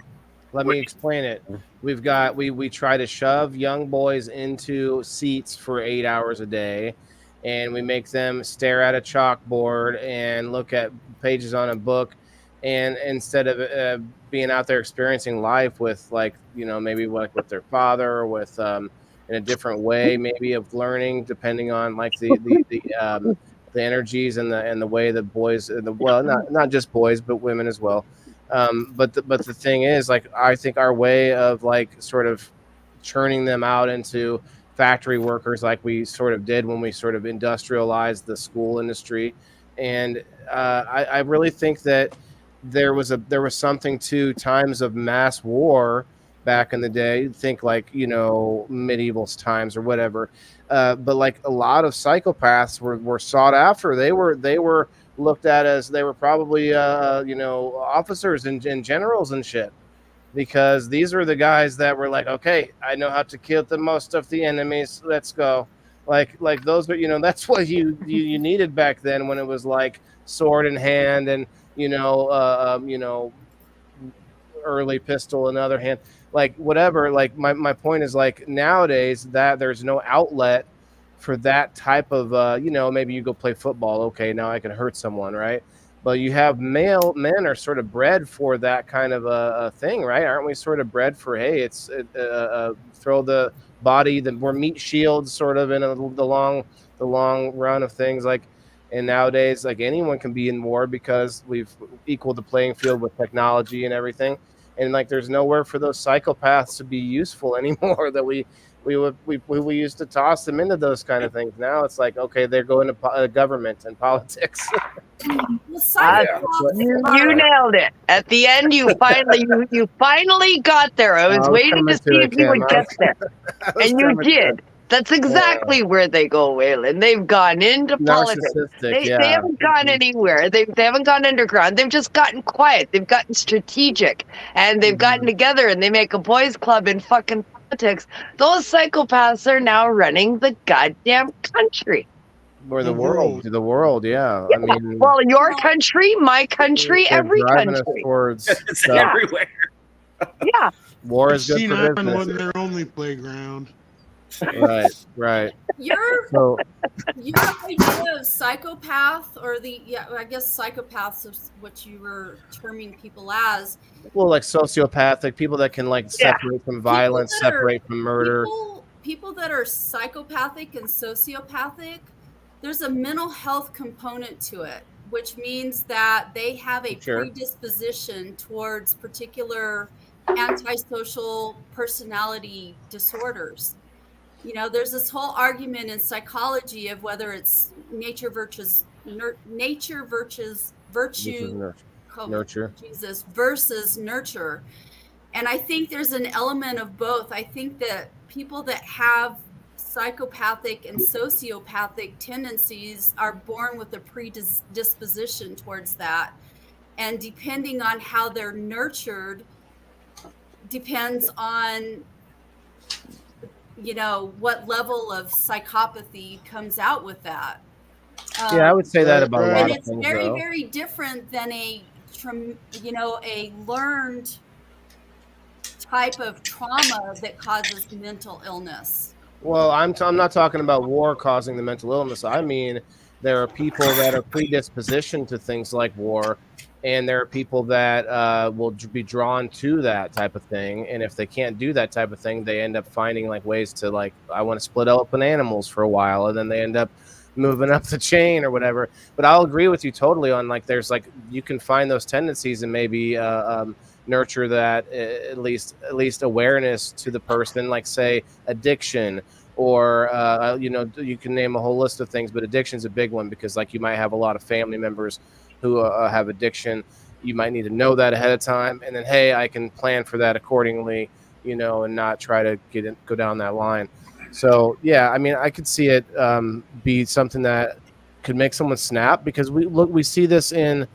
Let me explain it. We've got we try to shove young boys into seats for 8 hours a day, and we make them stare at a chalkboard and look at pages on a book, and instead of being out there experiencing life with maybe with their father or with in a different way maybe of learning, depending on the energies and the way the boys not just boys but women as well. But the thing is, I think our way of sort of churning them out into factory workers, like we sort of did when we sort of industrialized the school industry, and I really think that there was something to times of mass war back in the day. Think medieval times or whatever, but a lot of psychopaths were sought after. They were looked at as they were probably officers and generals and shit, because these are the guys that were like, okay, I know how to kill the most of the enemies, let's go. Like those are that's what you needed back then, when it was like sword in hand and early pistol in the other hand, whatever. My point is, nowadays that there's no outlet for that type of maybe you go play football, okay, now I can hurt someone, right? But you have men are sort of bred for that kind of a thing, right? Aren't we sort of bred for, hey, it's throw the body, we're meat shields sort of in the long run of things, and nowadays anyone can be in war because we've equaled the playing field with technology and everything, and there's nowhere for those psychopaths to be useful anymore. That we used to toss them into those kind of things. Now it's okay, they're going to government and politics. You nailed it. At the end, you finally got there. I was waiting to see if you would get there, and you did. That's exactly where they go, Waylon. They've gone into politics. They haven't gone anywhere. They haven't gone underground. They've just gotten quiet. They've gotten strategic, and they've gotten together, and they make a boys' club in fucking politics. Those psychopaths are now running the goddamn country. Or the world, yeah. I mean, well, your country, my country, every country. It's everywhere. Yeah. War is good for business. Wasn't their only playground. Right. Your idea of psychopath, or I guess psychopaths is what you were terming people as. Well, sociopathic people that can separate from violence, separate from murder. People that are psychopathic and sociopathic, there's a mental health component to it, which means that they have a predisposition towards particular antisocial personality disorders. There's this whole argument in psychology of whether it's nature versus nurture. And I think there's an element of both. I think that people that have psychopathic and sociopathic tendencies are born with a predisposition towards that. And depending on how they're nurtured, depends on, you know, what level of psychopathy comes out with that. Yeah, I would say that about a lot And of it's things, very, though. very different than a learned type of trauma that causes mental illness. Well, I'm not talking about war causing the mental illness. I mean, there are people that are predispositioned to things like war, and there are people that will be drawn to that type of thing. And if they can't do that type of thing, they end up finding like ways to, like, I want to split open animals for a while, and then they end up moving up the chain or whatever. But I'll agree with you totally on, like, there's like, you can find those tendencies and maybe nurture that, at least awareness to the person, like, say, addiction, or you can name a whole list of things, but addiction is a big one, because, like, you might have a lot of family members who have addiction. You might need to know that ahead of time, and then, hey, I can plan for that accordingly, and not try to go down that line. So yeah, I mean, I could see it be something that could make someone snap, because we see this in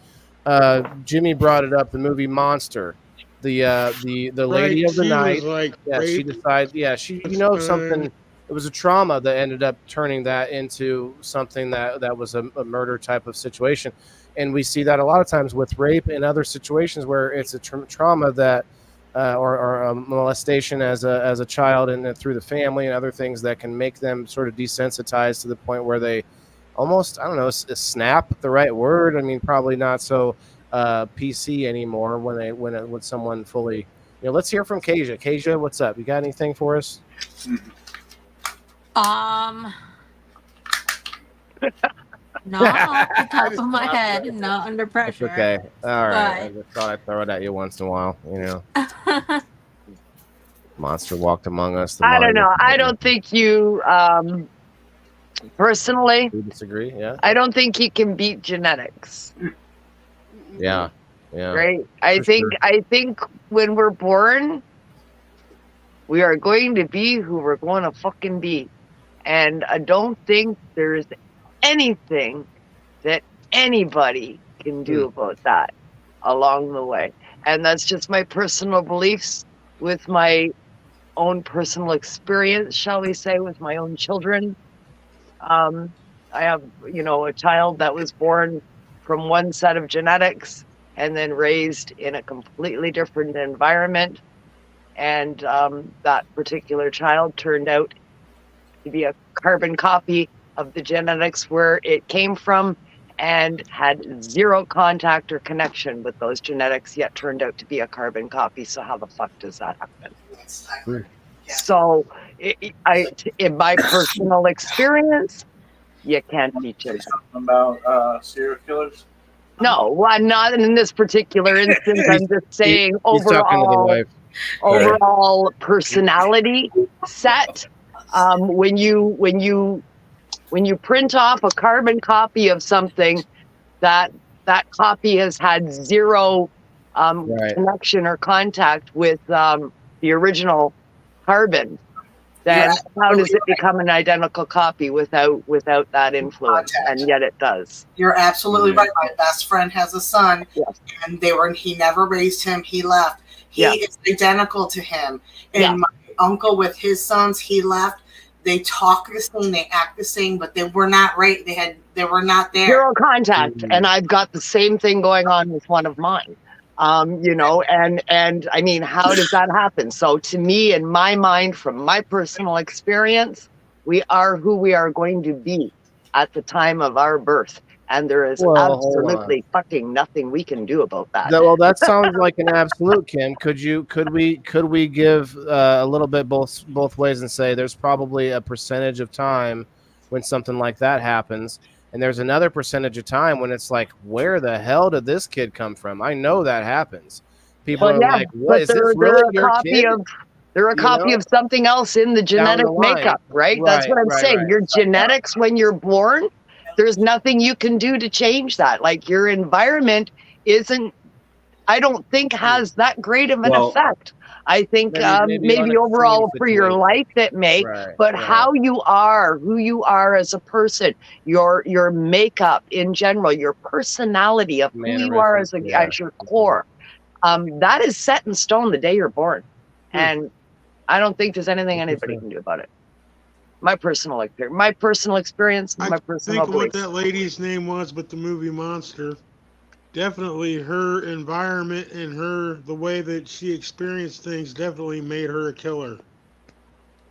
Jimmy brought it up, the movie Monster. The lady of the She night. was like Yeah, she raped. decides. Yeah, something. It was a trauma that ended up turning that into something that was a murder type of situation, and we see that a lot of times with rape and other situations where it's a trauma that, or a molestation as a child, and through the family and other things that can make them sort of desensitized to the point where they almost, I don't know, is snap the right word? I mean, probably not so PC anymore when someone fully. Let's hear from Kasia. Kasia, what's up? You got anything for us? Not off the top of my head, not under pressure. It's okay. All right. I But just thought I'd throw it at you once in a while. Monster walked among us. I don't know. I don't think you, personally, You disagree? Yeah. I don't think you can beat genetics. Yeah. Yeah. Right? I think when we're born, we are going to be who we're going to fucking be. And I don't think there's anything that anybody can do about that along the way. And that's just my personal beliefs with my own personal experience, shall we say, with my own children. I have, a child that was born from one set of genetics and then raised in a completely different environment. And that particular child turned out to be a carbon copy of the genetics where it came from, and had zero contact or connection with those genetics, yet turned out to be a carbon copy. So how the fuck does that happen? So in my personal experience, you can't teach it. Something about serial killers? No, well, I'm not in this particular instance. I'm just saying He's talking to the wife. overall personality set. When you print off a carbon copy of something, that copy has had zero connection or contact with the original carbon, then how does it become an identical copy without that influence? And yet it does. You're absolutely right. My best friend has a son, and he never raised him. He left. He is identical to him. And my uncle with his sons, he left. They talk the same, they act the same, but they were not right. They were not there. Zero contact. And I've got the same thing going on with one of mine. And I mean, how does that happen? So to me, in my mind, from my personal experience, we are who we are going to be at the time of our birth. And there is absolutely fucking nothing we can do about that. Well, that sounds like an absolute, Kim. Could we give a little bit both ways and say there's probably a percentage of time when something like that happens, and there's another percentage of time when it's like, where the hell did this kid come from? I know that happens. People are like, what is this really your kid? They're a copy of something else in the genetic makeup, right? That's what I'm saying. Your genetics when you're born, there's nothing you can do to change that. Like, your environment isn't I don't think has that great of an Well, effect. I think Maybe on maybe extreme overall for your situations. life it may, Right, but right. how you are, who you are as a person, your makeup in general, your personality of who you are as Mannerisms, your core, that is set in stone the day you're born, and I don't think there's anything anybody can do about it. My personal experience, my personal Think of what belief. that lady's name was, but the movie Monster. Definitely her environment and the way that she experienced things definitely made her a killer.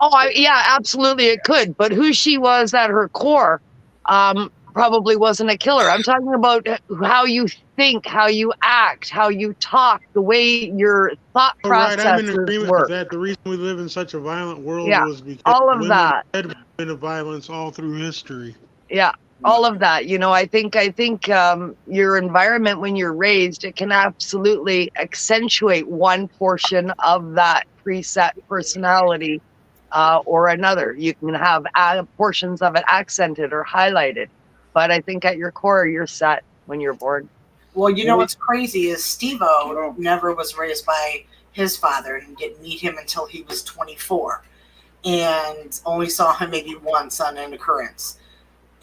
Oh, yeah, absolutely it could. But who she was at her core probably wasn't a killer. I'm talking about how you think, how you act, how you talk, the way your thought Right, I'm in processes agreement work. with that. The reason we live in such a violent world Yeah, was because all of women that. had been of violence all through history. Yeah, all of that. You know, I think your environment when you're raised, it can absolutely accentuate one portion of that preset personality or another. You can have portions of it accented or highlighted, but I think at your core, you're set when you're born. Well, you know what's crazy is Steve-O never was raised by his father and didn't meet him until he was 24 and only saw him maybe once on an occurrence.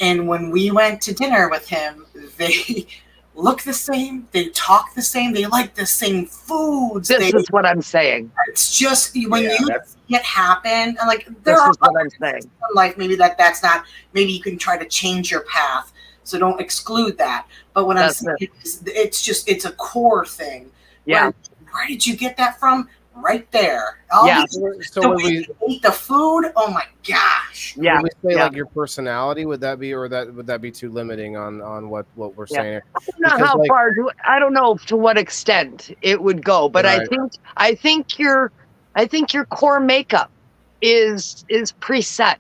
And when we went to dinner with him, they look the same, they talk the same, they like the same foods. This is what I'm saying. It's just when you see it happen, and like there this are is what I'm saying. Like maybe that's not. Maybe you can try to change your path, so don't exclude that. But what I'm saying is, it's a core thing. Yeah. Where did you get that from? Right there. So when we eat the food, oh my gosh. Yeah. When we say like your personality, would that be, or would that be too limiting on what we're saying? I don't know how far. I don't know to what extent it would go, but Right. I think your core makeup is preset.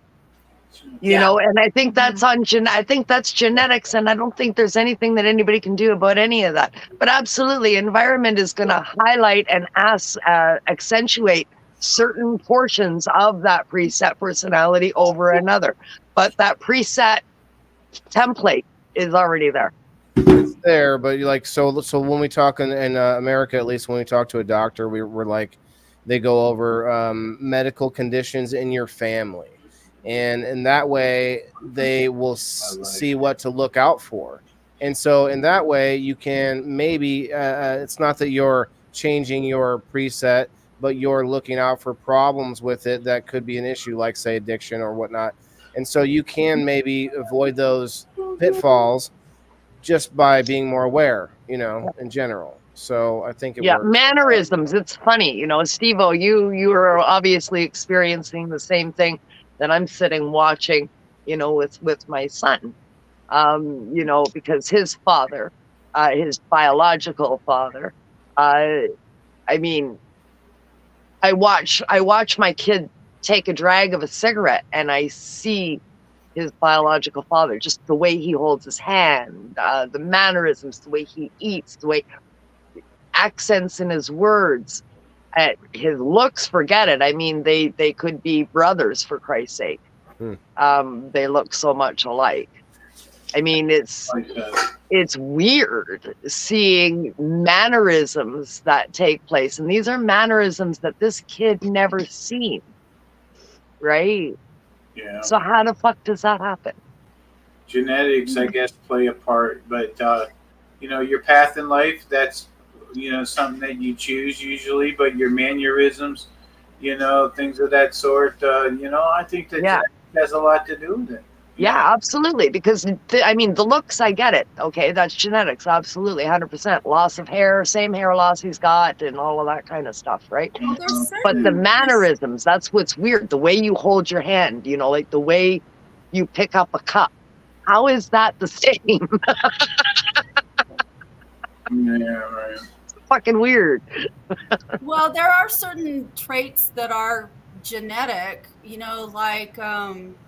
You know, and I think that's I think that's genetics, and I don't think there's anything that anybody can do about any of that. But absolutely, environment is going to highlight and accentuate certain portions of that preset personality over another. But that preset template is already there. It's there, but so when we talk in America, at least when we talk to a doctor, we're like, they go over medical conditions in your family. And in that way, they will see what to look out for. And so in that way, you can maybe, it's not that you're changing your preset, but you're looking out for problems with it that could be an issue, like, say, addiction or whatnot. And so you can maybe avoid those pitfalls just by being more aware, in general. So I think it works. Mannerisms. It's funny, Steve-O, you are obviously experiencing the same thing that I'm sitting watching, with my son, because his father, his biological father, I mean, I watch my kid take a drag of a cigarette and I see his biological father, just the way he holds his hand, the mannerisms, the way he eats, the way accents in his words, his looks, forget it. I mean, they could be brothers, for Christ's sake. They look so much alike. I mean, it's weird seeing mannerisms that take place, and these are mannerisms that this kid never seen, right? Yeah. So how the fuck does that happen? Genetics, I guess, play a part, but your path in life, that's something that you choose usually, but your mannerisms, things of that sort, I think that genetics has a lot to do with it. Yeah, absolutely. Because the looks, I get it. Okay, that's genetics, absolutely, 100%. Loss of hair, same hair loss he's got, and all of that kind of stuff, right? But the mannerisms, that's what's weird. The way you hold your hand, like the way you pick up a cup. How is that the same? Yeah, right. It's fucking weird. Well, there are certain traits that are genetic, like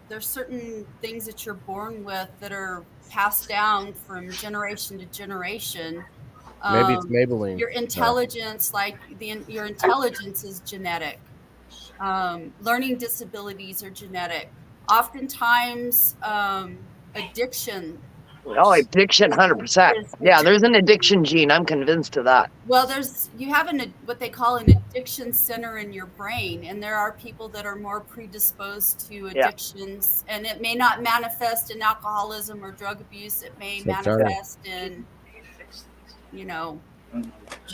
there's certain things that you're born with that are passed down from generation to generation. Maybe it's Maybelline. Your intelligence, your intelligence is genetic. Learning disabilities are genetic. Oftentimes, addiction Oh, addiction, 100%. Yeah, there's an addiction gene. I'm convinced of that. Well, you have what they call an addiction center in your brain, and there are people that are more predisposed to addictions, and it may not manifest in alcoholism or drug abuse. It may manifest in,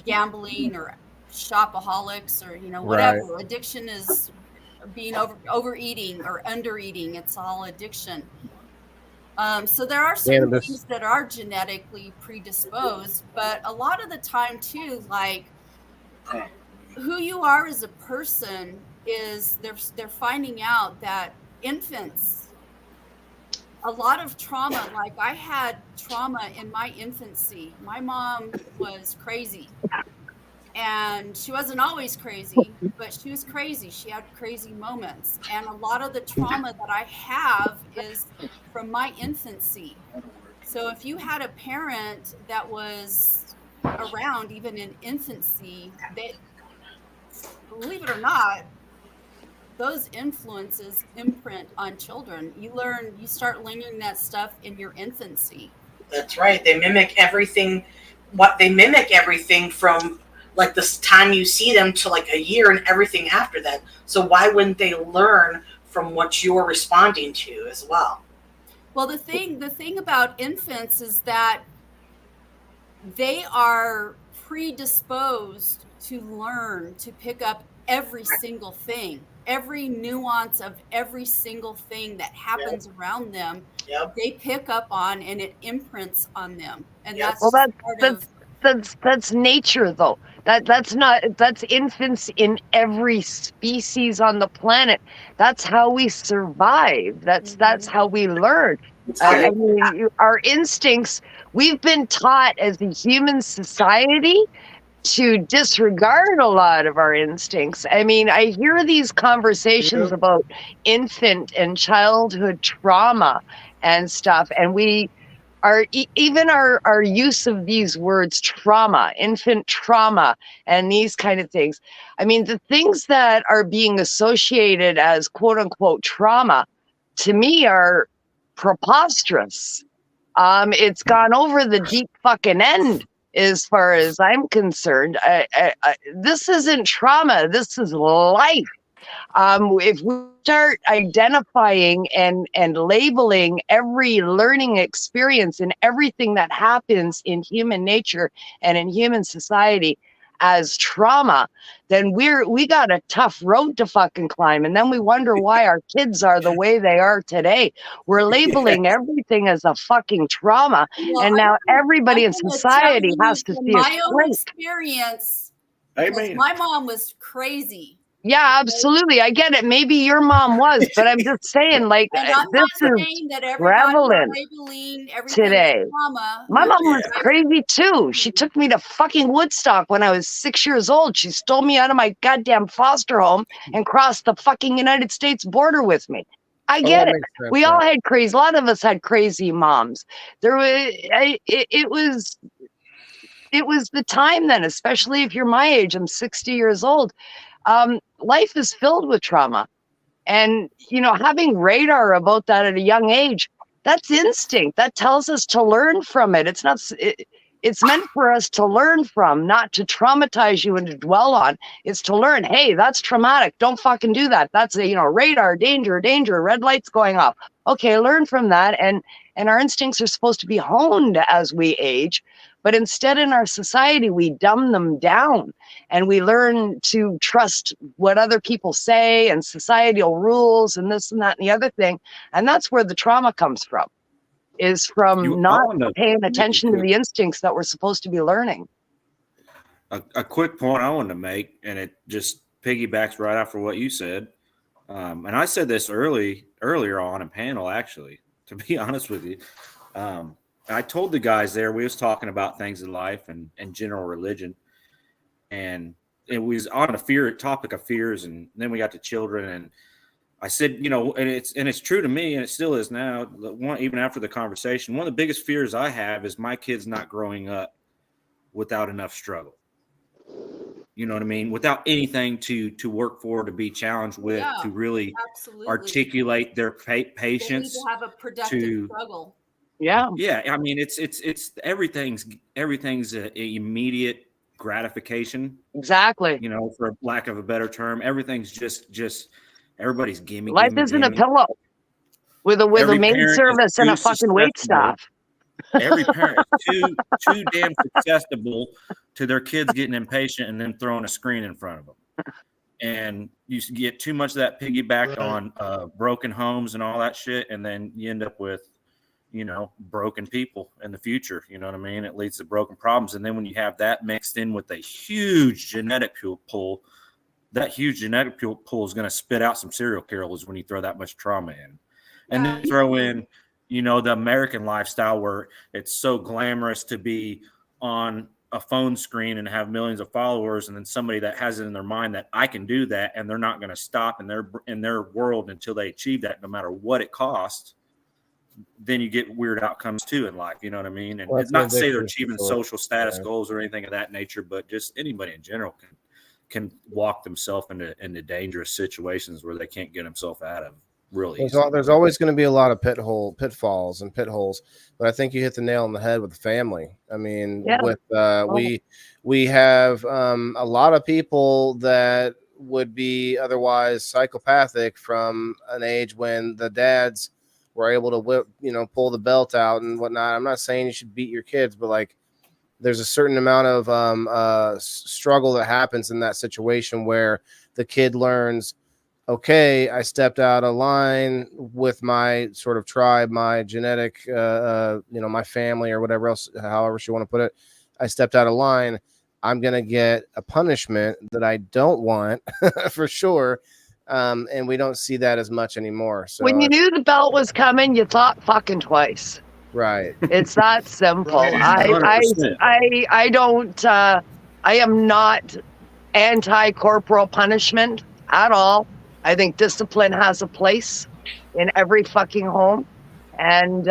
gambling or shopaholics or whatever. Right. Addiction is being overeating or undereating. It's all addiction. So there are certain things that are genetically predisposed, but a lot of the time too, like who you are as a person is they're finding out that infants, a lot of trauma, like I had trauma in my infancy. My mom was crazy. And she wasn't always crazy, but she was crazy. She had crazy moments. And a lot of the trauma that I have is from my infancy. So if you had a parent that was around even in infancy, believe it or not, those influences imprint on children. You start learning that stuff in your infancy. That's right. They mimic everything. They mimic everything from like this time you see them to like a year and everything after that. So why wouldn't they learn from what you're responding to as well? Well, the thing about infants is that they are predisposed to learn, to pick up every single thing, every nuance of every single thing that happens around them. They pick up on, and it imprints on them. And that's nature, though. That's infants in every species on the planet. That's how we survive. That's how we learn. I mean, our instincts, we've been taught as a human society to disregard a lot of our instincts. I mean, I hear these conversations about infant and childhood trauma and stuff, and even our use of these words, trauma, infant trauma, and these kind of things. I mean, the things that are being associated as quote unquote trauma to me are preposterous. It's gone over the deep fucking end as far as I'm concerned. This isn't trauma. This is life. If we start identifying and labeling every learning experience and everything that happens in human nature and in human society as trauma, then we got a tough road to fucking climb. And then we wonder why our kids are the way they are today. We're labeling everything as a fucking trauma. Well, and now everybody in society has to see my own experience. My mom was crazy. Yeah, absolutely. I get it. Maybe your mom was, but I'm just saying, like, this is prevalent today. My mom was crazy too. She took me to fucking Woodstock when I was 6 years old. She stole me out of my goddamn foster home and crossed the fucking United States border with me. I get it. We all had crazy. A lot of us had crazy moms. It was the time then, especially if you're my age. I'm 60 years old. Life is filled with trauma, and having radar about that at a young age, that's instinct. That tells us to learn from it. It's meant for us to learn from, not to traumatize you and to dwell on. It's to learn, hey, that's traumatic, don't fucking do that. That's radar, danger, red lights going off. Okay, learn from that. And our instincts are supposed to be honed as we age, but instead in our society we dumb them down, and we learn to trust what other people say and societal rules and this and that and the other thing. And that's where the trauma comes from, is from not paying attention to the instincts that we're supposed to be learning. A quick point I wanted to make, and it just piggybacks right after what you said. And I said this earlier on a panel, actually, to be honest with you. I told the guys there, we was talking about things in life and general religion. And it was on a topic of fears, and then we got to children, and I said, and it's true to me, and it still is now. Even after the conversation, one of the biggest fears I have is my kids not growing up without enough struggle. You know what I mean? Without anything to work for, to be challenged with, to really articulate their patience. They need to have a productive struggle. Yeah. Yeah. I mean, it's everything's a immediate gratification. Exactly. You know, for lack of a better term, everything's just everybody's gimme. Life isn't a pillow with a maid service and a fucking wait staff. Every parent is too damn susceptible to their kids getting impatient and then throwing a screen in front of them. And you get too much of that piggyback on broken homes and all that shit, and then you end up with, you know, broken people in the future. You know what I mean? It leads to broken problems. And then when you have that mixed in with a huge genetic pool, that huge genetic pool is going to spit out some serial killers when you throw that much trauma in. And then throw in, you know, the American lifestyle where it's so glamorous to be on a phone screen and have millions of followers, and then somebody that has it in their mind that I can do that, and they're not going to stop in their world until they achieve that, no matter what it costs. Then you get weird outcomes too in life. You know what I mean? And it's not to say they're achieving social status goals or anything of that nature, but just anybody in general can walk themselves into dangerous situations where they can't get themselves out of. Really, there's always going to be a lot of pitfalls and pit holes, but I think you hit the nail on the head with the family. I mean, we have a lot of people that would be otherwise psychopathic from an age when the dads were able to pull the belt out and whatnot. I'm not saying you should beat your kids, but like there's a certain amount of struggle that happens in that situation where the kid learns, okay, I stepped out of line with my sort of tribe, my genetic, my family or whatever else, however you want to put it. I stepped out of line. I'm going to get a punishment that I don't want for sure. And we don't see that as much anymore. So when you knew the belt was coming, you thought fucking twice. Right. It's that simple. I don't, I am not anti-corporal punishment at all. I think discipline has a place in every fucking home. And,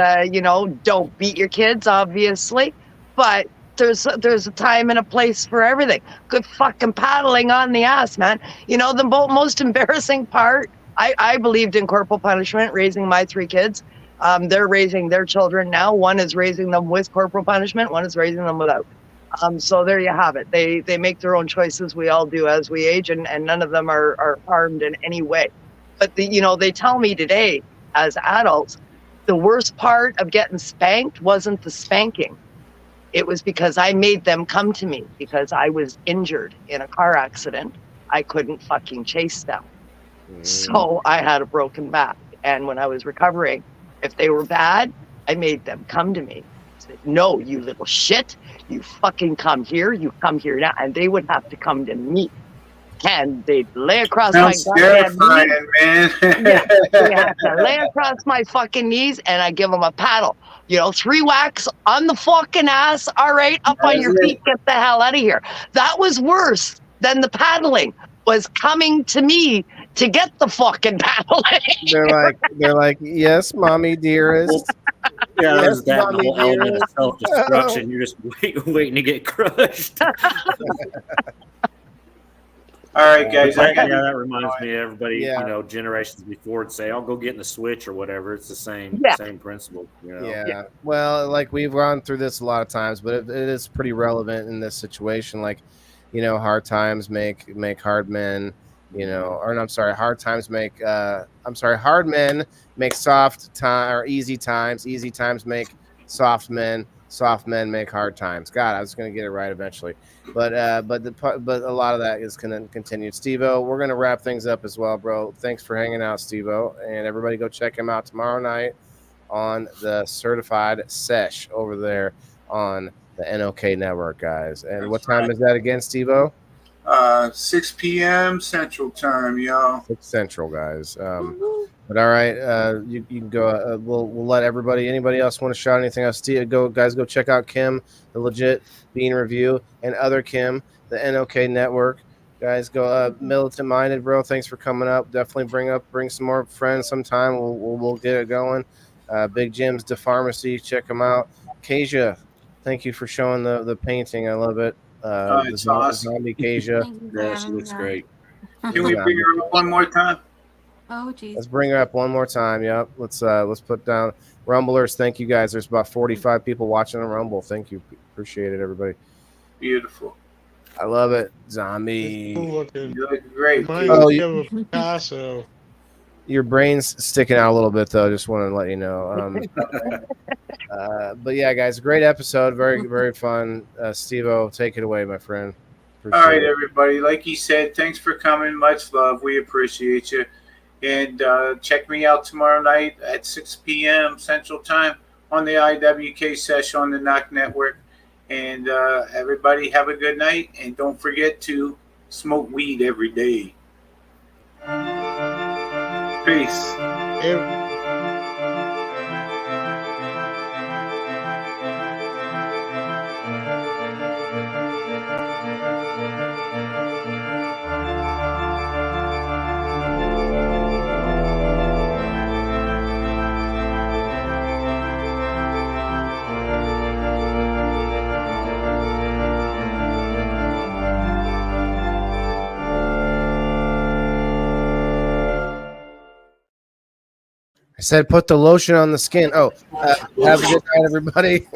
don't beat your kids, obviously. But there's a time and a place for everything. Good fucking paddling on the ass, man. You know, the most embarrassing part, I believed in corporal punishment, raising my 3 kids. They're raising their children now. One is raising them with corporal punishment. One is raising them without. So there you have it. They make their own choices. We all do as we age, and none of them are harmed in any way. But they tell me today as adults, the worst part of getting spanked wasn't the spanking. It was because I made them come to me because I was injured in a car accident. I couldn't fucking chase them. So I had a broken back. And when I was recovering, if they were bad, I made them come to me. I said, no, you little shit. You fucking come here. You come here now. And they would have to come to me. And they'd lay across my goddamn knees. Man. Yeah, they have to lay across my fucking knees, and I give them a paddle. 3 whacks on the fucking ass. All right, up on your feet. Get the hell out of here. That was worse than the paddling. Was coming to me to get the fucking paddling. They're like, yes, mommy dearest. Yeah, yes, there's that whole element of self-destruction. You're just waiting to get crushed. All right, guys. That reminds me of everybody, generations before would say, I'll go get in the Switch or whatever. It's the same principle. Yeah. Well, like we've gone through this a lot of times, but it is pretty relevant in this situation. Like, hard times make hard men, hard men make soft time or easy times make soft men make hard times. God, I was going to get it right eventually, but a lot of that is going to continue. Steve-O, we're going to wrap things up as well, bro. Thanks for hanging out, Steve-O, and everybody go check him out tomorrow night on the Certified Sesh over there on the NOK Network, guys. And what time is that again, Steve-O? 6 p.m. Central Time, y'all. 6 Central, guys. But all right, you can go. We'll let anybody else want to shout anything else? Go check out Kim, the Legit Bean Review, and other Kim, the NOK Network. Guys, go Militant Minded, bro. Thanks for coming up. Definitely bring some more friends sometime. We'll get it going. Big Jim's The Pharmacy, check them out. Kasia, thank you for showing the painting. I love it. It's awesome. Zombie Kasia. Yeah, she looks great. Can we bring her up one more time? Oh, geez. Let's bring her up one more time. Yep. Let's put down Rumblers. Thank you guys. There's about 45 people watching on Rumble. Thank you. Appreciate it, everybody. Beautiful. I love it. Zombie. Cool looking. You look great. Reminds Too. me of a Picasso. Your brain's sticking out a little bit, though. Just want to let you know. But yeah, guys, great episode. Very, very fun. Steve-O, take it away, my friend. All right, everybody. Like he said, thanks for coming. Much love. We appreciate you. And check me out tomorrow night at 6 p.m. Central Time on the IWK session on the Knock Network. And everybody have a good night. And don't forget to smoke weed every day. Peace. I said put the lotion on the skin. Oh, have a good night, everybody.